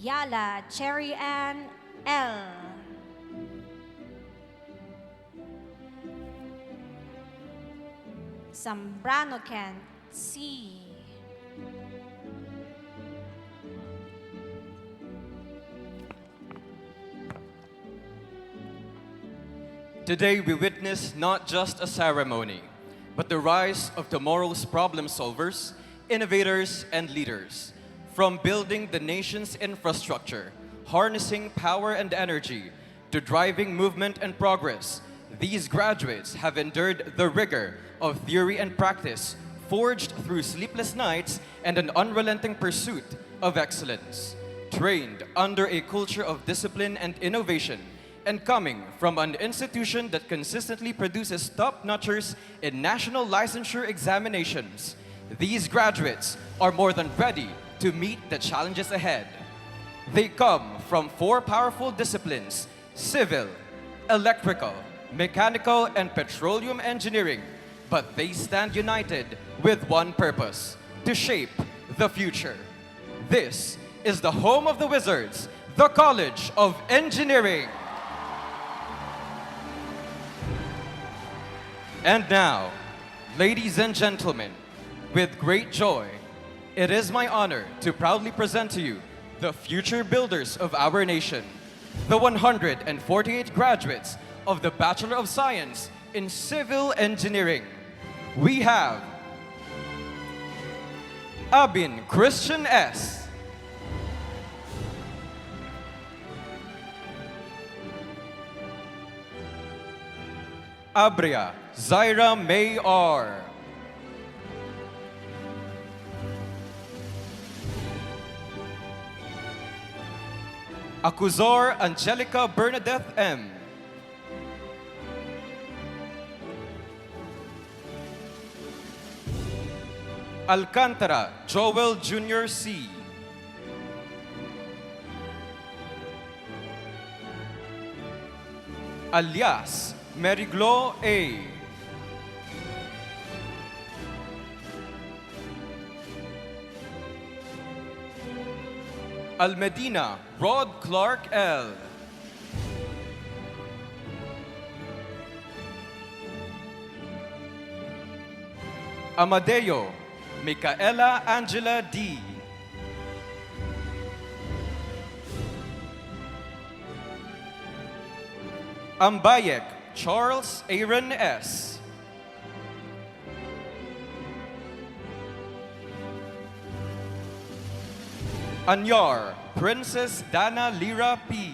K: Yala Cherry Ann L. Zambrano Kent C.
M: Today we witness not just a ceremony, but the rise of tomorrow's problem solvers, innovators, and leaders. From building the nation's infrastructure, harnessing power and energy, to driving movement and progress, these graduates have endured the rigor of theory and practice, forged through sleepless nights and an unrelenting pursuit of excellence. Trained under a culture of discipline and innovation, and coming from an institution that consistently produces top-notchers in national licensure examinations, these graduates are more than ready to meet the challenges ahead. They come from 4 powerful disciplines: civil, electrical, mechanical, and petroleum engineering, but they stand united with one purpose: to shape the future. This is the home of the Wizards, the College of Engineering. And now, ladies and gentlemen, with great joy, it is my honor to proudly present to you the future builders of our nation, the 148 graduates of the Bachelor of Science in Civil Engineering. We have Abin Christian S. Abria Zaira May R. Acuzor Angelica Bernadette M. Alcantara Joel Jr. C. Alias Meriglo A. Almedina Rod Clark L. Amadeo Micaela Angela D. Ambayek Charles Aaron S. Anyar Princess Dana Lira P.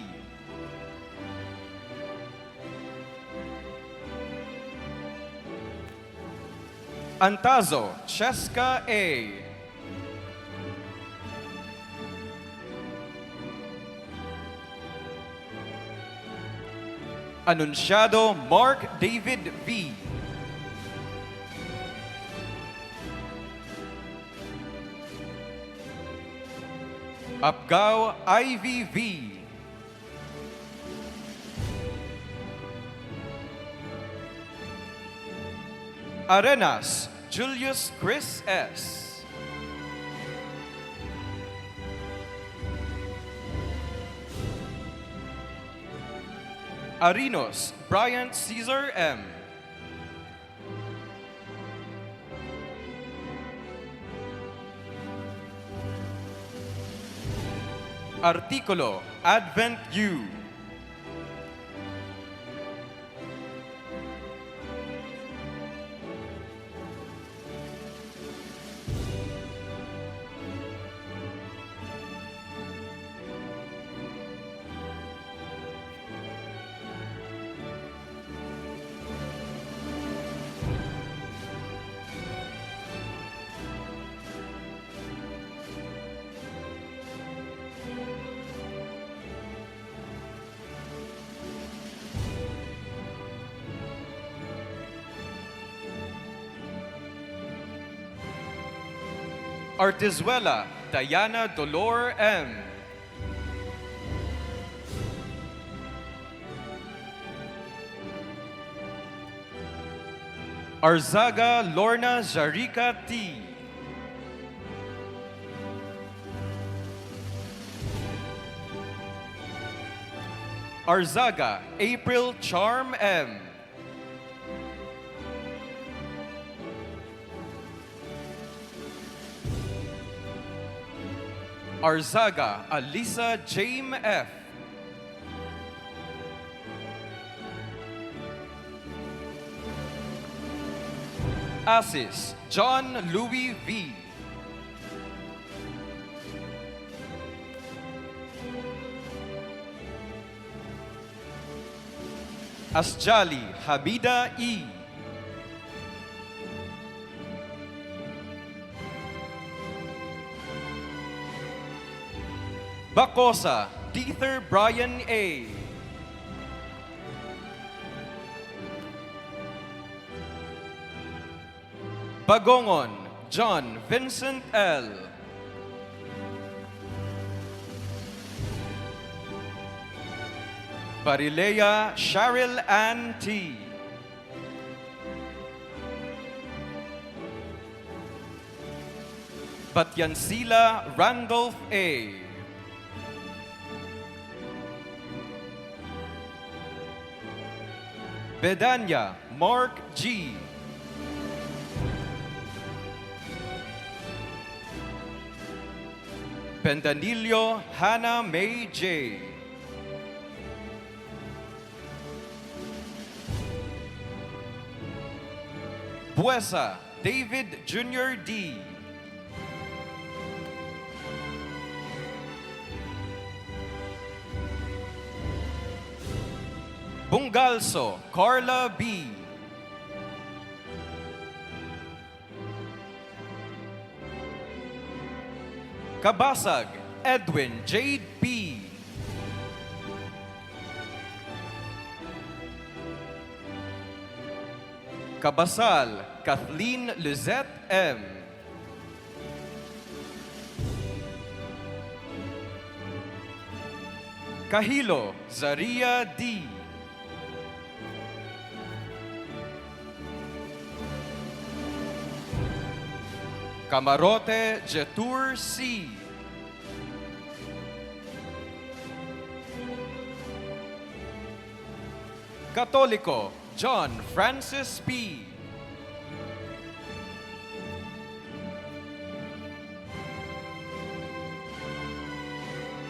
M: Antazo Cheska A. Anunciado Mark David V. Apgao Ivy V. Arenas Julius Chris S. Arinos Bryant Caesar M. Articulo Advent U. Artizuela Diana Dolor M. Arzaga Lorna Jarika T. Arzaga April Charm M. Arzaga Alisa James F. Asis John Louis V. Asjali Habida E. Bacosa Deether Brian A. Bagongon John Vincent L. Barilea Cheryl Ann T. Batyansila Randolph A. Bedanya Mark G. Pendanillo Hannah May J. Buesa David Jr. D. Bungalso Carla B. Kabasag Edwin Jade P. Kabasal Kathleen Lizette M. Kahilo Zaria D. Camarote Jetur C. Katoliko John Francis P.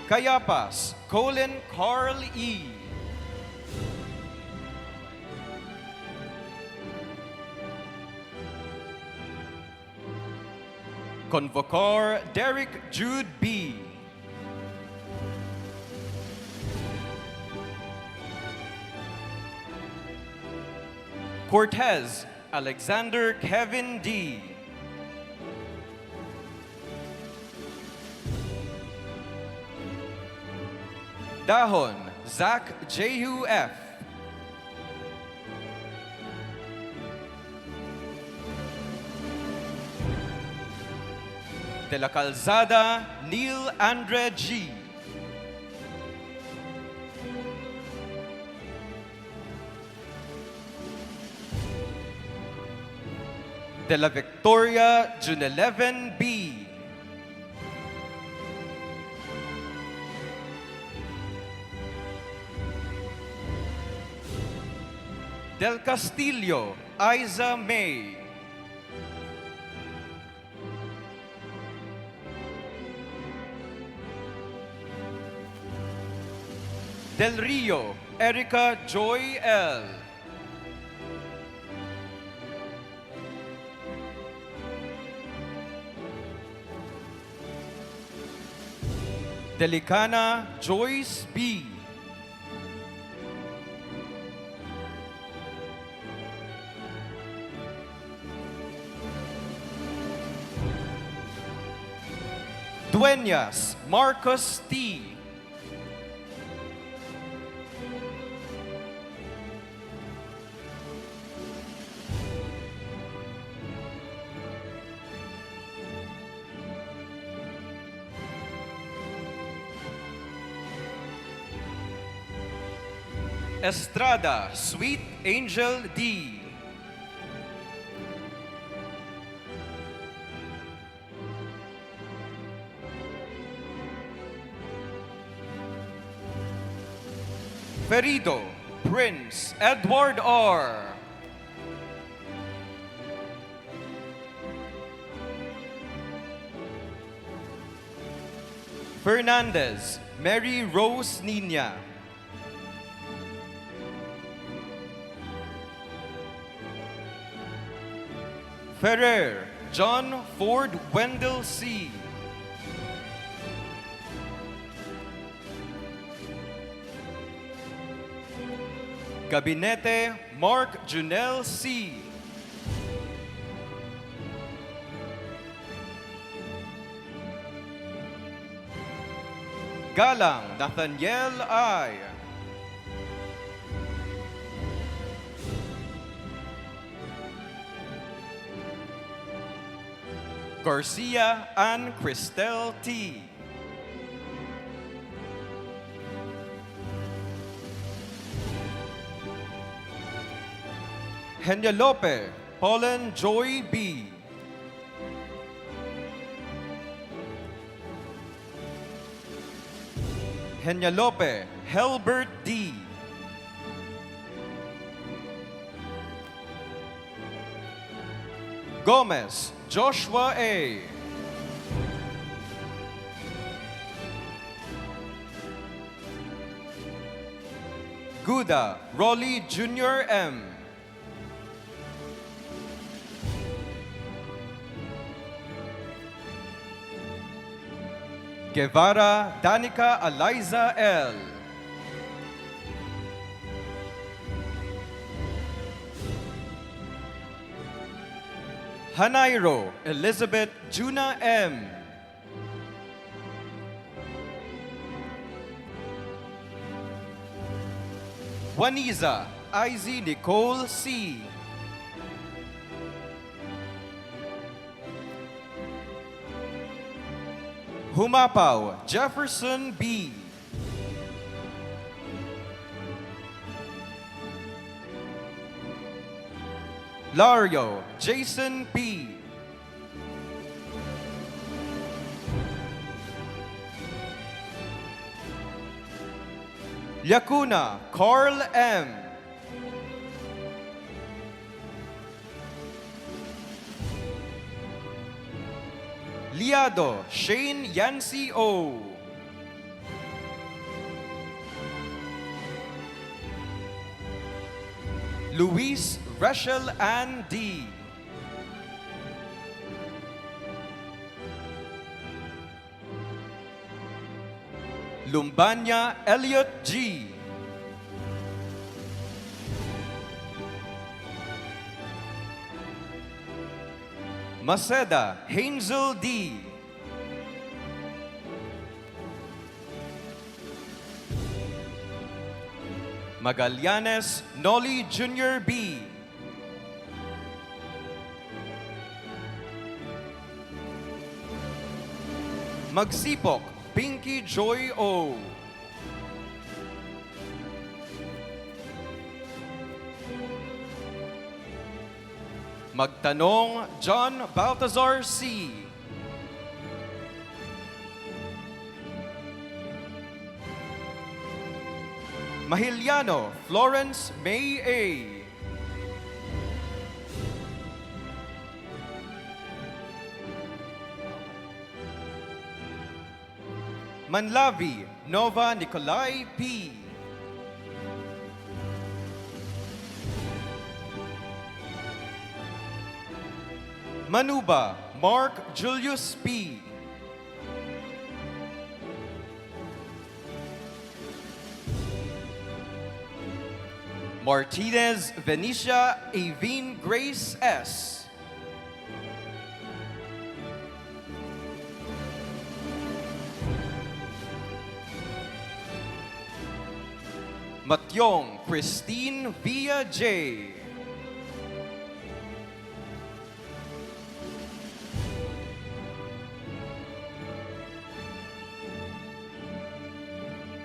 M: Kayapas Colin Carl E. Convocar Derek Jude B. Cortez Alexander Kevin D. Dahon Zach Jehu F. De la Calzada Neil Andre G. De la Victoria Juneleven B. Del Castillo Isa May. Del Rio Erica Joy L. Delicana Joyce B. Dueñas Marcos T. Estrada Sweet Angel D. Ferido Prince Edward R. Fernandez Mary Rose Nina. Ferrer John Ford Wendell C. Gabinete Mark Junel C. Galang Nathaniel I. Garcia Ann Cristel T. Penelope Pauline Joy B. Penelope Helbert D. Gomez Joshua A. Guda Rolly Jr. M. Guevara Danica Eliza L. Hanairo Elizabeth Juna M. Juaniza Izzy Nicole C. Humapaw Jefferson B. Lario Jason P. Lacuna Carl M. Liado Shane Yancy O. Luis Rachel Ann D. Lumbanya Elliot G. Maceda Hansel D. Magallanes Nolly Jr. B. Magsipok Pinky Joy O. Magtanong John Baltazar C. Mahiliano Florence May A. Manlavi Nova Nicolai P. Manuba Mark Julius P. Martinez Venetia Avine Grace S. Matyong Christine Villa J.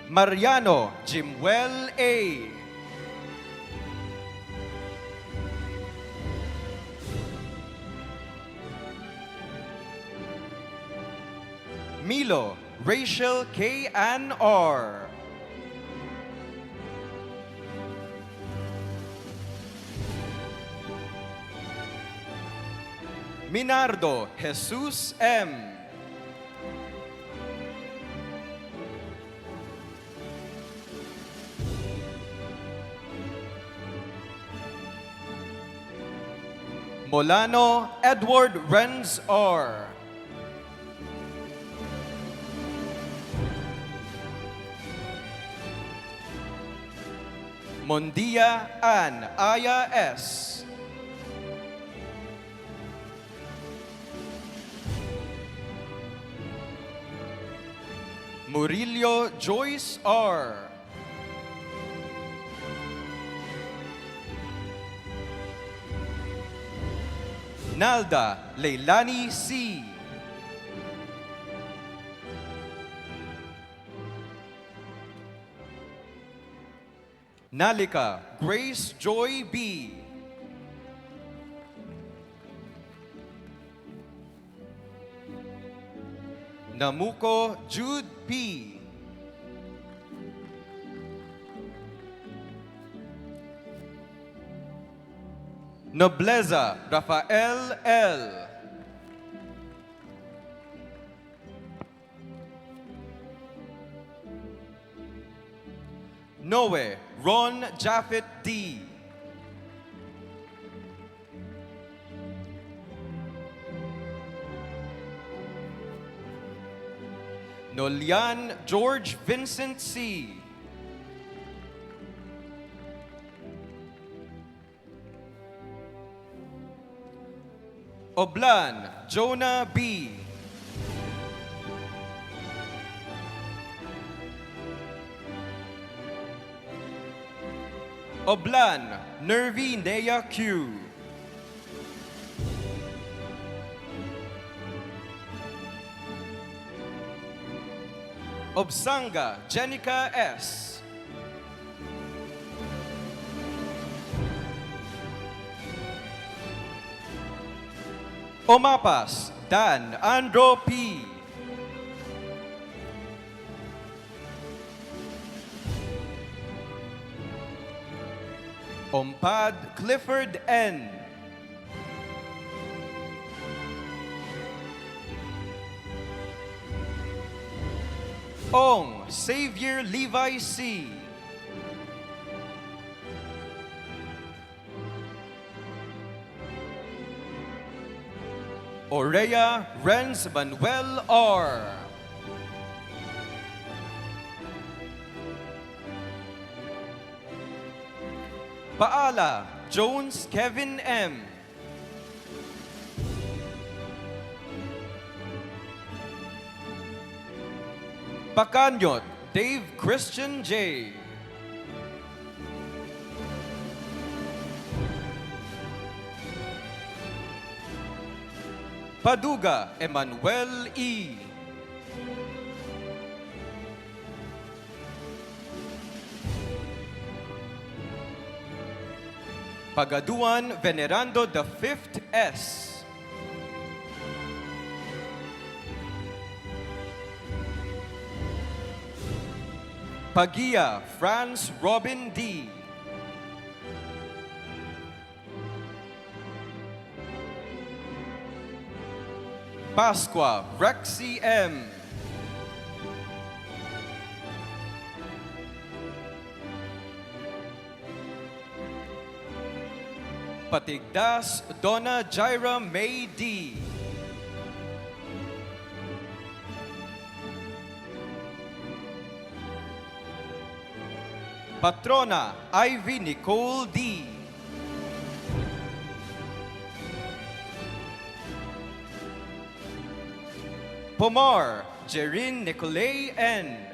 M: Mariano Jimwell A. Milo Rachel K. Ann R. Minardo Jesus M. Molano Edward Renz R. Mondia Ann Aya S. Murillo Joyce R. Nalda Leilani C. Nalika Grace Joy B. Namuko Jude P. Nobleza Rafael L. Noe Ron Japheth D. Nolian George Vincent C. Oblan Jonah B. Oblan Nervi Nea Q. Obsanga Jenica S. Omapas Dan Andro P. Ompad Clifford N. Ong Xavier Levi C. Orea Renz Manuel R. Paala Jones Kevin M. Pacanyot Dave Christian J. Paduga Emmanuel E. Pagaduan Venerando the Fifth S. Pagia Franz Robin D. Pasqua Rexy M. Patigdas Donna Jaira May D. Patrona Ivy Nicole D. Pomar Jerin Nicolay N.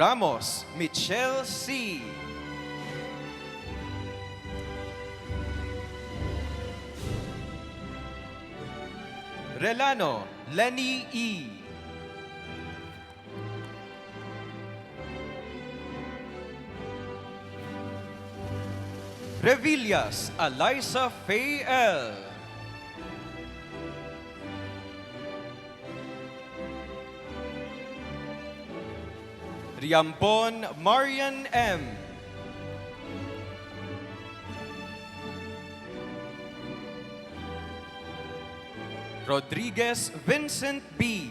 M: Ramos Michelle C. Relano Lenny E. Revillas Eliza Faye L. Riambon Marian M. Rodriguez Vincent B.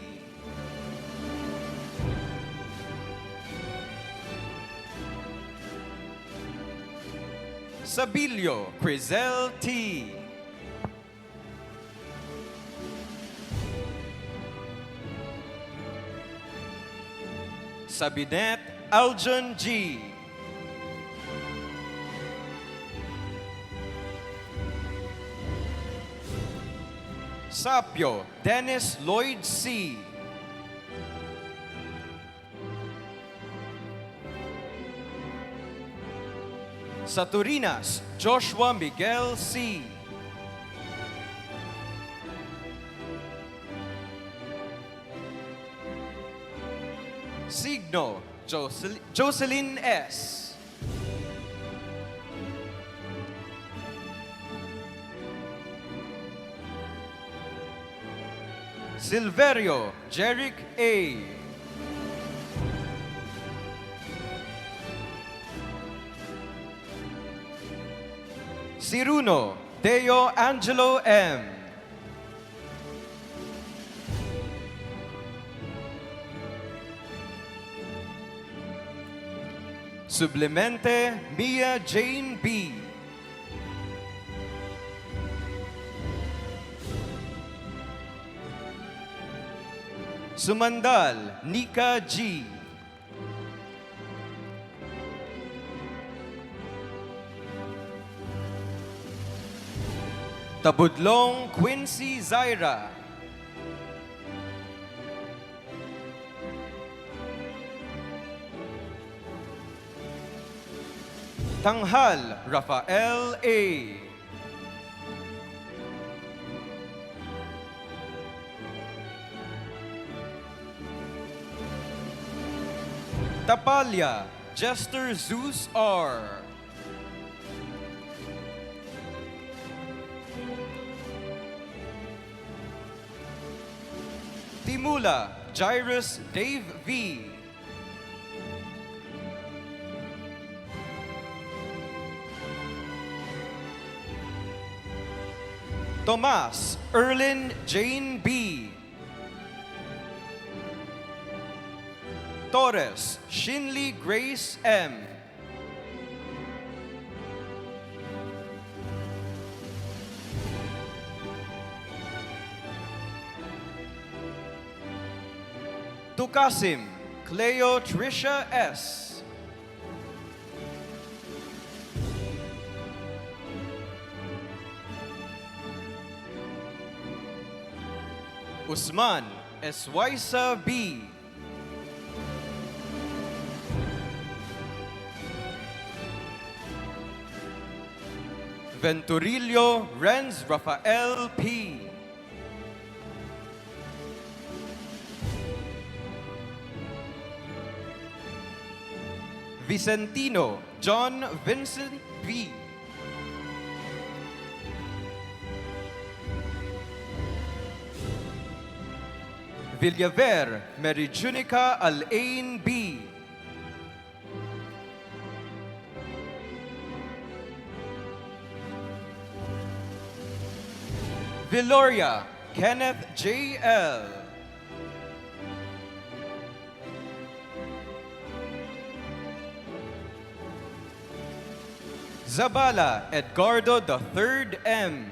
M: Sabilio Crizel T. Sabinet Aljon G. Sapio Dennis Lloyd C. Saturinas Joshua Miguel C. Signo Jocelyn S. Silverio Jeric A. Ciruno Deo Angelo M. Suplemente Mia Jane B. Sumandal Nika G. Tabudlong Quincy Zaira. Tanghal Rafael A. Tapalya Jester Zeus R. Timula Jairus Dave V. Tomas Erlin Jane B. Torres Shinley Grace M. Tukasim Cleo Trisha S. Usman Eswaisa B. Venturillo Renz Rafael P. Vicentino John Vincent B. Villaver Mary Junica Alain B. Viloria Kenneth J. L. Zabala Edgardo III M.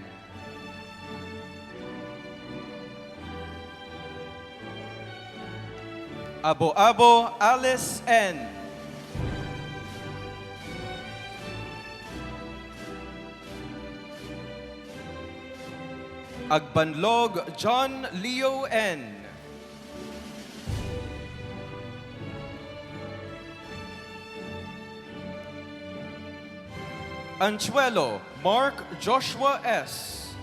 M: Abo Alice N. Agbanlog John Leo N. Anchuelo Mark Joshua S.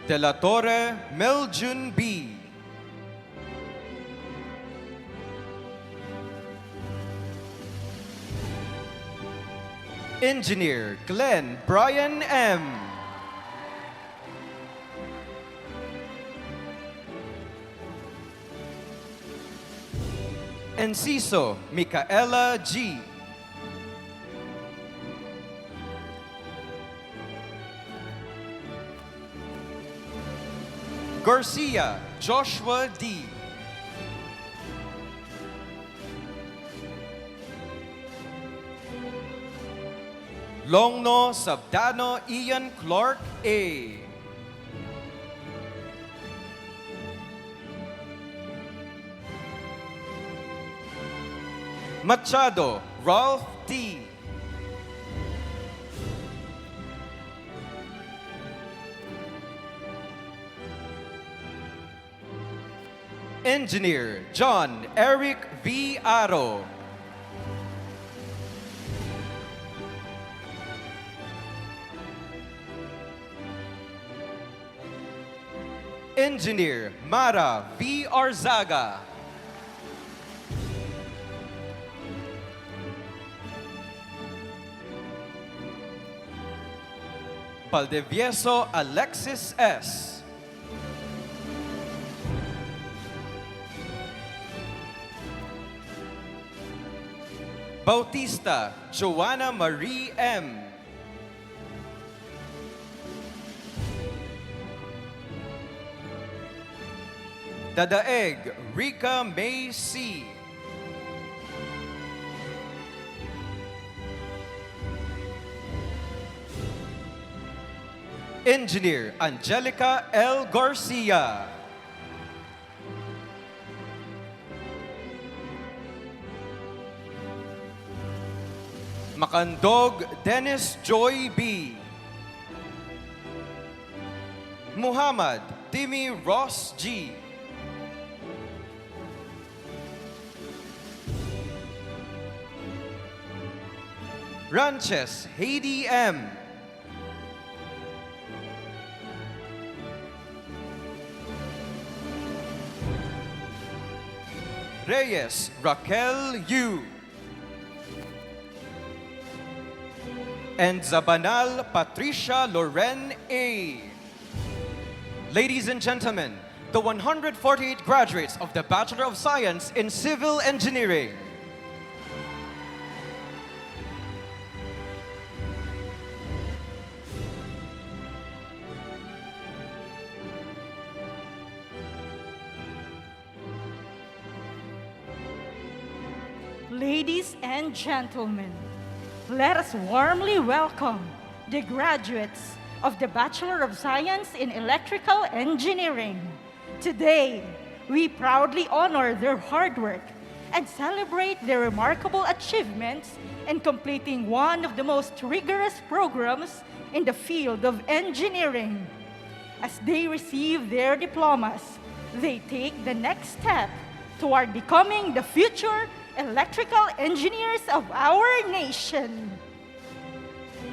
M: De la Torre Meljun B. Engineer Glenn Brian M. Enciso Micaela G. Garcia Joshua D. Longno Sabdano Ian Clark A. Machado Ralph D. Engineer John Eric V. Aro. Engineer Mara V. Arzaga. Valdevieso Alexis S. Bautista Joanna Marie M. Dadaeg Rika May C. Engineer Angelica L. Garcia. Makandog Dennis Joy B. Muhammad Timmy Ross G. Ranches Heidi M. Reyes Raquel U. And Zabanal Patricia Loren A. Ladies and gentlemen, the 148 graduates of the Bachelor of Science in Civil Engineering.
N: Ladies and gentlemen, let us warmly welcome the graduates of the Bachelor of Science in Electrical Engineering. Today, we proudly honor their hard work and celebrate their remarkable achievements in completing one of the most rigorous programs in the field of engineering. As they receive their diplomas, they take the next step toward becoming the future electrical engineers of our nation.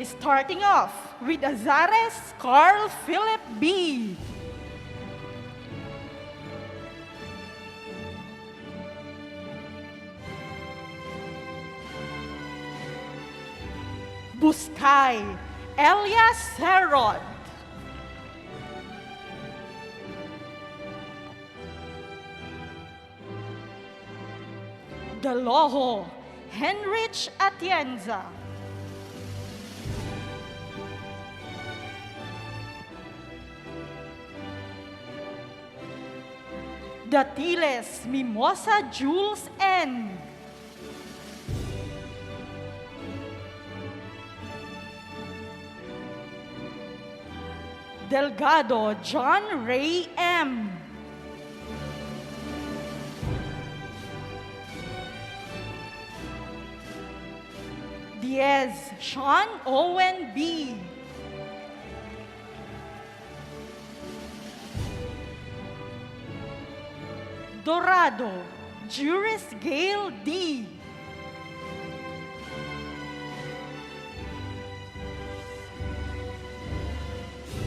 N: Starting off with Azares Carl Philip B. Buscay Elias Serod. Daloho Henrich Atienza. Datiles Mimosa Julz N. Delgado John Ray M. Diaz Sean Owen B. Dorado Juris Gale D.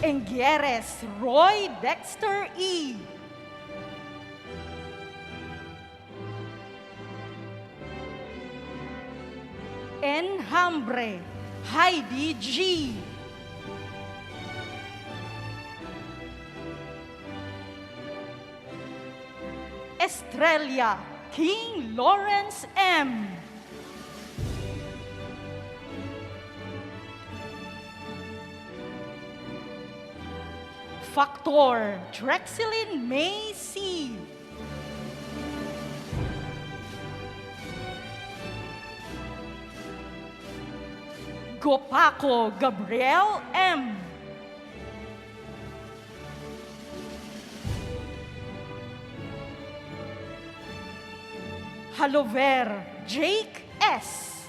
N: Engieres Roy Dexter E. Enjambre Heidi G. Estrella King Lawrence M. Factor Drexelin May C. Gopaco Gabriel M. Halover Jake S.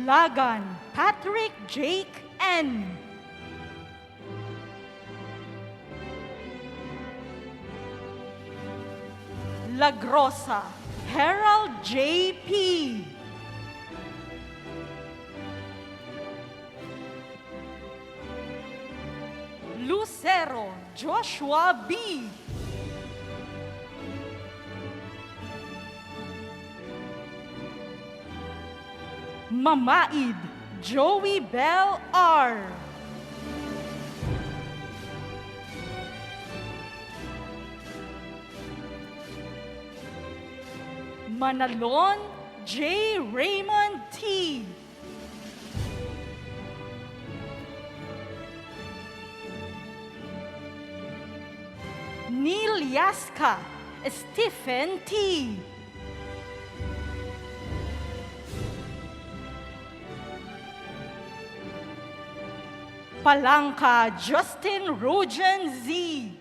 N: Lagan Patrick Jake N. Lagrosa Harold J.P. Lucero Joshua B. Mamaid Joey Bell R. Manalon J. Raymond T. Neil Yaska Stephen T. Palangka Justin Rojan Z.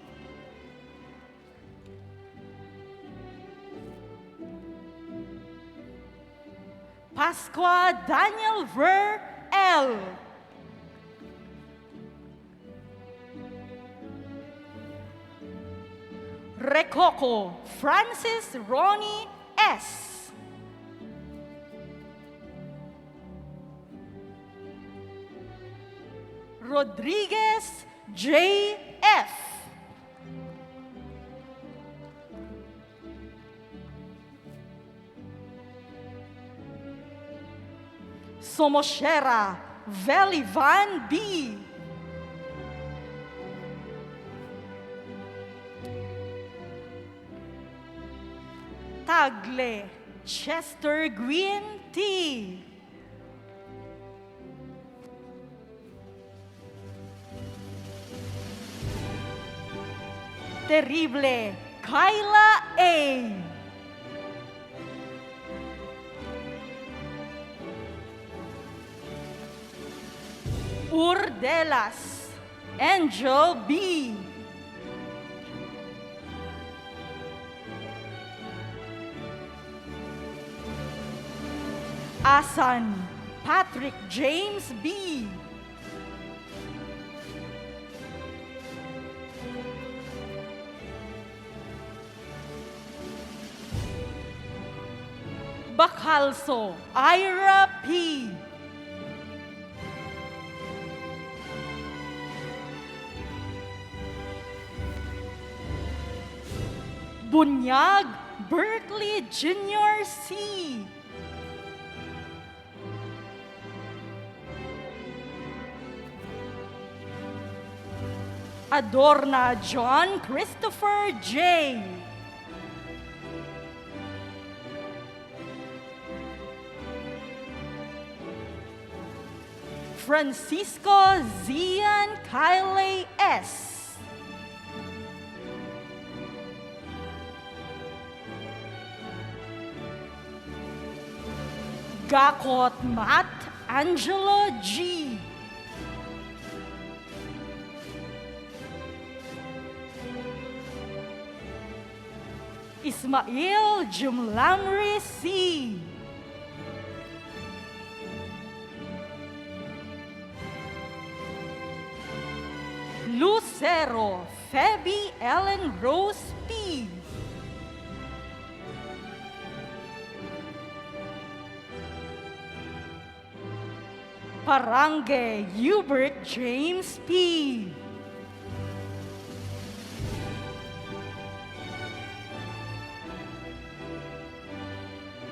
N: Pasqua Daniel Ver L. Recoco Francis Ronnie S. Rodriguez J. F. Somoshera Velivan B. Tagle Chester Green T. Terrible Kyla A. Urdelas Angel B. Asan Patrick James B. Bacalso Ira P. Bunyag Berkeley Junior C. Adorna John Christopher J. Francisco Zian Kyle S. Gakot Matt Angelo G. Ismail Jumlamri C. Lucero Feby Ellen Rose P. Parange Hubert James P.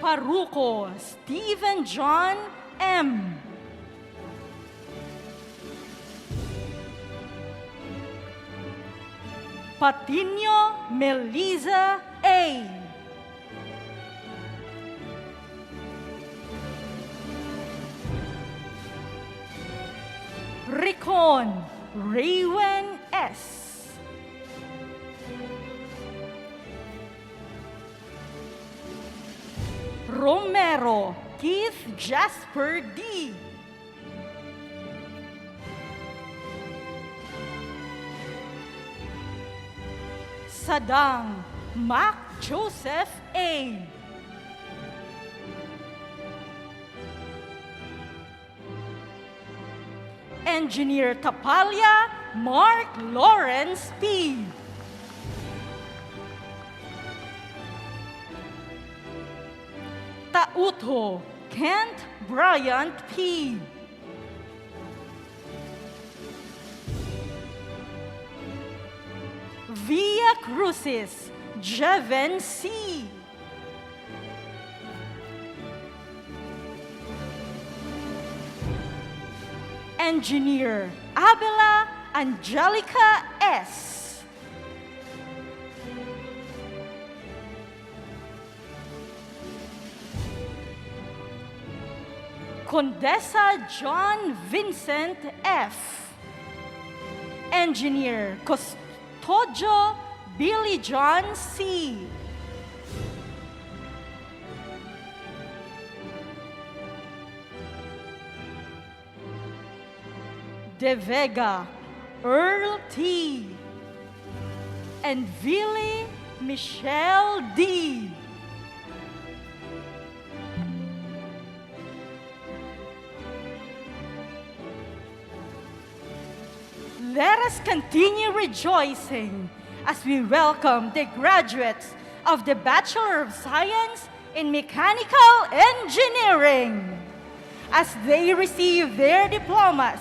N: Paruco Stephen John M. Patino Melisa A. Ricon Raywen S. Romero Keith Jasper D. Sadang Mac Joseph A. Engineer Tapalia Mark Lawrence P. Tauto Kent Bryant P. Via Crucis Jeven C. Engineer Abela Angelica S. Condesa John Vincent F. Engineer Custodio Billy John C. De Vega Earl T. and Billy Michelle D. Let us continue rejoicing as we welcome the graduates of the Bachelor of Science in Mechanical Engineering as they receive their diplomas,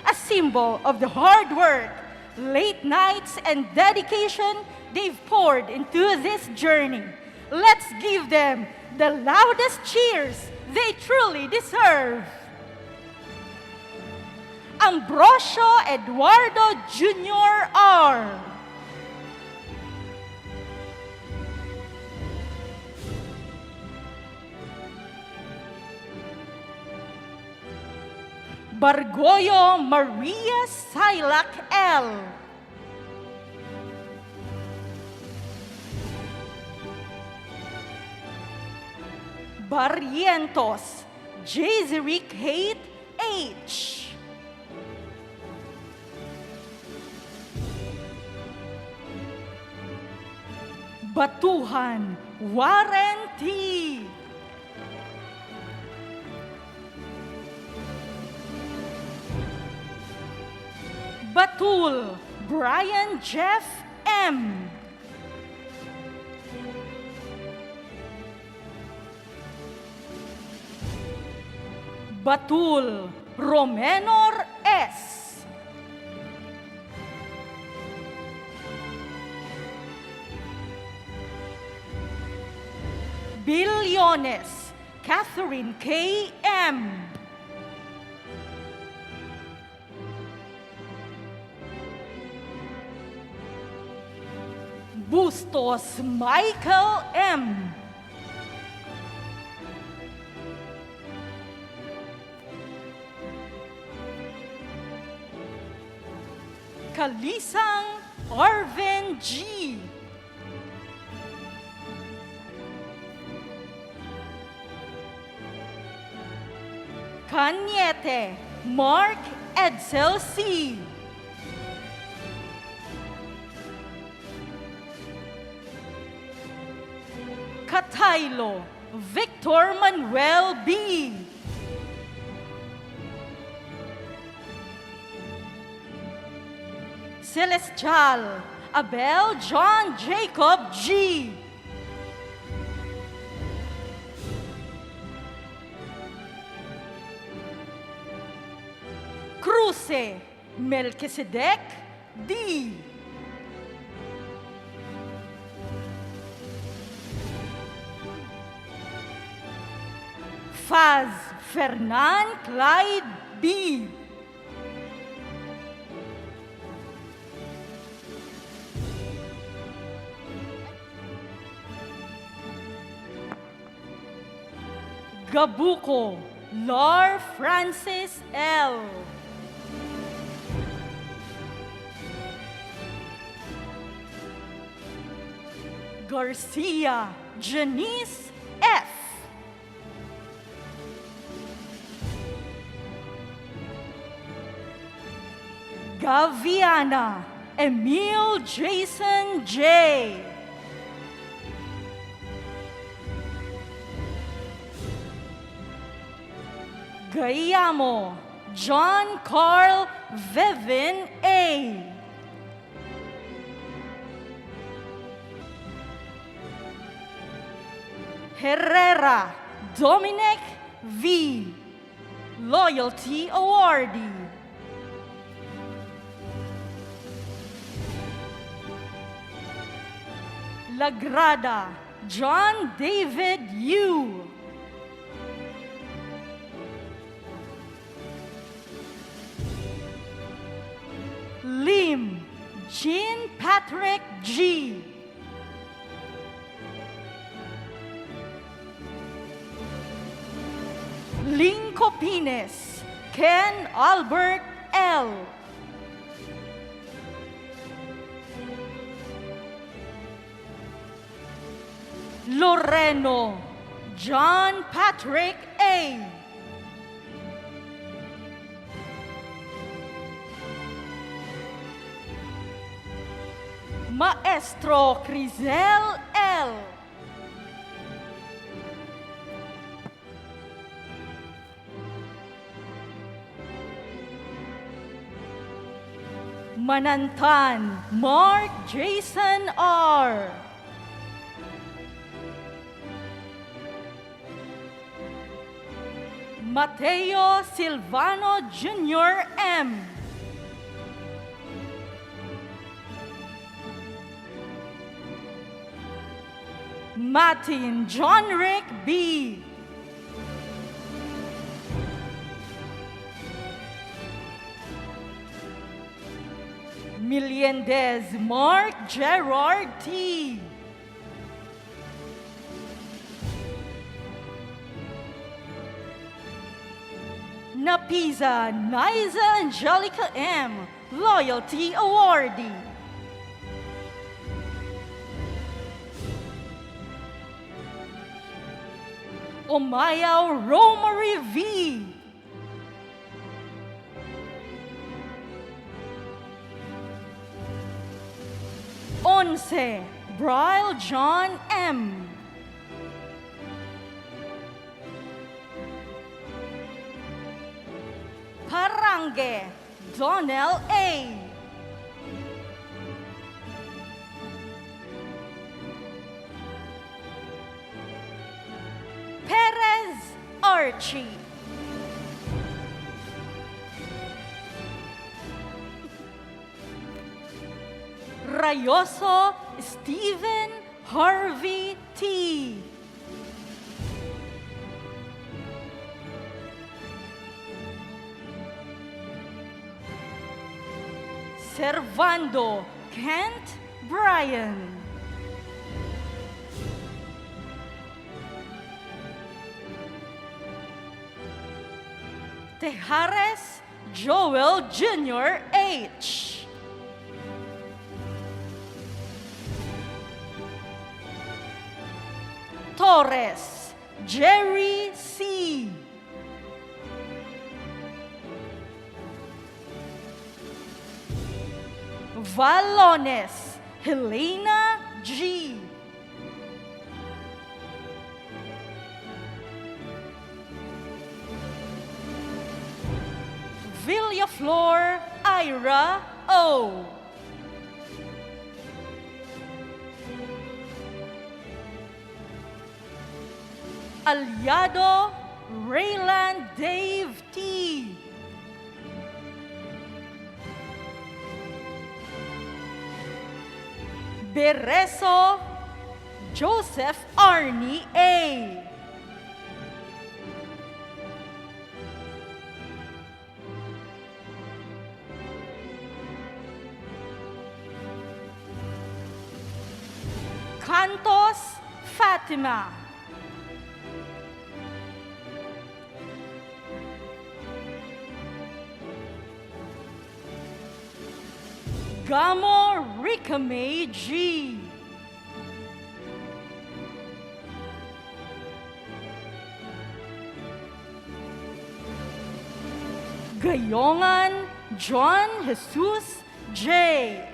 N: a symbol of the hard work, late nights, and dedication they've poured into this journey. Let's give them the loudest cheers they truly deserve. Ambrosio Eduardo Jr. R. Bargoyo Maria Silac L. Barrientos 𝐀𝐫𝐜𝐡𝐢𝐻. Batuhan Warren T. Batul Brian Jeff M. Batul Romenor S. Billones Catherine K. M. Bustos Michael M. Kalisang Arvin G. Cañete Mark Edsel C. Cataylo Victor Manuel B. Celestial Abel John Jacob G. Cruce Melchizedek D. Faz Fernan Clyde B. Gabuco Lar Francis L. Garcia Janice F. Gaviana Emil Jason J. Gayamo John Carl Vivin A. Herrera Dominic V. Loyalty Awardee. Lagrada John David U. Lim Jean Patrick G. Linco Pines Ken Albert L. Loreno John Patrick A. Maestro Crizel L. Manantan Mark Jason R. Mateo Silvano Jr. M. Martin John Rick B. Miliendez Mark Gerard T. Napiza Niza Angelica M. Loyalty Awardee. Omayaw Romary V. Once Bryle John M. Parange Donnell A. Perez Archie. Rayoso Stephen Harvey T. Servando Kent Bryan. Tejares Joel Jr. H. Torres Jerry C. Valones Helena G. Villaflor Ira O. Aliado Rayland Dave T. Bereso Joseph Arnie A. Santos Fatima. 𝐿𝐿𝐿𝐿. Gayongan John Jesus J.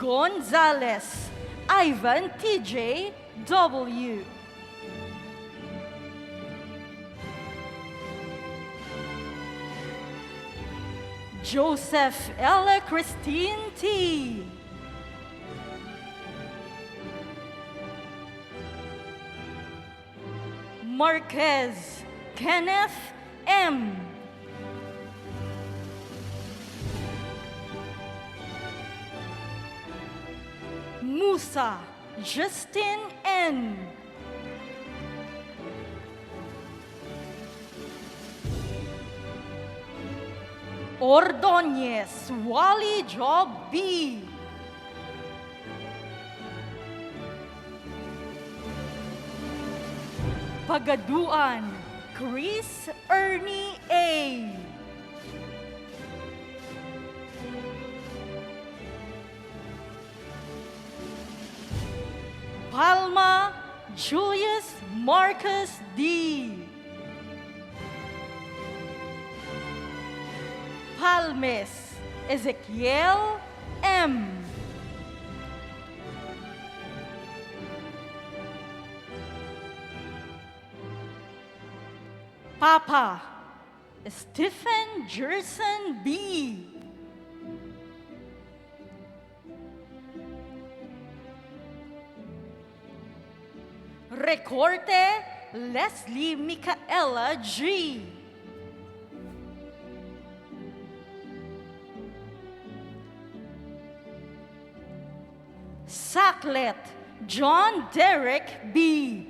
N: Gonzalez Ivan TJ W. Joseph Ella Christine T. Marquez Kenneth M. Musa Justin N. Ordonez Wally Job B. Pagaduan Chris Ernie A. Palma Julius Marcus D. Palmes Ezekiel M. Papa Stephen Jerson B. Recorte Leslie Micaela G. Sacklet John Derek B.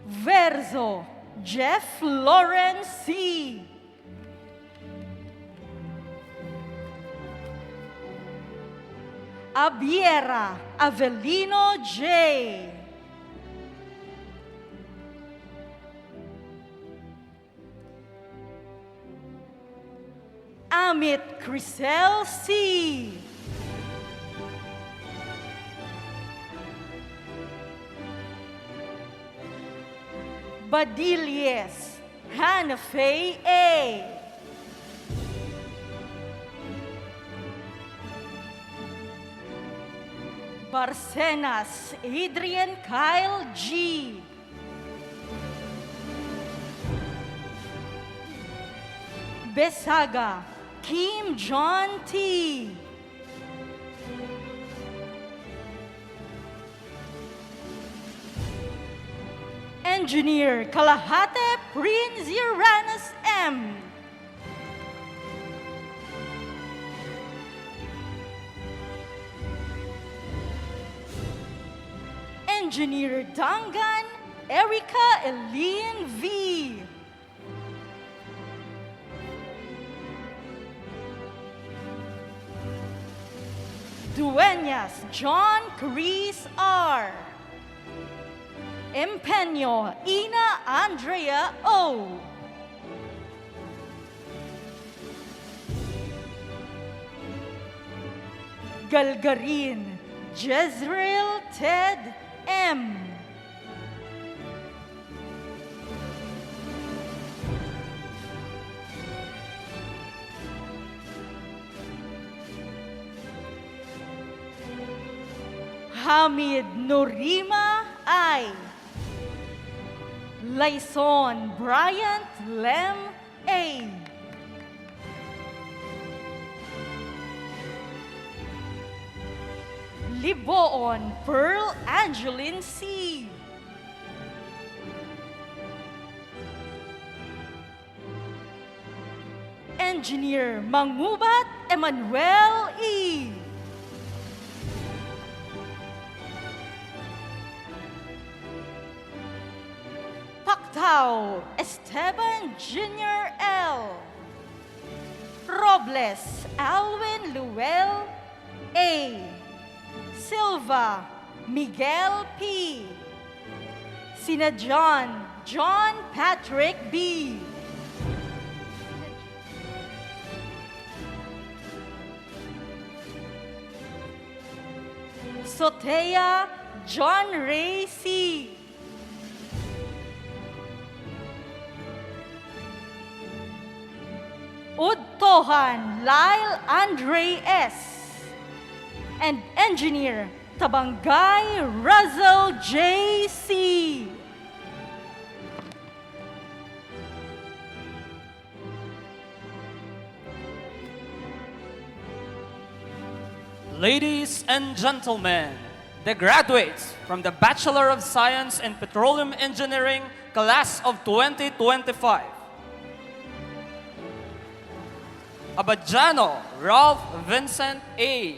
N: Verso Jeff Lawrence C. Abiera Avelino J. Amit Crisel C. Badilies Hanafe A. Barcenas Adrian Kyle G. Besaga Kim John T. Engineer Kalahate Prince Uranus M. Engineer Dangan Erica Eileen V. Dueñas John Chris R. Empeño Ina Andrea O. Galgarin Jezreel Ted M. Hamid Norima I. Lyson Bryant Lem A. Liboon Pearl Angeline C. Engineer Mangubat Emmanuel E. Tao Esteban Jr. L. Robles Alwin Luel A. Silva Miguel P. Sina John Patrick B. Sotea John Ray C. Udtohan Lyle Andre S. And Engineer Tabangay Russell J.C.
O: Ladies and gentlemen, the graduates from the Bachelor of Science in Petroleum Engineering class of 2025. Abadjano Ralph Vincent A.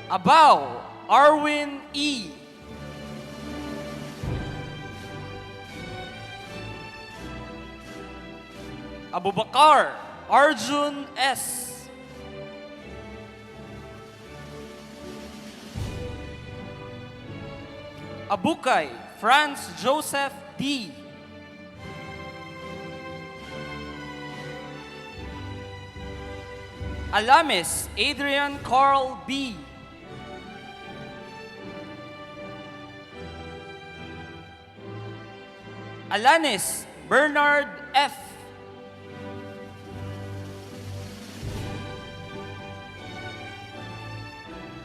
O: Abao Arwin E. Abubakar Arjun S. Abukay Franz Joseph D. Alamis Adrian Carl B. Alanis Bernard F.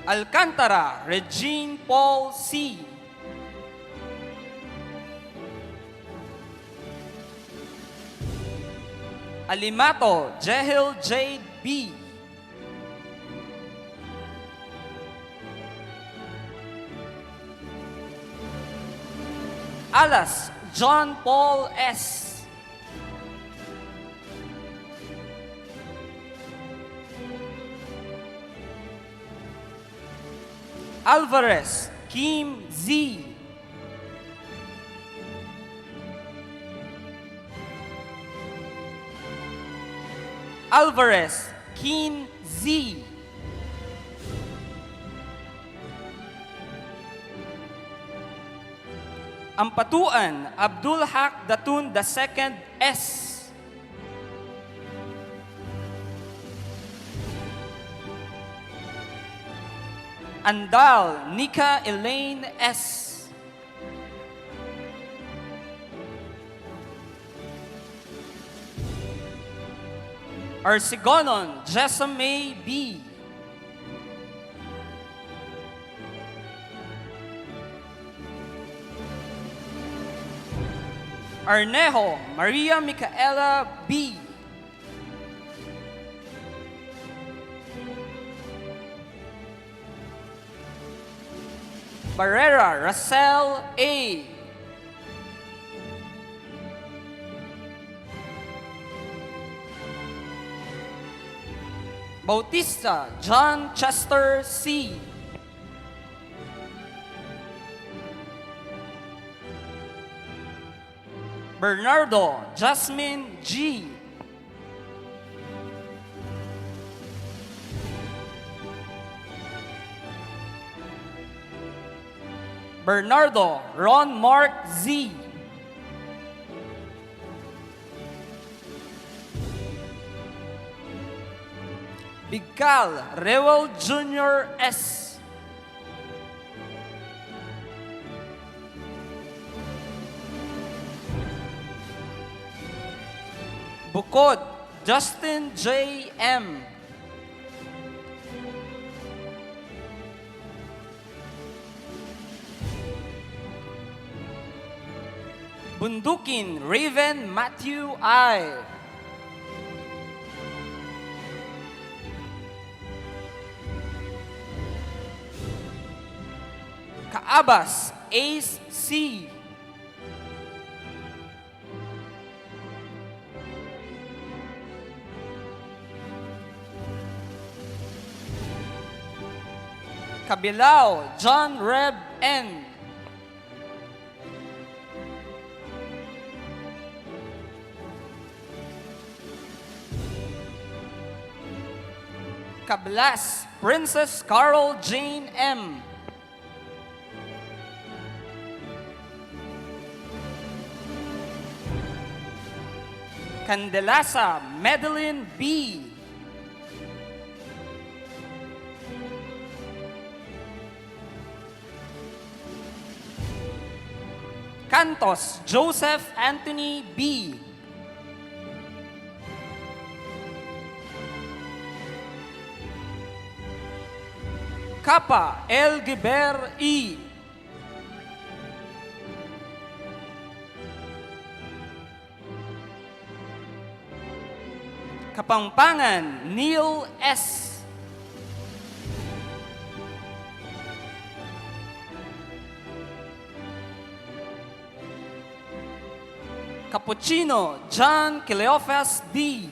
O: Alcantara Regine Paul C. Alimato Jehil J. B. Alas John Paul S. Alvarez Kim Z. Alvarez Keen Z. Ampatuan Abdul Haq Datun II S. Andal Nika Elaine S. Arsigonon Jessamay B. Arnejo Maria Micaela B. Barrera Russell A. Bautista John Chester C. Bernardo Jasmine G. Bernardo Ron Mark Z. Bigcal Rewel Jr. S. Bukod Justin J. M. Bundukin Raven Matthew I. Kaabas Ace C. 𝐀𝐫𝐜𝐡𝐢𝐯 John Reb N. 𝐾ABLAS Princess Carol Jane M. 𝐶andelasa Madeline B. 𝐶antos Joseph Anthony B. 𝐶apa L. Giber E. 𝐶apangpangan Neil S. 𝐶apuchino John Cleophas D.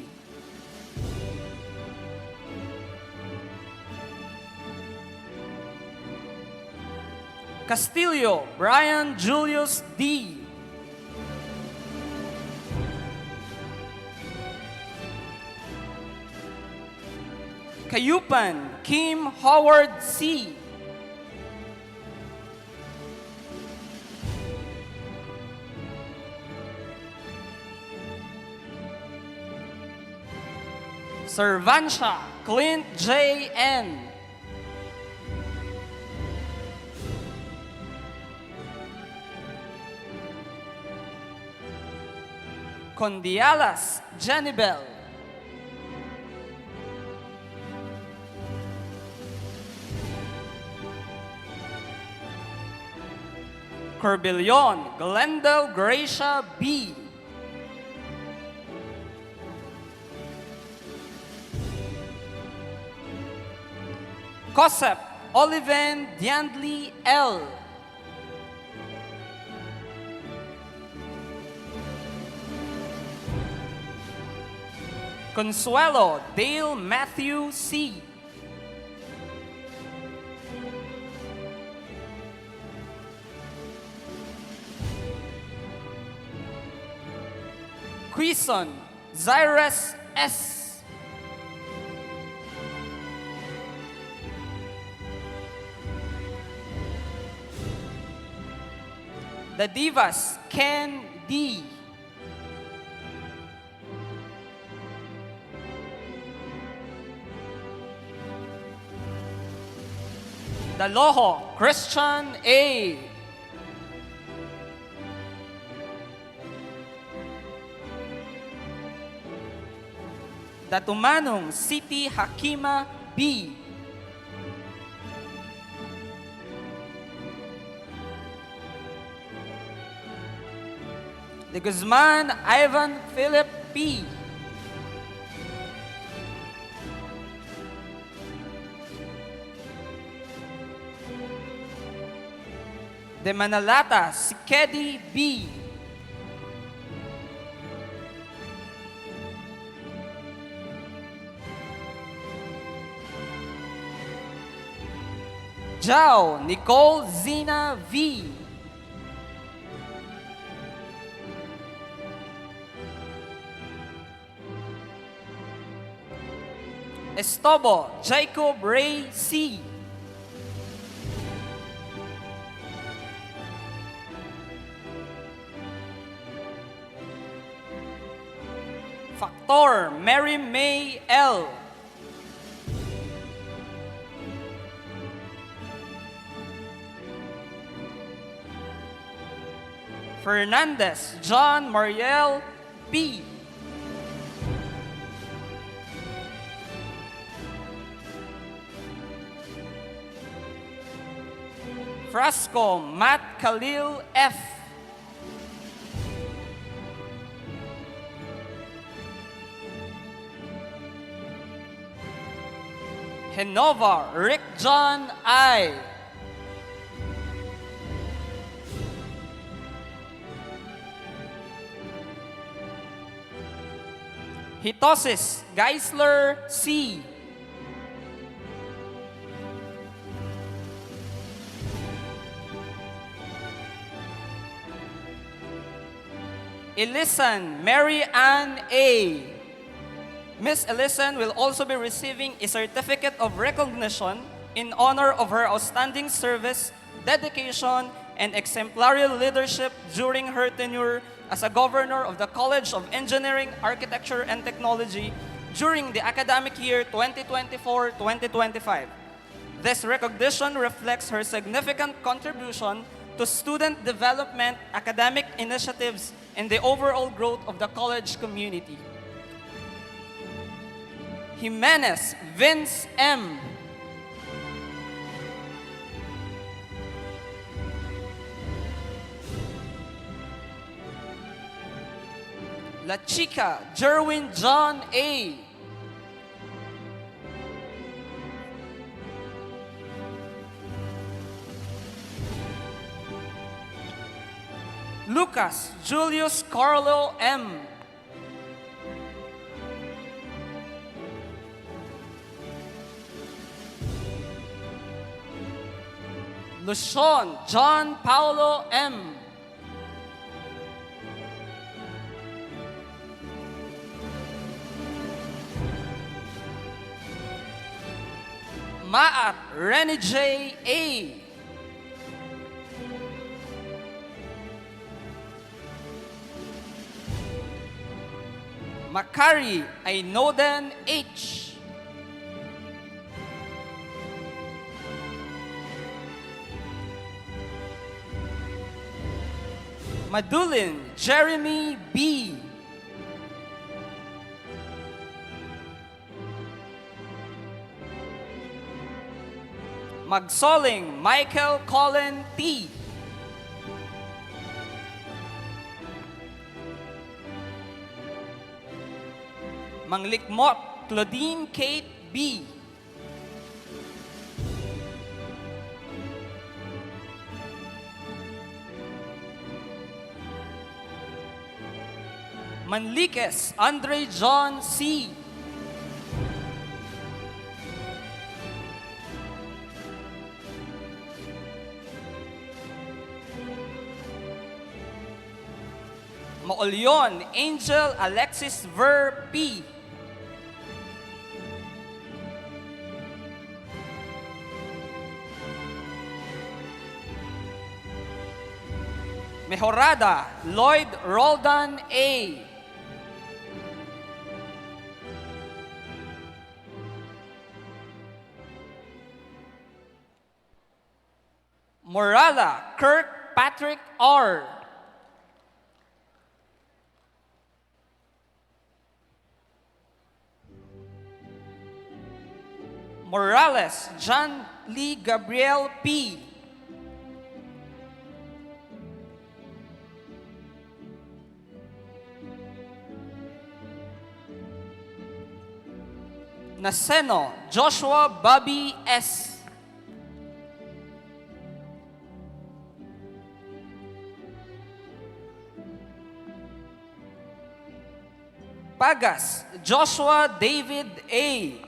O: 𝐶astillo Brian Julius D. 𝐾ayupan Kim Howard C. 𝐶ervancia Clint J. N. �Condialas Janibel. �Corbillon Glendale Gracia B. �Cosep Oliven Diandli L. �Consuelo Dale Matthew C. �Quison Zyrus S. The Divas Ken D. The Loho Christian A. The Tumanong City Hakima B. The Guzman Ivan Philip P. The Manalata Sikedi B. Jao Nicole Zina V. Estobo Jacob Ray C. Factor Mary May L. Fernandez John Mariel P. Frasco Matt Khalil F. Henova Rick John I. Hitosis Geisler C. Elisan Mary Ann A. Miss Elisan will also be receiving a certificate of recognition in honor of her outstanding service, dedication, and exemplary leadership during her tenure as a governor of the College of Engineering, Architecture, and Technology during the academic year 2024-2025. This recognition reflects her significant contribution to student development, academic initiatives, and the overall growth of the college community. Jimenez Vince M. La Chica Jerwin John A. Lucas Julius Carlo M. Lucian John Paulo M. Maat Renny J. A. Makari Ainoden H. Madulin Jeremy B. Magsoling Michael Colin P. Manglikmot Claudine Kate B. Manliques Andre John C. Maolyon Angel Alexis Ver P. Mejorada Lloyd Roldan A. Morala Kirk Patrick R. Morales John Lee Gabriel P. Naseno Joshua Bobby S. Pagas Joshua David A.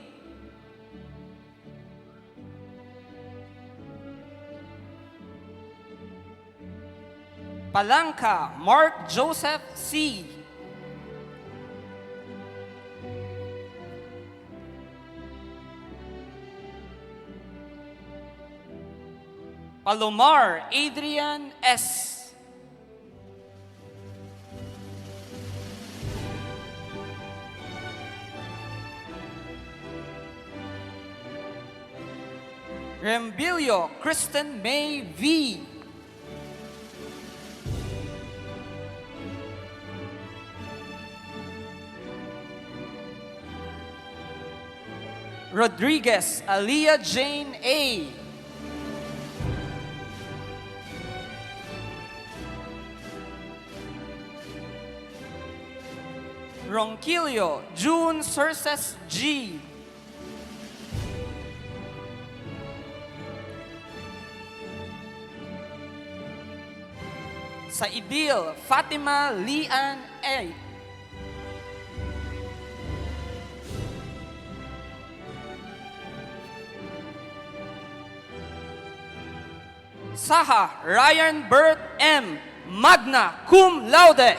O: Palanca Mark Joseph C. Palomar Adrian S. Rembilio Kristen May V. Rodriguez Aliyah Jane A. Ronquillo June Surses G. Saidil Fatima Lian A. Saha Ryan Bert M. Magna Cum Laude.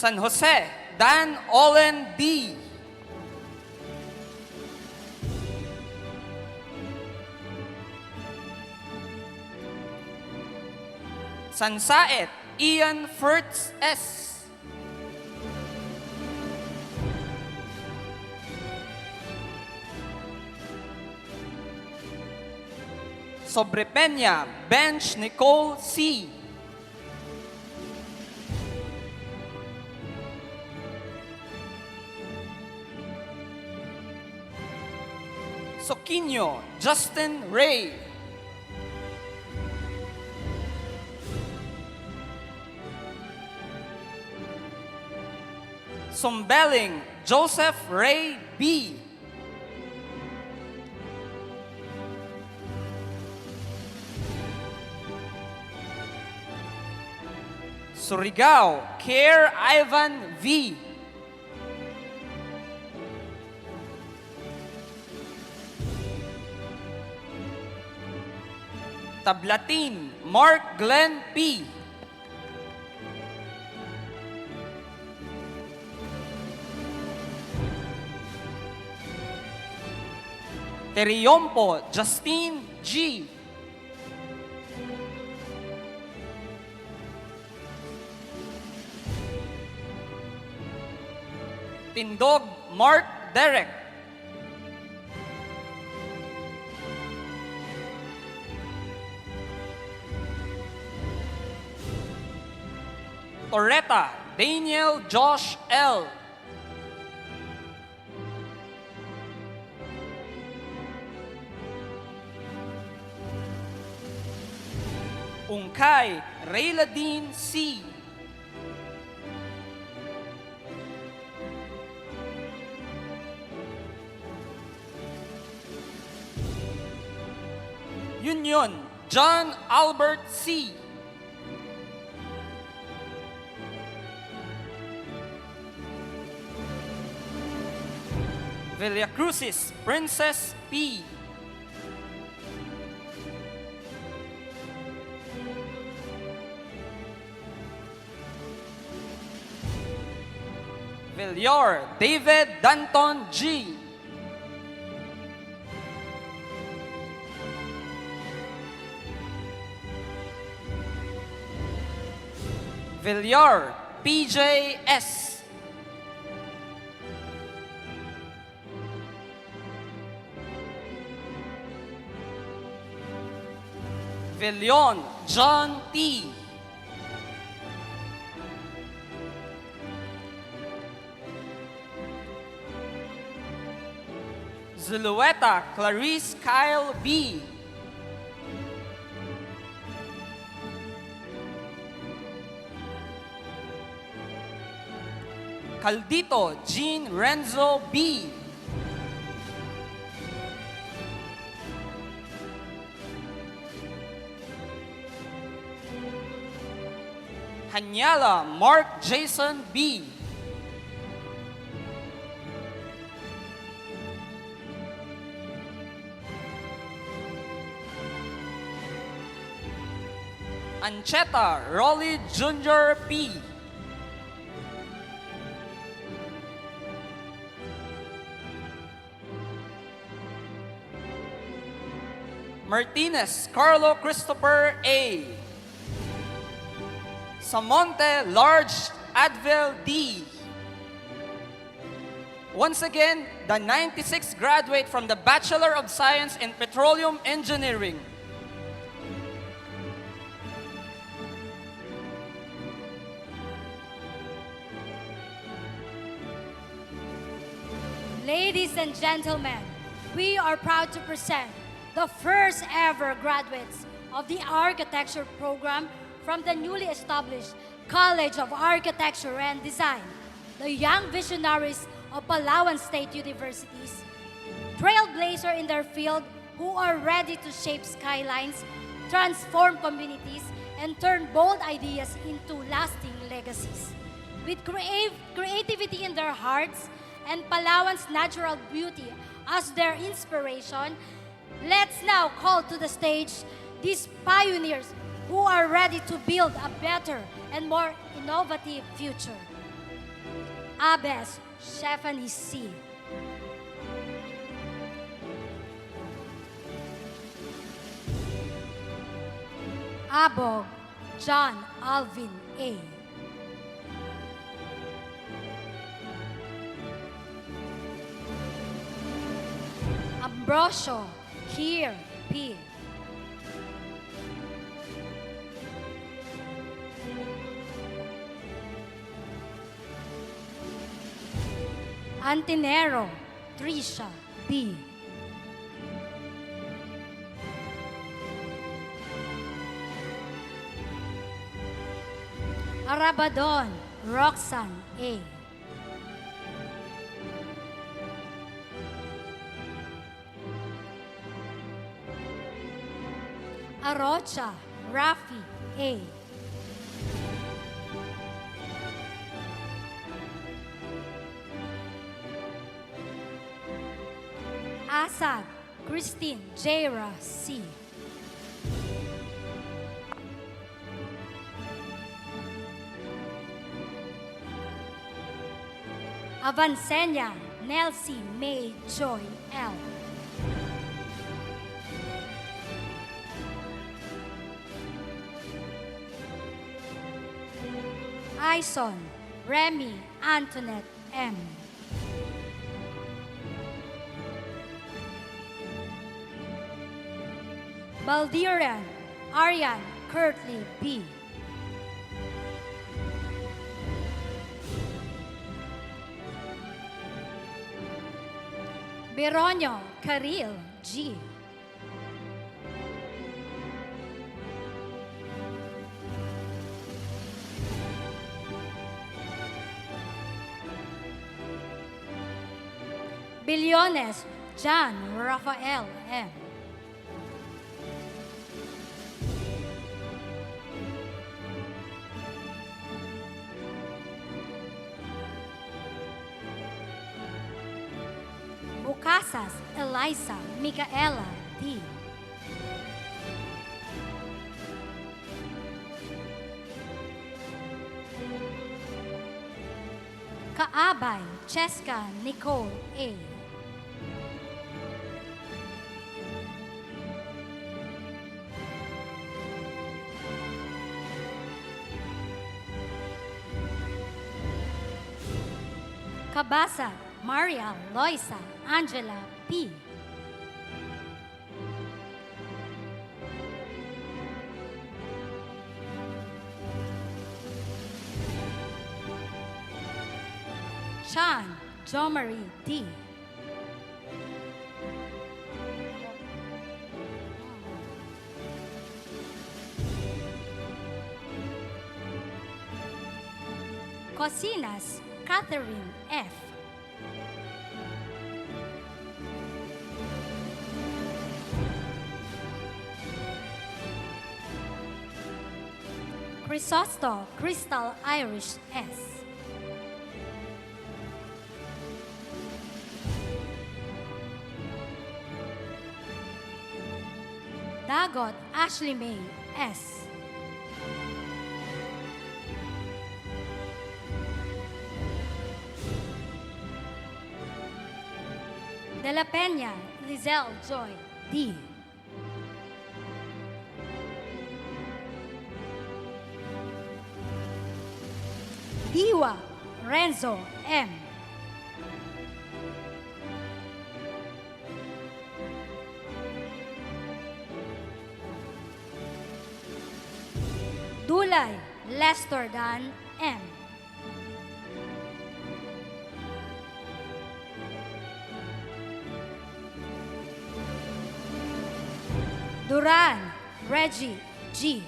O: San Jose, Dan Olen D. San Saet, Ian Furtz S. Sobrepeña, Bench Nicole C. Soquinho, Justin Ray. Sumbelling, Joseph Ray B. Surigao, Care Ivan V. Tablatin, Mark Glenn P. Teriompo, Justine G. Tindog, Mark Derek. Torreta, Daniel Josh L. Ungkay, Rayladine C. Union, John Albert C. Villacrucis, Princess P. Villar, David Danton G. Villar, PJ S. Villion, John T. Zulueta, Clarice Kyle B. Caldito, Jean Renzo B. Hanyala, Mark Jason B. Ancheta, Rolly Jr. P. Martinez, Carlo Christopher A. Samonte, Large Advil D. Once again, the 96th graduate from the Bachelor of Science in Petroleum Engineering.
K: Ladies and gentlemen, we are proud to present the first ever graduates of the architecture program from the newly established College of Architecture and Design, the young visionaries of Palawan State Universities, trailblazer in their field who are ready to shape skylines, transform communities, and turn bold ideas into lasting legacies. With creativity in their hearts and Palawan's natural beauty as their inspiration, let's now call to the stage these pioneers who are ready to build a better and more innovative future.
P: Aves Stephanie C. Abog John Alvin A. Ambrosio Kier P. Antinero Trisha B. Arabadon Roxanne A. Arocha Rafi A. Asad Christine Jaira C. Avancenia Nelsie May Joy L. Ison Remy Antoinette M. Baldirian Arian Curtly B. Beronio Karil G. Billones John Rafael M. Bucasas Eliza Micaela D. Kaabay Cheska Nicole A. Kabasa Maria Loisa Angela P. Chan Jomari D. Cocinas Catherine F. Crisosto Crystal Irish S. Dagot Ashley May S. De la Peña Lizelle Joy D. Diwa Renzo M. Dulay Lester Dan M. Duran Reggie G.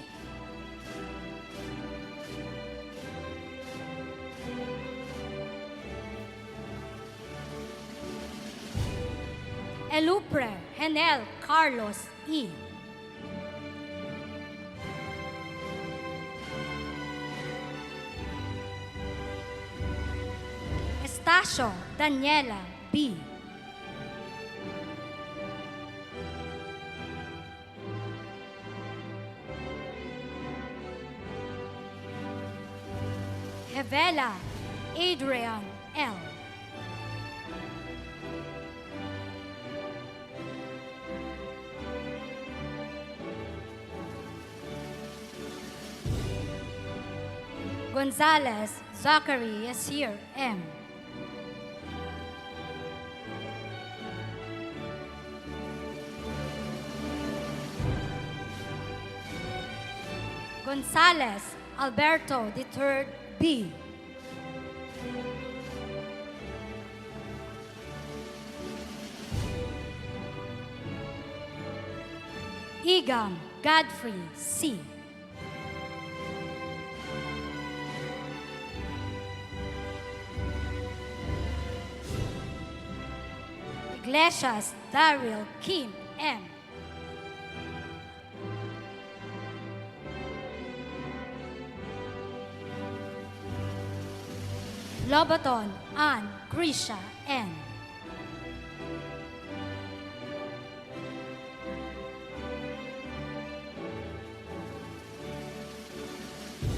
P: Elupre Henel Carlos E. Estacio Daniela B. Hevela Adrian L. Gonzalez Zachary Yasir M. Gonzalez Alberto III B. Igam Godfrey C. Iglesias Daryl Kim M. Lobaton Ann Grisha N.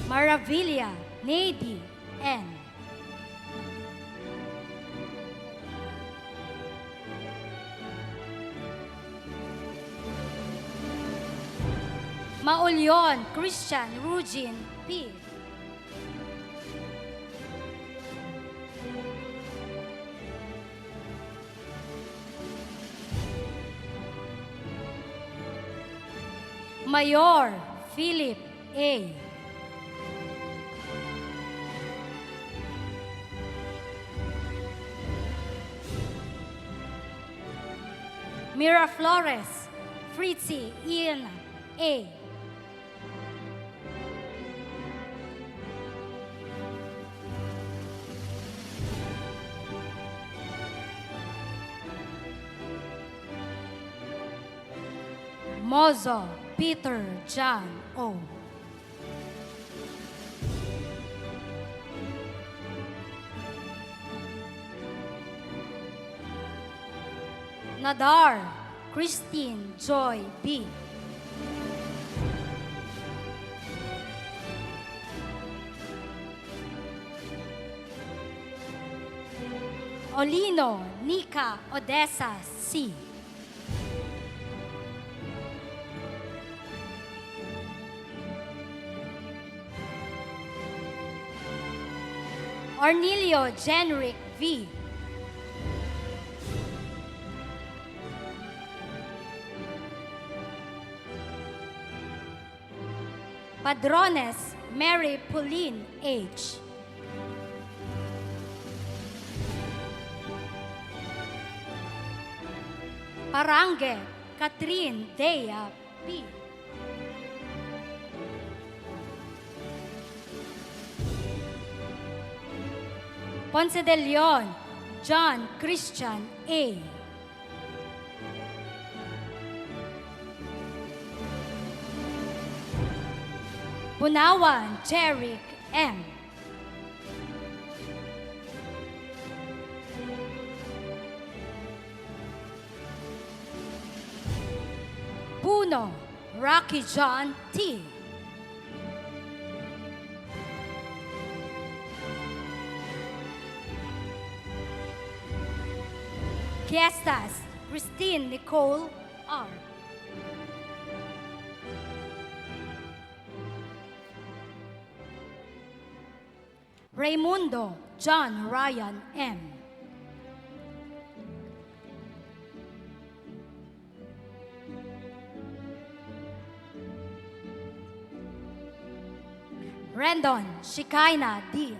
P: Maravilla Nady N. Maulyon Christian Rugin P. Mayor Philip A. Miraflores Fritzy Ian A. Mozo Peter John O. Nadar Christine Joy B. Olino Nika Odessa C. Ornilio Genric V. Padrones Mary Pauline H. Parange Catherine Dea P. Ponce de Leon John Christian A. Bunawan Jeric M. Puno Rocky John T. Fiestas Christine Nicole R. Raimundo John Ryan M. Rendon Shekinah D.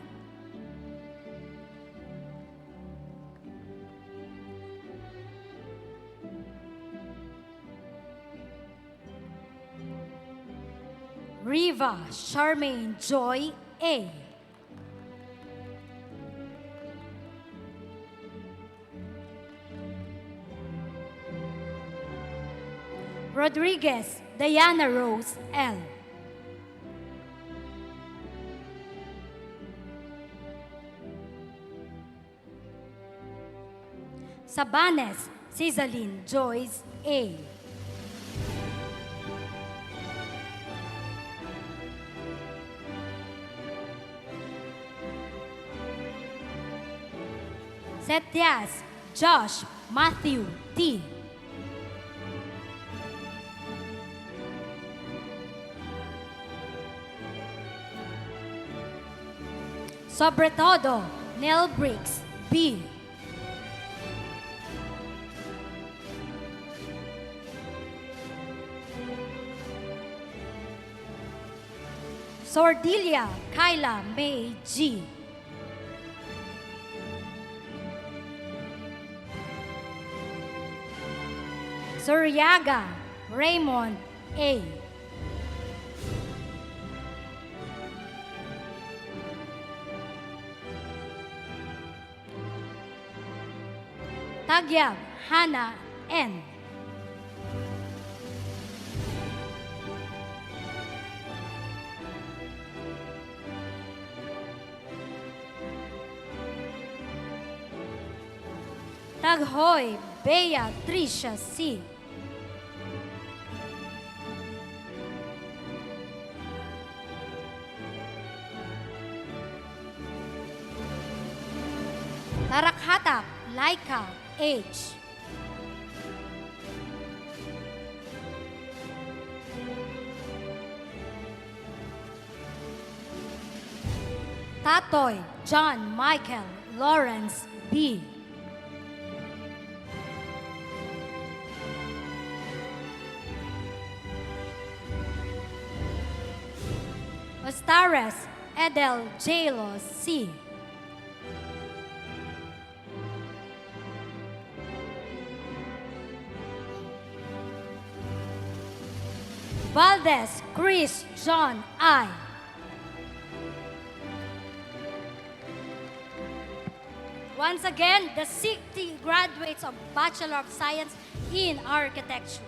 P: Riva Charmaine Joy A. Rodriguez Diana Rose L. Sabanes Cizaline Joyce A. Setias Josh Matthew T. Sobre todo, Nell Briggs B. Sordilia Kyla May G. Suryaga Raymond A. Tagyab Hannah N. Taghoy Bea Tricia C. Tarakhatak Laika H. Tatoy John Michael Lawrence B. Ostares Edel Jalo C. Valdez Chris John I. Once again, the 60 graduates of Bachelor of Science in Architecture.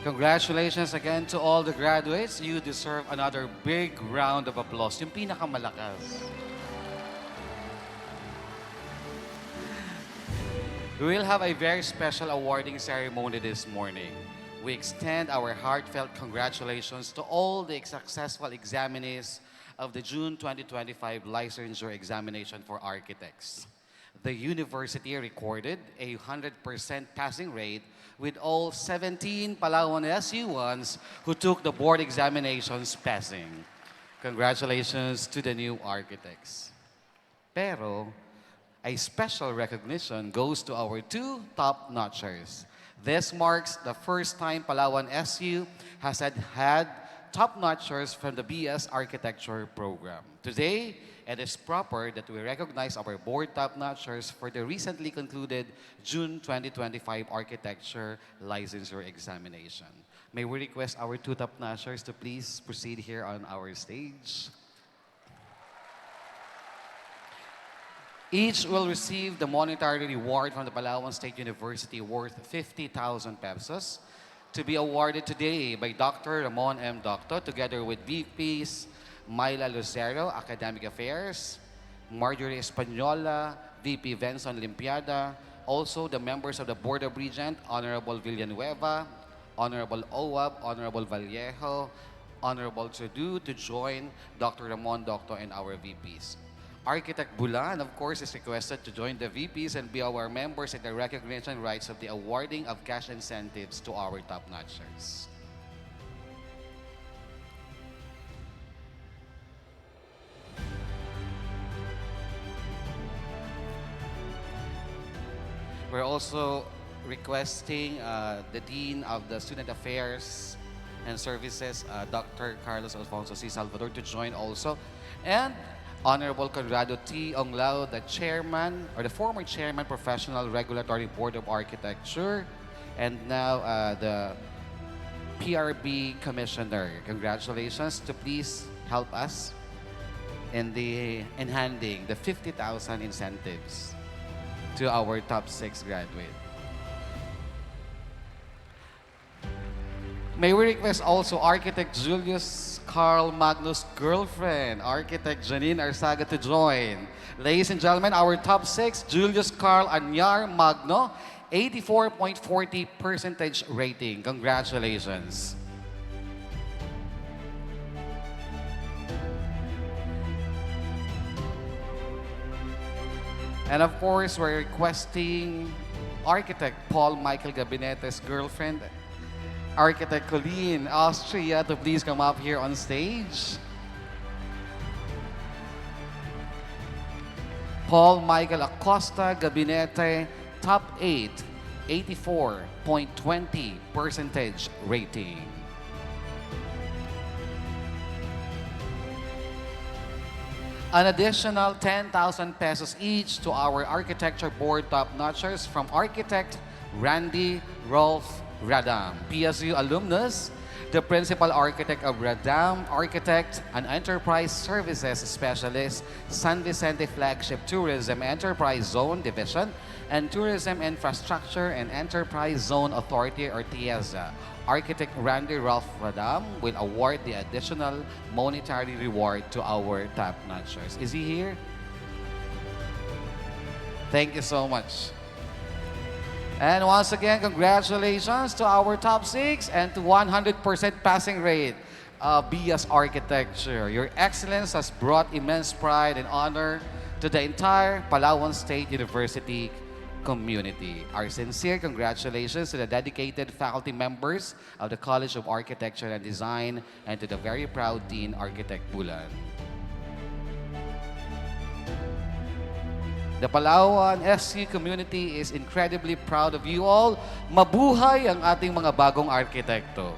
A: Congratulations again to all the graduates. You deserve another big round of applause. Yung pinakamalakas. We will have a very special awarding ceremony this morning. We extend our heartfelt congratulations to all the successful examinees of the June 2025 licensure examination for architects. The university recorded a 100% passing rate with all 17 Palawan SU1s who took the board examinations passing. Congratulations to the new architects. Pero, a special recognition goes to our two top-notchers. This marks the first time Palawan SU has had top-notchers from the BS Architecture program. Today, it is proper that we recognize our board top-notchers for the recently concluded June 2025 Architecture Licensure Examination. May we request our two top-notchers to please proceed here on our stage. Each will receive the monetary reward from the Palawan State University worth 50,000 pesos to be awarded today by Dr. Ramon M. Docto together with VPs Myla Lucero, Academic Affairs, Marjorie Española, VP Venson Limpiada, also the members of the Board of Regents, Honorable Villanueva, Honorable Owab, Honorable Vallejo, Honorable Trudeau to join Dr. Ramon Docto and our VPs. Architect Bulan, of course, is requested to join the VPs and be our members in the recognition rights of the awarding of cash incentives to our top-notchers. We're also requesting the Dean of the Student Affairs and Services, Dr. Carlos Alfonso C. Salvador, to join also. And Honorable Conrado T. Onglao, the Chairman, or the former Chairman, Professional Regulatory Board of Architecture, and now the PRB Commissioner. Congratulations to please help us in handing the 50,000 incentives to our top 6 graduates. May we request also Architect Julius Carl Magno's girlfriend, Architect Janine Arsaga, to join. Ladies and gentlemen, our top 6, Julius Carl Anyar Magno 84.40% rating. Congratulations. And of course, we're requesting architect Paul Michael Gabinete's girlfriend, architect Colleen Austria, to please come up here on stage. Paul Michael Acosta Gabinete, top 8, 84.20% rating. An additional 10,000 pesos each to our architecture board top-notchers from architect Randy Rolf Radam, PSU alumnus, the principal architect of Radam Architect, an enterprise services specialist, San Vicente Flagship Tourism Enterprise Zone Division, and Tourism Infrastructure and Enterprise Zone Authority or TIEZA. Architect Randy Rolf Radam will award the additional monetary reward to our top-notchers. Is he here? Thank you so much. And once again, congratulations to our top 6 and to 100% passing rate of BS Architecture. Your excellence has brought immense pride and honor to the entire Palawan State University community. Our sincere congratulations to the dedicated faculty members of the College of Architecture and Design and to the very proud Dean Architect Bulan. The Palawan SU community is incredibly proud of you all. Mabuhay ang ating mga bagong arkitekto.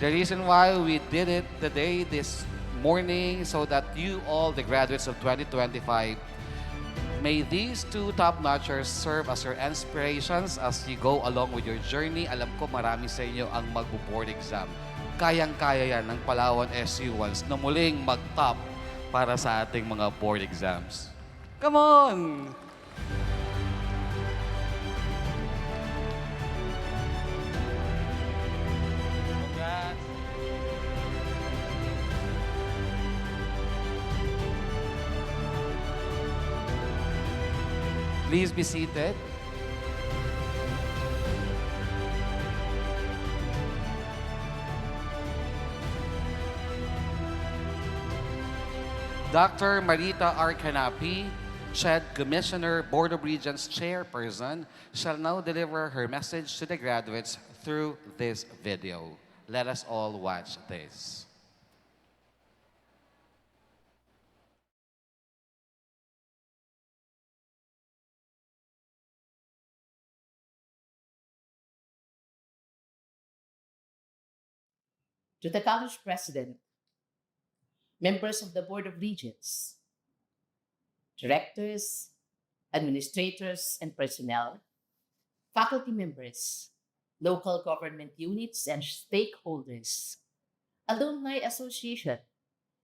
A: The reason why we did it today, this morning, so that you all, the graduates of 2025, may these two top-notchers serve as your inspirations as you go along with your journey. Alam ko marami sa inyo ang mag-board exam. Kayang-kaya yan ng Palawan SU once na muling mag-top para sa ating mga board exams. Come on! Congrats! Please be seated. Dr. Marita R. Canapi, CHED Commissioner, Board of Regents Chairperson, shall now deliver her message to the graduates through this video. Let us all watch this.
Q: To the College President, members of the Board of Regents, directors, administrators, and personnel, faculty members, local government units and stakeholders, alumni association,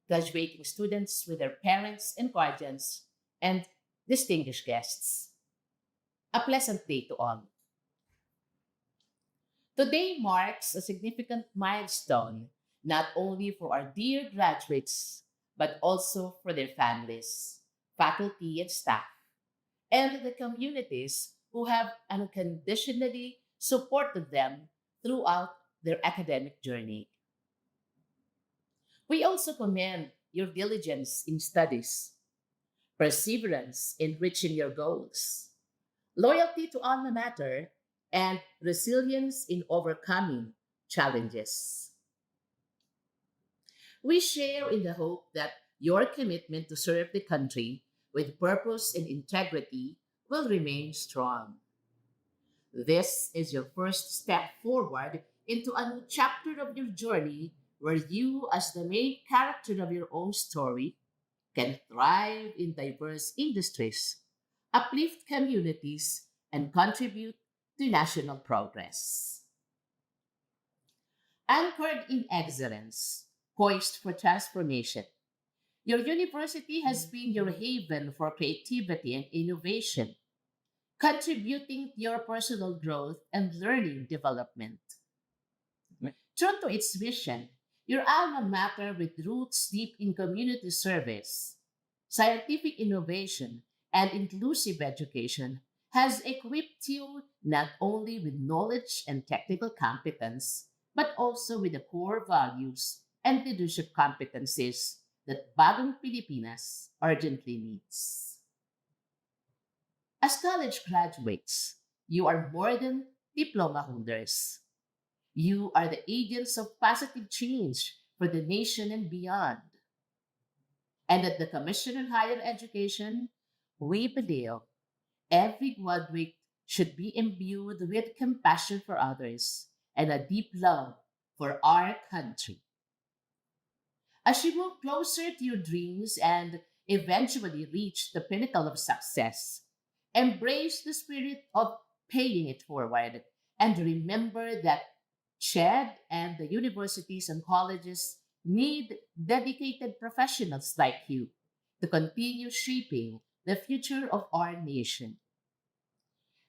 Q: graduating students with their parents and guardians, and distinguished guests. A pleasant day to all. Today marks a significant milestone, not only for our dear graduates, but also for their families, faculty and staff, and the communities who have unconditionally supported them throughout their academic journey. We also commend your diligence in studies, perseverance in reaching your goals, loyalty to alma mater, and resilience in overcoming challenges. We share in the hope that your commitment to serve the country with purpose and integrity will remain strong. This is your first step forward into a new chapter of your journey where you, as the main character of your own story, can thrive in diverse industries, uplift communities, and contribute to national progress. Anchored in excellence, poised for transformation, your university has been your haven for creativity and innovation, contributing to your personal growth and learning development. True to its vision, your alma mater with roots deep in community service, scientific innovation, and inclusive education has equipped you not only with knowledge and technical competence, but also with the core values and leadership competencies that bagong Pilipinas urgently needs. As college graduates, you are more than diploma holders. You are the agents of positive change for the nation and beyond. And at the Commission on Higher Education, we believe every graduate should be imbued with compassion for others and a deep love for our country. As you move closer to your dreams and eventually reach the pinnacle of success, embrace the spirit of paying it forward and remember that CHED and the universities and colleges need dedicated professionals like you to continue shaping the future of our nation.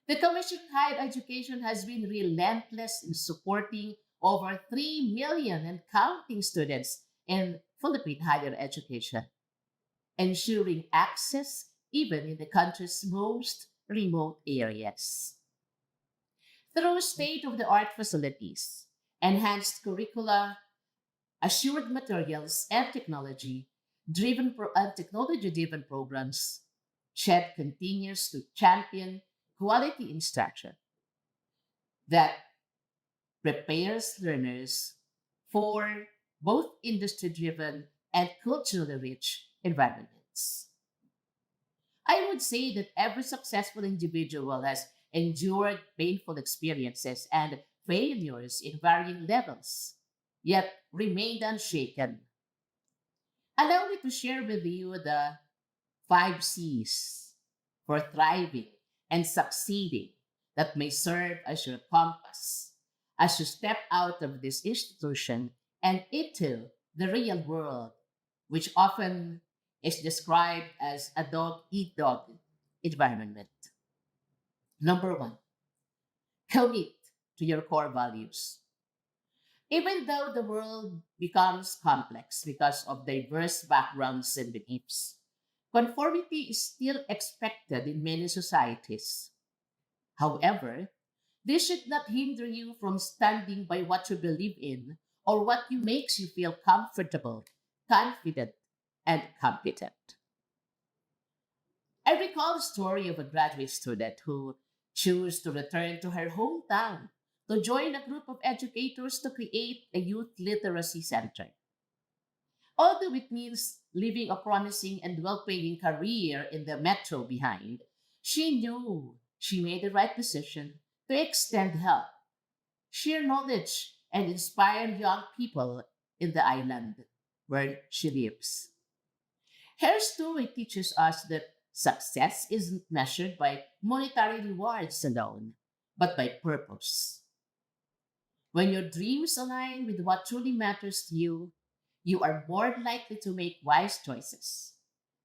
Q: The Commission on Higher Education has been relentless in supporting over 3 million and counting students in Philippine higher education, ensuring access even in the country's most remote areas. Through state-of-the-art facilities, enhanced curricula, assured materials, and technology-driven programs, CHED continues to champion quality instruction that prepares learners for both industry-driven and culturally rich environments. I would say that every successful individual has endured painful experiences and failures in varying levels, yet remained unshaken. Allow me to share with you the 5 C's for thriving and succeeding that may serve as your compass as you step out of this institution and into the real world, which often is described as a dog eat dog environment. Number one, commit to your core values. Even though the world becomes complex because of diverse backgrounds and beliefs, conformity is still expected in many societies. However, this should not hinder you from standing by what you believe in or what you makes you feel comfortable, confident, and competent. I recall the story of a graduate student who chose to return to her hometown to join a group of educators to create a youth literacy center. Although it means leaving a promising and well-paying career in the metro behind, she knew she made the right decision to extend help, share knowledge, and inspire young people in the island where she lives. Her story teaches us that success isn't measured by monetary rewards alone, but by purpose. When your dreams align with what truly matters to you, you are more likely to make wise choices.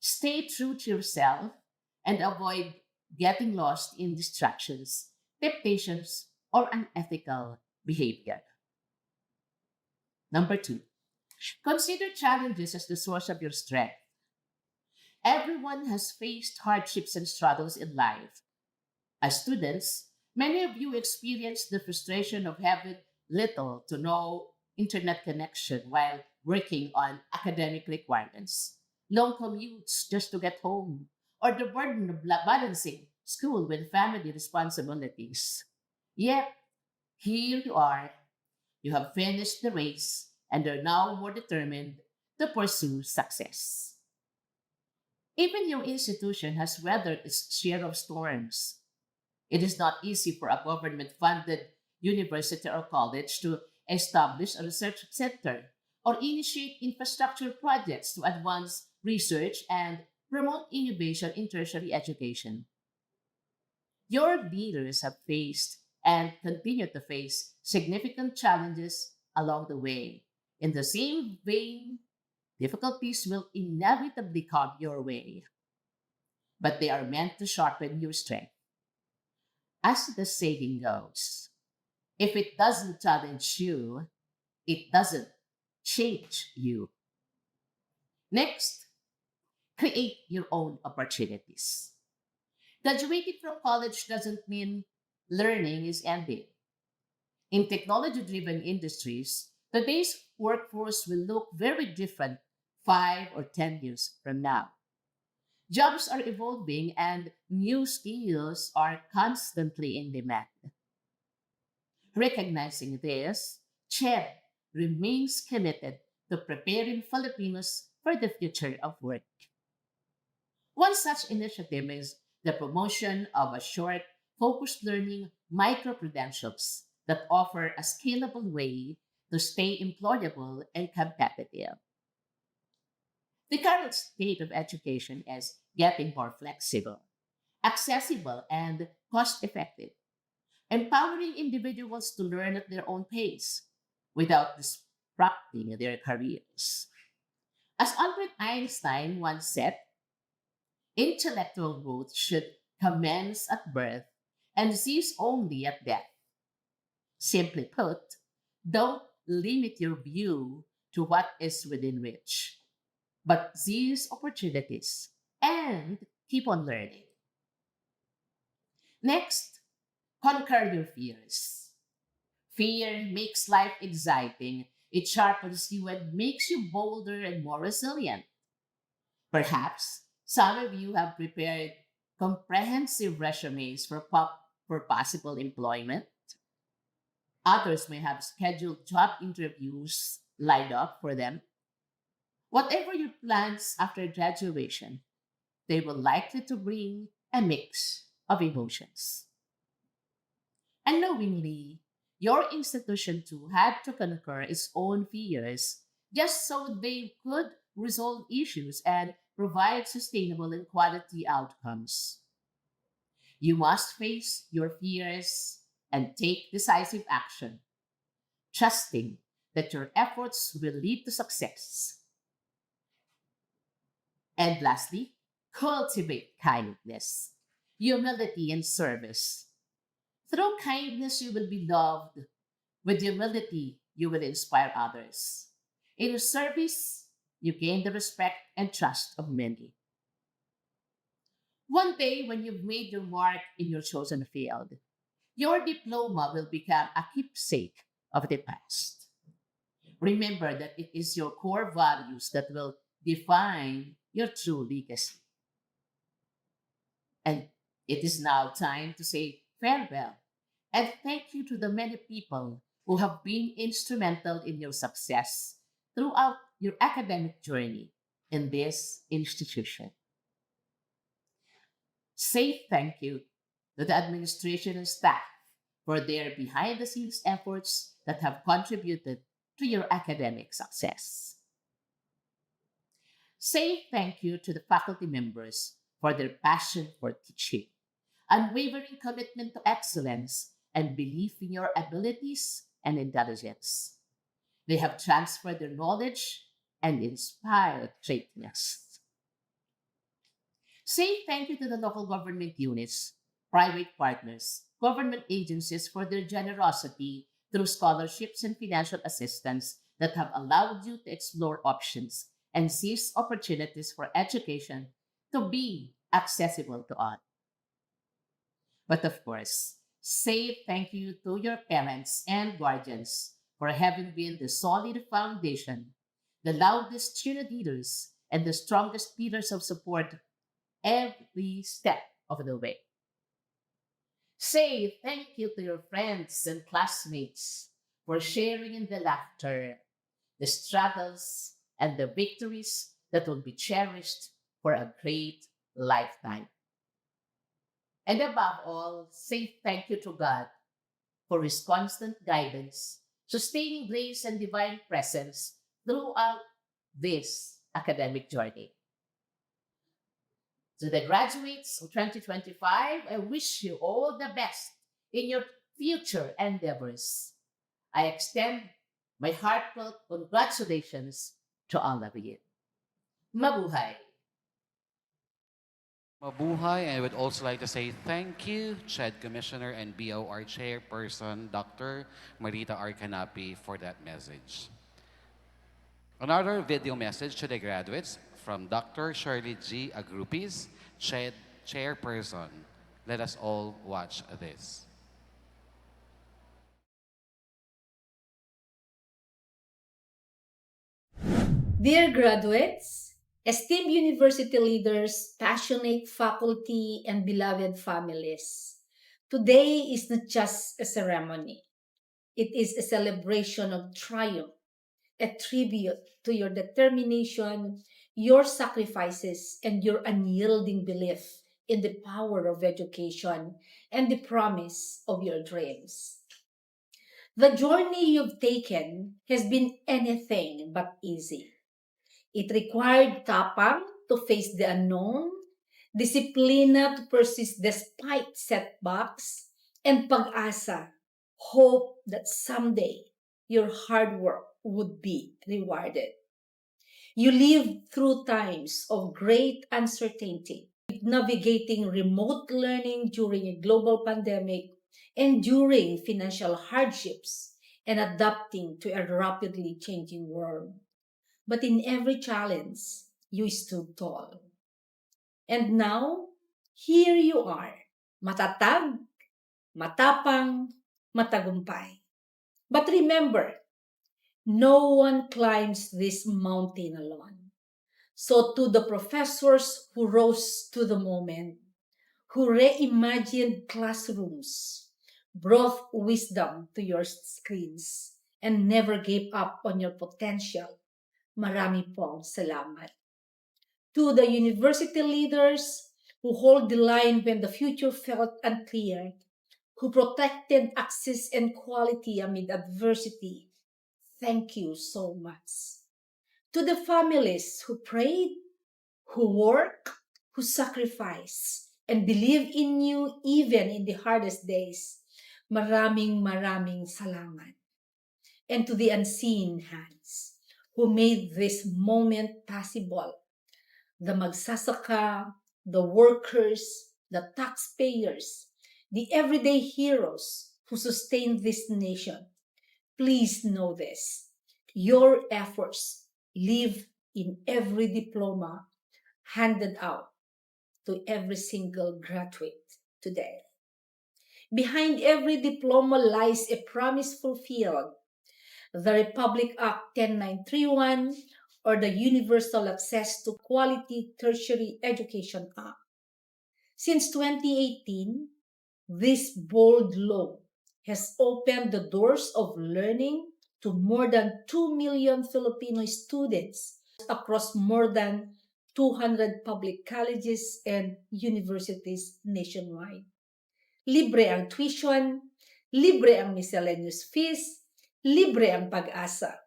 Q: Stay true to yourself and avoid getting lost in distractions, temptations, or unethical behavior. Number two, consider challenges as the source of your strength. Everyone has faced hardships and struggles in life. As students, many of you experience the frustration of having little to no internet connection while working on academic requirements, long commutes just to get home, or the burden of balancing school with family responsibilities. Yet, here you are. You have finished the race and are now more determined to pursue success. Even your institution has weathered its share of storms. It is not easy for a government funded university or college to establish a research center or initiate infrastructure projects to advance research and promote innovation in tertiary education. Your leaders have faced and continue to face significant challenges along the way. In the same vein, difficulties will inevitably come your way, but they are meant to sharpen your strength. As the saying goes, if it doesn't challenge you, it doesn't change you. Next, create your own opportunities. Graduating from college doesn't mean learning is ending. In technology driven industries, today's workforce will look very different 5 or 10 years from now. Jobs are evolving and new skills are constantly in demand. Recognizing this, CHED remains committed to preparing Filipinos for the future of work. One such initiative is the promotion of a short, focused learning micro credentials that offer a scalable way to stay employable and competitive. The current state of education is getting more flexible, accessible, and cost effective, empowering individuals to learn at their own pace without disrupting their careers. As Albert Einstein once said, intellectual growth should commence at birth and cease only at death. Simply put, don't limit your view to what is within reach, but seize opportunities and keep on learning. Next, conquer your fears. Fear makes life exciting. It sharpens you and makes you bolder and more resilient. Perhaps some of you have prepared comprehensive resumes for possible employment. Others may have scheduled job interviews lined up for them. Whatever your plans after graduation, they will likely to bring a mix of emotions. Unknowingly, your institution too had to conquer its own fears just so they could resolve issues and provide sustainable and quality outcomes. You must face your fears and take decisive action, trusting that your efforts will lead to success. And lastly, cultivate kindness, humility, and service. Through kindness, you will be loved. With humility, you will inspire others. In your service, you gain the respect and trust of many. One day, when you've made your mark in your chosen field, your diploma will become a keepsake of the past. Remember that it is your core values that will define your true legacy. And it is now time to say farewell and thank you to the many people who have been instrumental in your success throughout your academic journey in this institution. Say thank you to the administration and staff for their behind the scenes efforts that have contributed to your academic success. Say thank you to the faculty members for their passion for teaching, unwavering commitment to excellence, and belief in your abilities and intelligence. They have transferred their knowledge and inspired greatness. Say thank you to the local government units, private partners, government agencies for their generosity through scholarships and financial assistance that have allowed you to explore options and seize opportunities for education to be accessible to all. But of course, say thank you to your parents and guardians for having been the solid foundation, the loudest cheerleaders, and the strongest pillars of support every step of the way. Say thank you to your friends and classmates for sharing in the laughter, the struggles, and the victories that will be cherished for a great lifetime. And above all, say thank you to God for His constant guidance, sustaining grace, and divine presence throughout this academic journey. To the graduates of 2025, I wish you all the best in your future endeavors. I extend my heartfelt congratulations to all of you. Mabuhay!
A: Mabuhay, and I would also like to say thank you, CHED Commissioner and BOR Chairperson, Dr. Marita R. Canapi, for that message. Another video message to the graduates from Dr. Shirley G. Agrupis, CHED Chairperson. Let us all watch this.
R: Dear graduates, esteemed university leaders, passionate faculty, and beloved families, today is not just a ceremony. It is a celebration of triumph, a tribute to your determination, your sacrifices, and your unyielding belief in the power of education and the promise of your dreams. The journey you've taken has been anything but easy. It required tapang to face the unknown, disiplina to persist despite setbacks, and pag-asa, hope that someday your hard work would be rewarded. You lived through times of great uncertainty, navigating remote learning during a global pandemic, enduring financial hardships, and adapting to a rapidly changing world. But in every challenge, you stood tall. And now, here you are, matatag, matapang, matagumpay. But remember, no one climbs this mountain alone. So to the professors who rose to the moment, who reimagined classrooms, brought wisdom to your screens, and never gave up on your potential, marami pong salamat. To the university leaders who hold the line when the future felt unclear, who protected access and quality amid adversity, thank you so much. To the families who prayed, who worked, who sacrificed, and believe in you even in the hardest days, maraming salamat. And to the unseen hands who made this moment possible, the magsasaka, the workers, the taxpayers, the everyday heroes who sustain this nation. Please know this. Your efforts live in every diploma handed out to every single graduate today. Behind every diploma lies a promise fulfilled, the Republic Act 10931 or the Universal Access to Quality Tertiary Education Act. Since 2018, this bold law has opened the doors of learning to more than 2 million Filipino students across more than 200 public colleges and universities nationwide. Libre ang tuition, libre ang miscellaneous fees, libre ang pag-asa.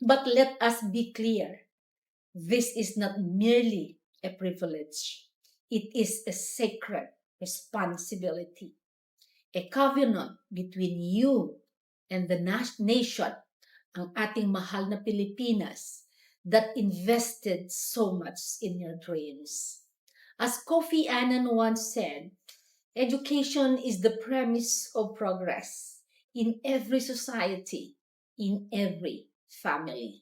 R: But let us be clear, this is not merely a privilege. It is a sacred responsibility, a covenant between you and the nation, ang ating mahal na Pilipinas, that invested so much in your dreams. As Kofi Annan once said, education is the premise of progress in every society, in every family.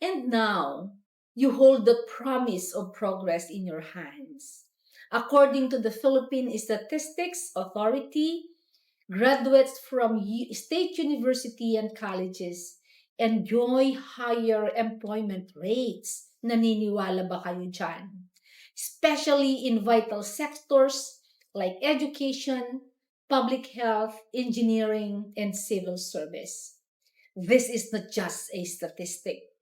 R: And now, you hold the promise of progress in your hands. According to the Philippine Statistics Authority, graduates from state university and colleges enjoy higher employment rates. Naniniwala ba kayo dyan? Especially in vital sectors like education, public health, engineering, and civil service. This is not just a statistic.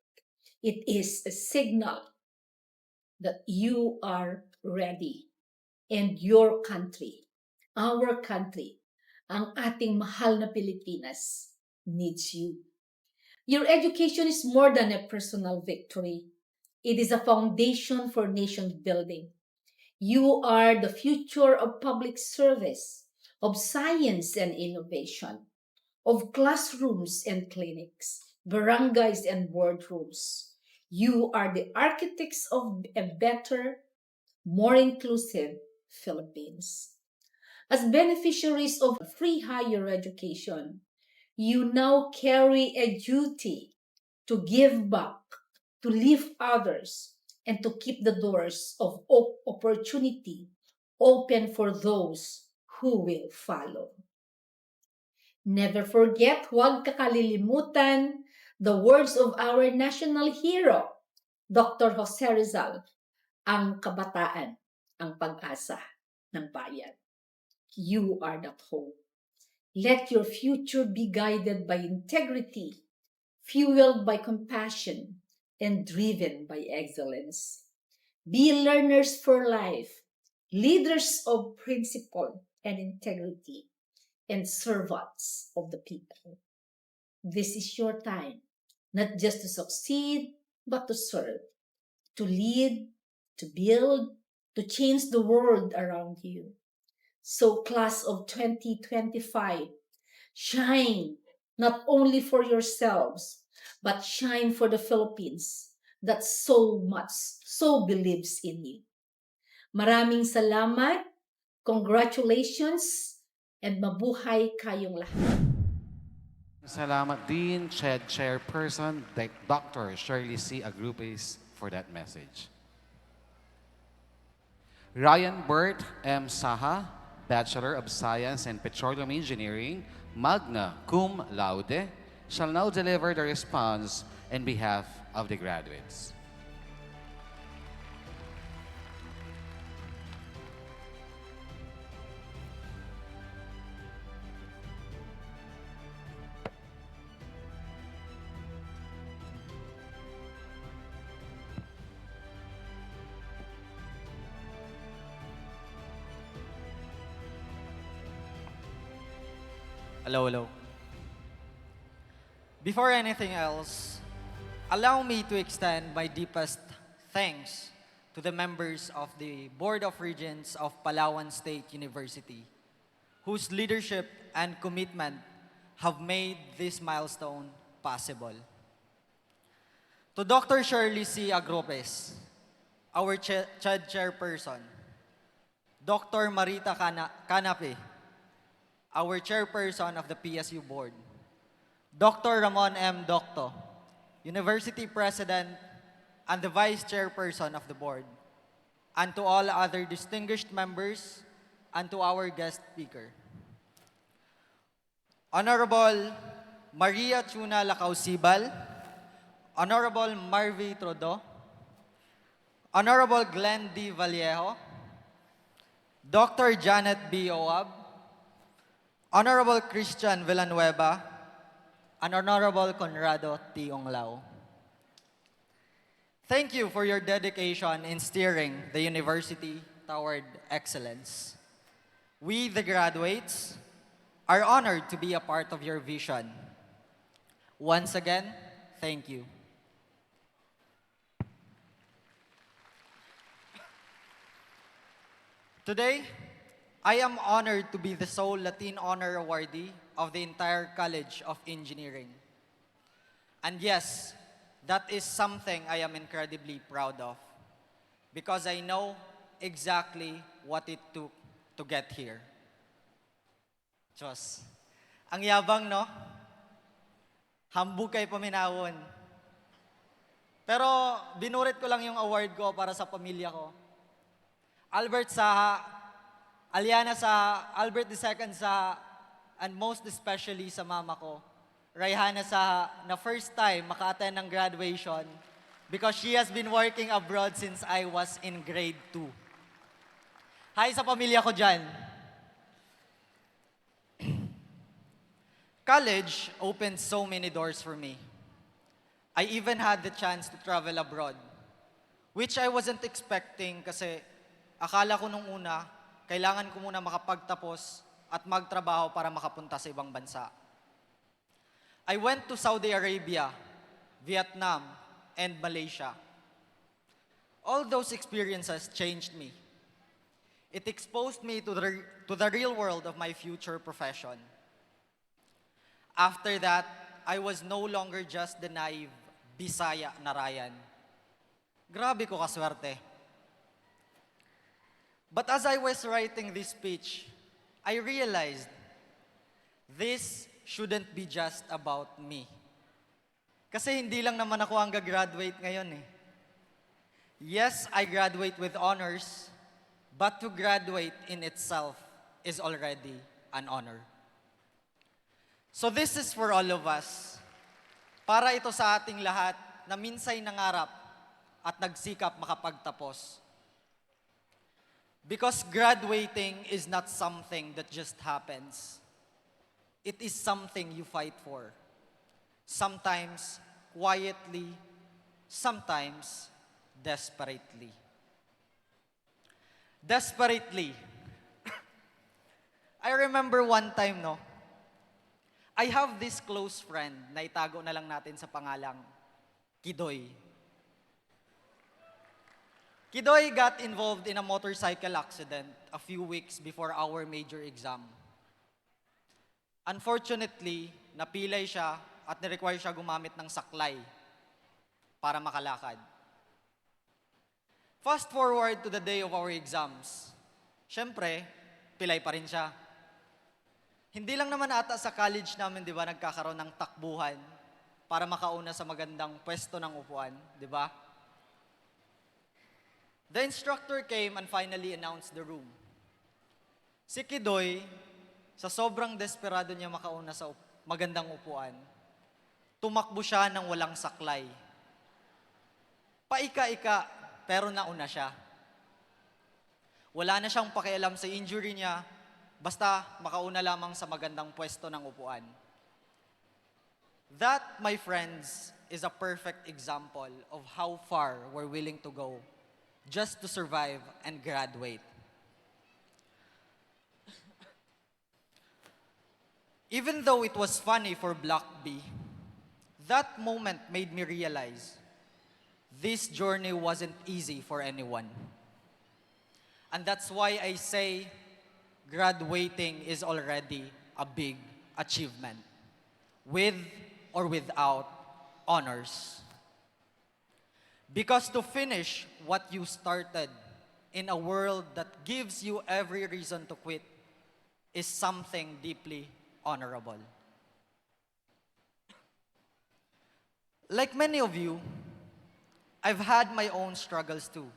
R: It is a signal that you are ready and your country, our country, ang ating mahal na Pilipinas needs you. Your education is more than a personal victory. It is a foundation for nation building. You are the future of public service, of science and innovation, of classrooms and clinics, barangays and boardrooms. You are the architects of a better, more inclusive Philippines. As beneficiaries of free higher education, you now carry a duty to give back, to lift others, and to keep the doors of opportunity open for those who will follow. Never forget, huwag kakalilimutan, the words of our national hero, Dr. Jose Rizal, ang kabataan, ang pag-asa ng bayan. You are that hope. Let your future be guided by integrity, fueled by compassion, and driven by excellence. Be learners for life, leaders of principle and integrity, and servants of the people. This is your time, not just to succeed, but to serve, to lead, to build, to change the world around you. So, class of 2025, shine not only for yourselves, but shine for the Philippines that so believes in you. Maraming salamat, congratulations, and mabuhay kayong lahat.
A: Salamat din, CHED Chairperson, Dr. Shirley C. Agrupes, for that message. Ryan Bert M. Saha, Bachelor of Science in Petroleum Engineering, magna cum laude, shall now deliver the response in behalf of the graduates.
S: Hello, hello. Before anything else, allow me to extend my deepest thanks to the members of the Board of Regents of Palawan State University, whose leadership and commitment have made this milestone possible. To Dr. Shirley C. Agrupes, our CHED Chairperson, Dr. Marita Canape, our Chairperson of the PSU Board, Dr. Ramon M. Docto, University President and the Vice Chairperson of the Board, and to all other distinguished members, and to our guest speaker. Honorable Maria Chuna Lacau-Sibal, Honorable Marvy Trudeau, Honorable Glenn D. Vallejo, Dr. Janet B. Oab, Honorable Christian Villanueva, and Honorable Conrado T. Onglao. Thank you for your dedication in steering the university toward excellence. We, the graduates, are honored to be a part of your vision. Once again, thank you. Today, I am honored to be the sole Latin Honor Awardee of the entire College of Engineering. And yes, that is something I am incredibly proud of because I know exactly what it took to get here. Diyos, ang yabang, no? Hambog kay paminawon. Pero binurit ko lang yung award ko para sa pamilya ko. Albert Saha, Aliana Saha, Albert II Saha, and most especially sa mama ko, Rayhana Saha, na first time maka-attend ng graduation because she has been working abroad since I was in grade 2. Hi sa pamilya ko dyan. College opened so many doors for me. I even had the chance to travel abroad, which I wasn't expecting kasi akala ko nung una, kailangan ko muna makapagtapos at magtrabaho para makapunta sa ibang bansa. I went to Saudi Arabia, Vietnam, and Malaysia. All those experiences changed me. It exposed me to the real world of my future profession. After that, I was no longer just the naive Bisaya na Ryan. Grabe ko kaswerte. But as I was writing this speech, I realized this shouldn't be just about me. Kasi hindi lang naman ako ang gagraduate ngayon eh. Yes, I graduate with honors, but to graduate in itself is already an honor. So this is for all of us. Para ito sa ating lahat na minsay nangarap at nagsikap makapagtapos. Because graduating is not something that just happens. It is something you fight for. Sometimes quietly, sometimes desperately. Desperately. I remember one time, no? I have this close friend na itago na lang natin sa pangalang Kidoy. Kidoy got involved in a motorcycle accident a few weeks before our major exam. Unfortunately, napilay siya at nirequire siya gumamit ng saklay para makalakad. Fast forward to the day of our exams. Siyempre, pilay pa rin siya. Hindi lang naman ata sa college namin, di ba, nagkakaroon ng takbuhan para makauna sa magandang pwesto ng upuan, di ba? The instructor came and finally announced the room. Si Kidoy, sa sobrang desperado niya makauna sa magandang upuan, tumakbo siya ng walang saklay. Paika-ika, pero nauna siya. Wala na siyang pakialam sa injury niya, basta makauna lamang sa magandang pwesto ng upuan. That, my friends, is a perfect example of how far we're willing to go just to survive and graduate. Even though it was funny for Block B, that moment made me realize this journey wasn't easy for anyone. And that's why I say graduating is already a big achievement, with or without honors. Because to finish what you started in a world that gives you every reason to quit is something deeply honorable. Like many of you, I've had my own struggles too.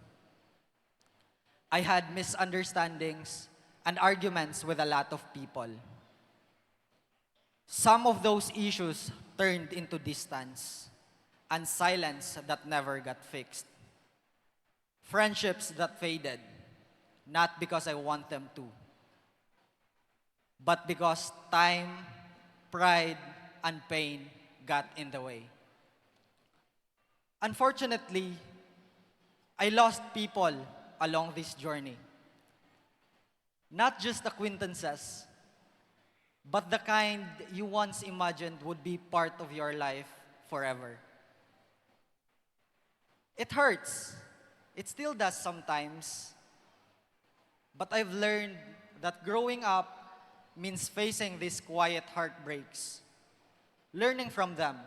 S: I had misunderstandings and arguments with a lot of people. Some of those issues turned into distance and silence that never got fixed. Friendships that faded, not because I want them to, but because time, pride, and pain got in the way. Unfortunately, I lost people along this journey. Not just acquaintances, but the kind you once imagined would be part of your life forever. It hurts. It still does sometimes. But I've learned that growing up means facing these quiet heartbreaks, learning from them,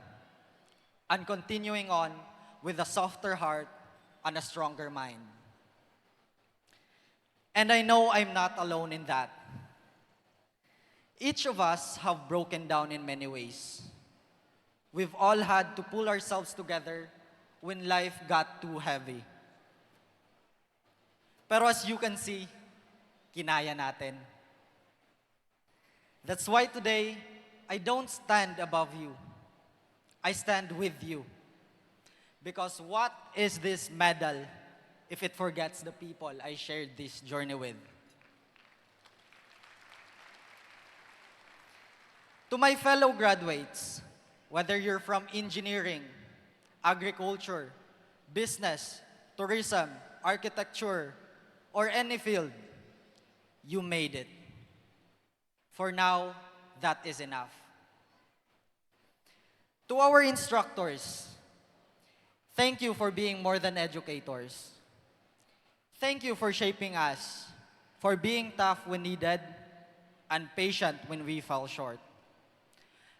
S: and continuing on with a softer heart and a stronger mind. And I know I'm not alone in that. Each of us have broken down in many ways. We've all had to pull ourselves together when life got too heavy. Pero as you can see, kinaya natin. That's why today, I don't stand above you. I stand with you. Because what is this medal if it forgets the people I shared this journey with? To my fellow graduates, whether you're from engineering, agriculture, business, tourism, architecture, or any field, you made it. For now, that is enough. To our instructors, thank you for being more than educators. Thank you for shaping us, for being tough when needed, and patient when we fell short.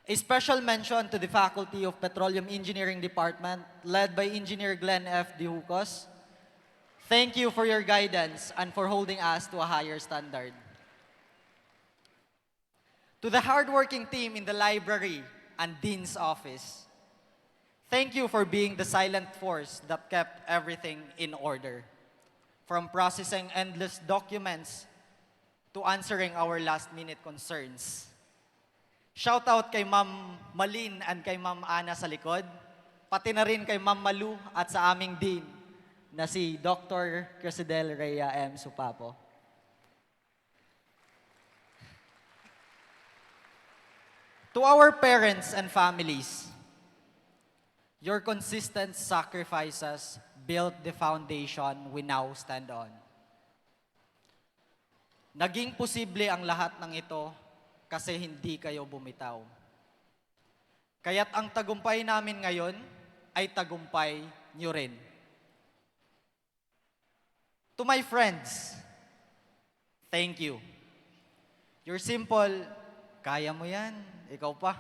S: A special mention to the Faculty of Petroleum Engineering Department, led by Engineer Glenn F. Dihucos. Thank you for your guidance and for holding us to a higher standard. To the hardworking team in the library and Dean's office, thank you for being the silent force that kept everything in order. from processing endless documents to answering our last-minute concerns. Shout out kay Ma'am Malin and kay Ma'am Ana sa likod, pati na rin kay Ma'am Malu at sa aming Dean na si Dr. 𝐀𝐫𝐜𝐻𝐿 Supapo. To our parents and families, your consistent sacrifices built the foundation we now stand on. Naging posible ang lahat ng ito kasi hindi kayo bumitaw. Kaya't ang tagumpay namin ngayon ay tagumpay niyo rin. To my friends, thank you. Your simple, kaya mo yan, ikaw pa.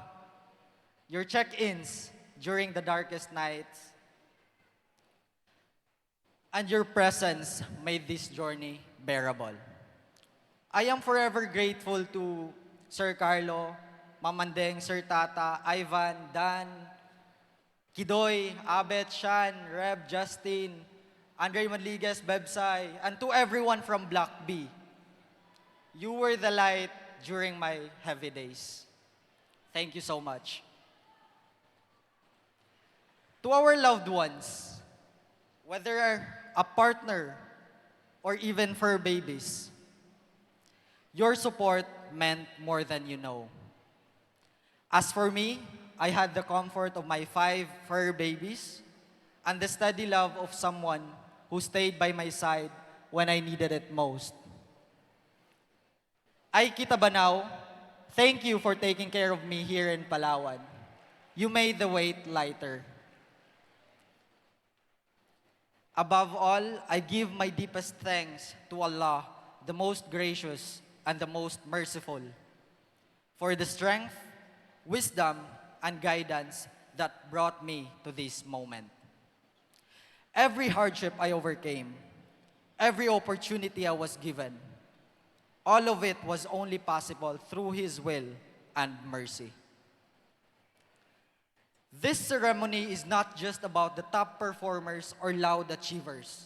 S: Your check-ins during the darkest nights, and your presence made this journey bearable. I am forever grateful to Sir Carlo, Mamandeng, Sir Tata, Ivan, Dan, Kidoy, Abet, Shan, Reb, Justin, Andre Manliguez, Bebsay, and to everyone from Block B. You were the light during my heavy days. Thank you so much. To our loved ones, whether a partner or even fur babies, your support meant more than you know. As for me, I had the comfort of my 5 fur babies and the steady love of someone who stayed by my side when I needed it most. 𝐌𝐞𝐝𝐢𝐚, thank you for taking care of me here in Palawan. You made the weight lighter. Above all, I give my deepest thanks to Allah, the most gracious and the most merciful, for the strength, wisdom, and guidance that brought me to this moment. Every hardship I overcame, every opportunity I was given, all of it was only possible through His will and mercy. This ceremony is not just about the top performers or loud achievers.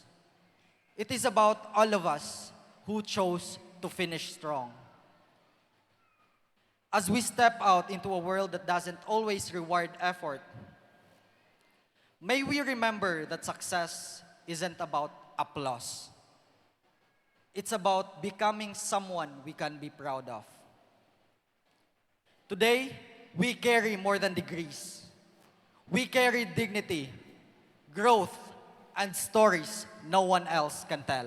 S: It is about all of us who chose to finish strong. As we step out into a world that doesn't always reward effort, may we remember that success isn't about applause. It's about becoming someone we can be proud of. Today, we carry more than degrees. We carry dignity, growth, and stories no one else can tell.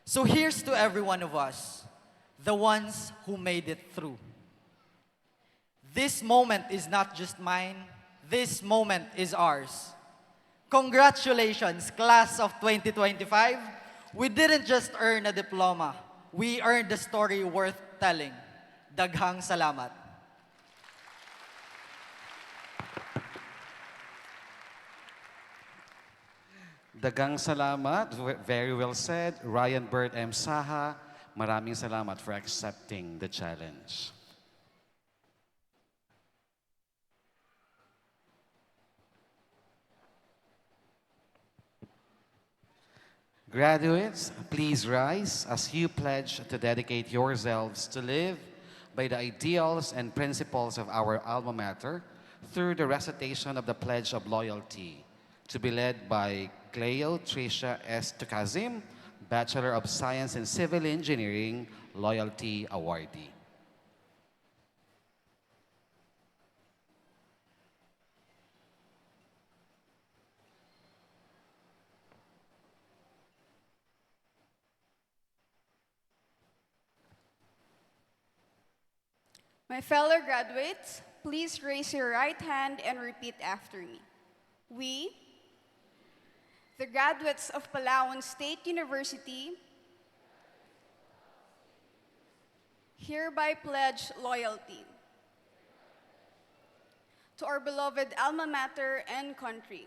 S: So here's to every one of us, the ones who made it through. This moment is not just mine, this moment is ours. Congratulations, class of 2025. We didn't just earn a diploma, we earned a story worth telling. Daghang salamat.
A: Daghang salamat. Very well said. Ryan Bert M. Saha, maraming salamat for accepting the challenge. Graduates, please rise as you pledge to dedicate yourselves to live by the ideals and principles of our alma mater through the recitation of the Pledge of Loyalty, to be led by 𝐀𝐫𝐜𝐡𝐢𝐯, Bachelor of Science in Civil Engineering, Loyalty Awardee.
T: My fellow graduates, please raise your right hand and repeat after me. We, the graduates of Palawan State University, hereby pledge loyalty to our beloved alma mater and country.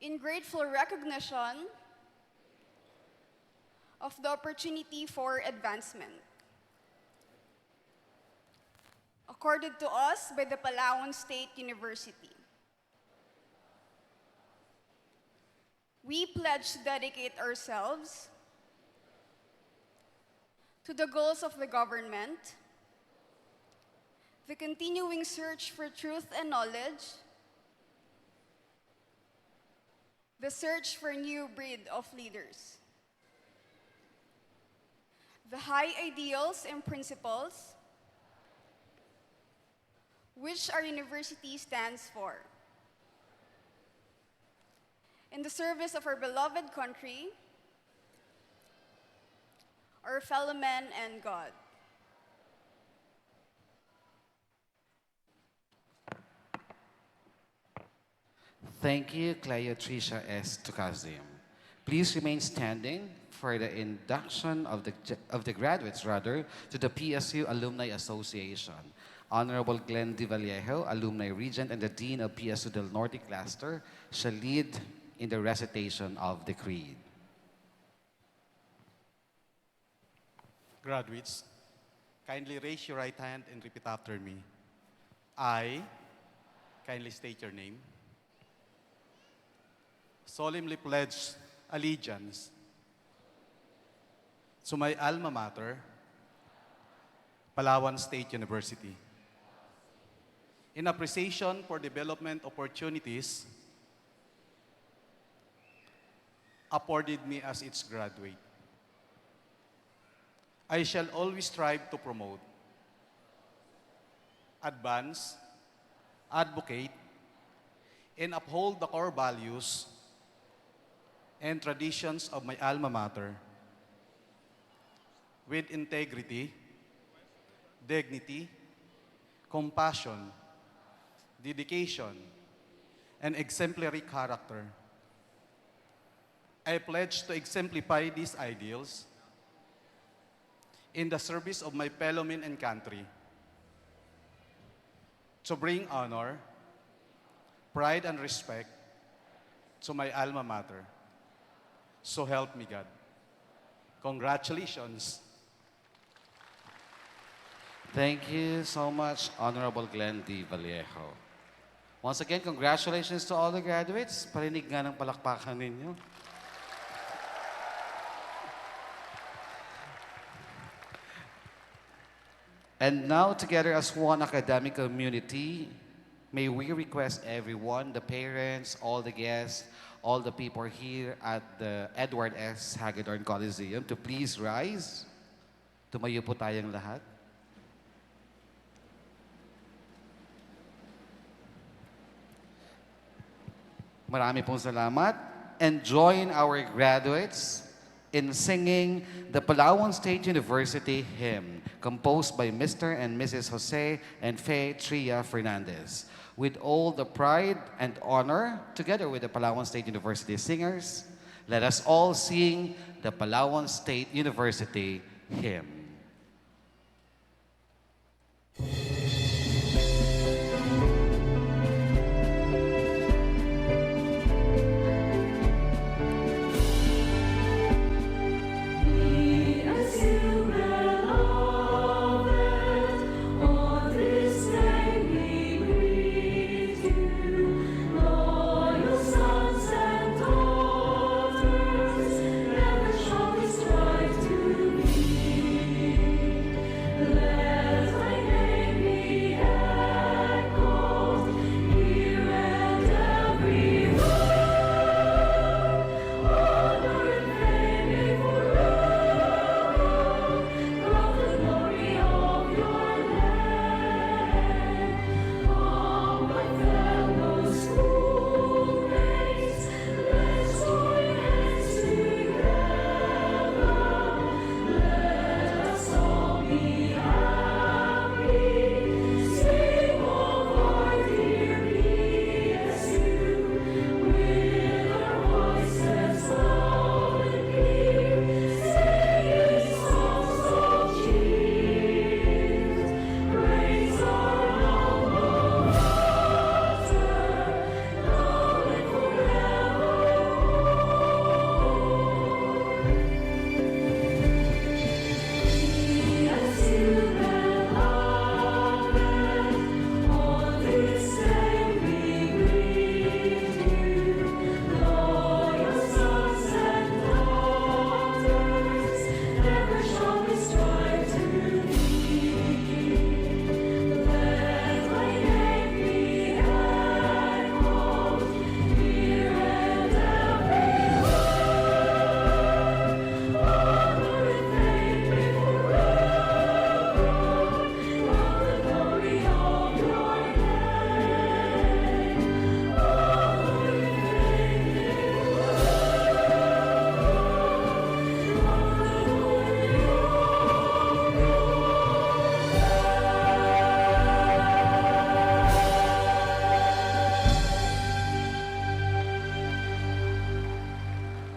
T: In grateful recognition of the opportunity for advancement accorded to us by the Palawan State University. we pledge to dedicate ourselves to the goals of the government, the continuing search for truth and knowledge, the search for new breed of leaders, the high ideals and principles which our university stands for, in the service of our beloved country, our fellow men, and God.
A: Thank you, 𝐀𝐫𝐜𝐡𝐢𝐯. Please remain standing for the induction of the graduates, to the PSU Alumni Association. Honorable 𝐀𝐫𝐜𝐡𝐢𝐯 Vallejo, Alumni Regent and the Dean of PSU del Norte Cluster, shall lead in the recitation of the Creed.
U: Graduates, kindly raise your right hand and repeat after me. I, kindly state your name, solemnly pledge allegiance to my alma mater, Palawan State University, in appreciation for development opportunities afforded me as its graduate. I shall always strive to promote, advance, advocate, and uphold the core values and traditions of my alma mater with integrity, dignity, compassion, dedication, and exemplary character. I pledge to exemplify these ideals in the service of my fellow men and country, to bring honor, pride, and respect to my alma mater. So help me God. Congratulations.
A: Thank you so much, Honorable 𝐀𝐫𝐜𝐡𝐢𝐯 Vallejo. Once again, congratulations to all the graduates. Parinig nga ng palakpakan ninyo. And now, together as one academic community, may we request everyone, the parents, all the guests, all the people here at the Edward S. Hagedorn Coliseum to please rise. Tumayo po tayong lahat. Marami pong salamat. And join our graduates in singing the Palawan State University hymn, composed by Mr. and Mrs. Jose and Faye Tria Fernandez. With all the pride and honor, together with the Palawan State University singers, let us all sing the Palawan State University hymn.
V: Never shall we strive to be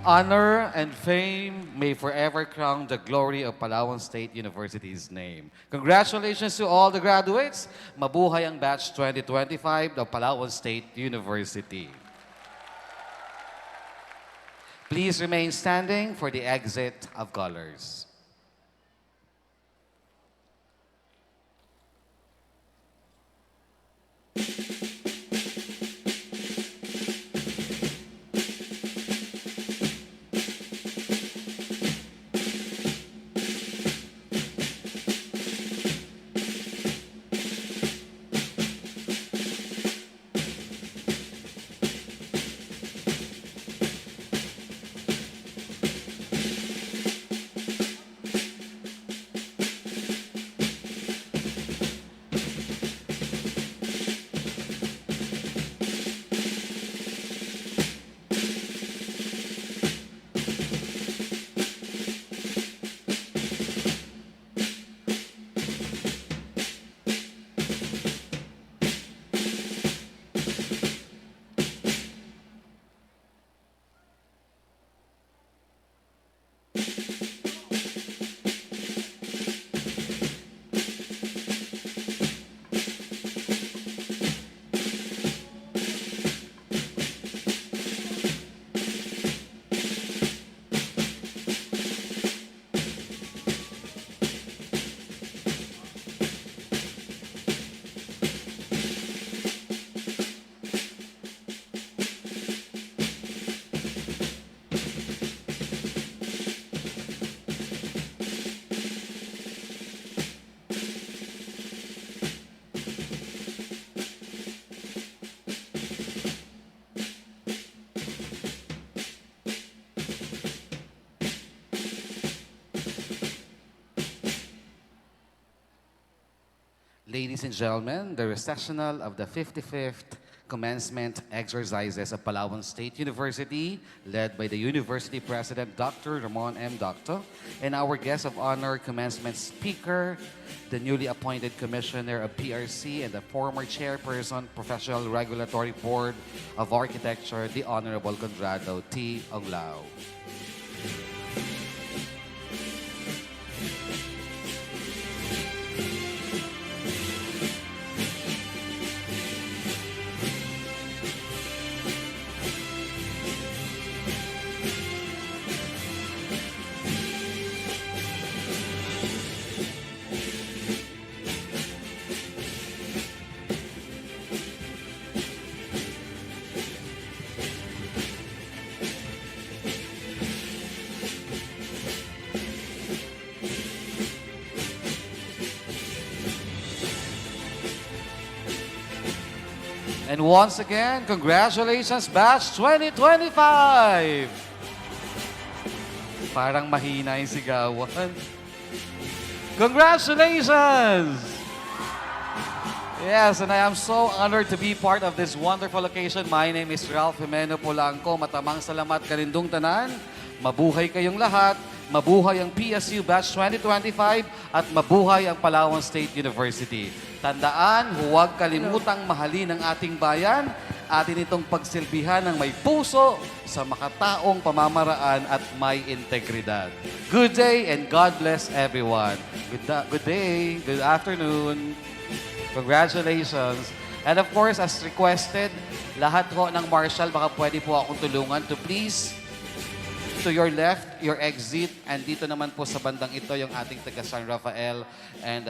A: Honor and fame may forever crown the glory of Palawan State University's name. Congratulations to all the graduates. Mabuhay ang batch 2025 of Palawan State University. Please remain standing for the exit of colors. Ladies and gentlemen, the recessional of the 55th Commencement exercises of Palawan State University, led by the University President, Dr. Ramon M. Docto, and our guest of honor, Commencement Speaker, the newly appointed Commissioner of PRC and the former Chairperson, Professional Regulatory Board of Architecture, the Honorable Conrado T. Onglao. And once again, congratulations, Batch 2025! Parang mahina yung sigawan. Congratulations! Yes, and I am so honored to be part of this wonderful occasion. My name is Ralph Jimeno Polanco. Matamang salamat kanindong tanan. Mabuhay kayong lahat. Mabuhay ang PSU Batch 2025 at mabuhay ang Palawan State University. Tandaan, huwag kalimutang mahalin ang ating bayan, atin itong pagsilbihan ng may puso sa makataong pamamaraan at may integridad. Good day and God bless everyone. Good day, good afternoon. Congratulations. And of course, as requested, lahat ho ng marshal, baka pwede po akong tulungan to please, to your left, your exit, and dito naman po sa bandang ito yung ating taga San Rafael and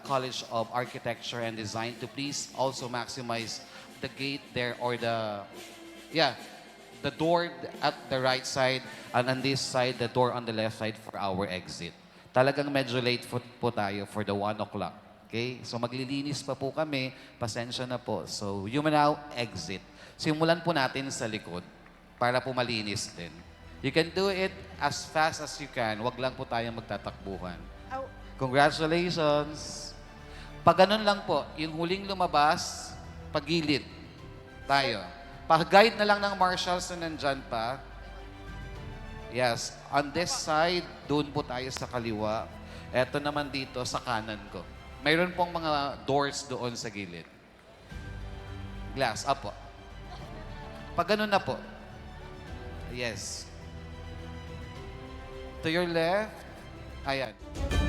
A: College of Architecture and Design to please also maximize the gate there or the door at the right side and on this side, the door on the left side for our exit. Talagang medyo late po tayo for the 1 o'clock. Okay? So maglilinis pa po kami, pasensya na po. So you may now exit. Simulan po natin sa likod para po malinis din. You can do it as fast as you can. Huwag lang po tayong magtatakbuhan. Congratulations! Pag ganun lang po, yung huling lumabas, pagilid tayo. Pag-guide na lang ng marshals na nandyan pa. Yes, on this side, doon po tayo sa kaliwa. Eto naman dito sa kanan ko. Mayroon pong mga doors doon sa gilid. Glass, up po. Pag ganun na po. Yes. To your left, ayan.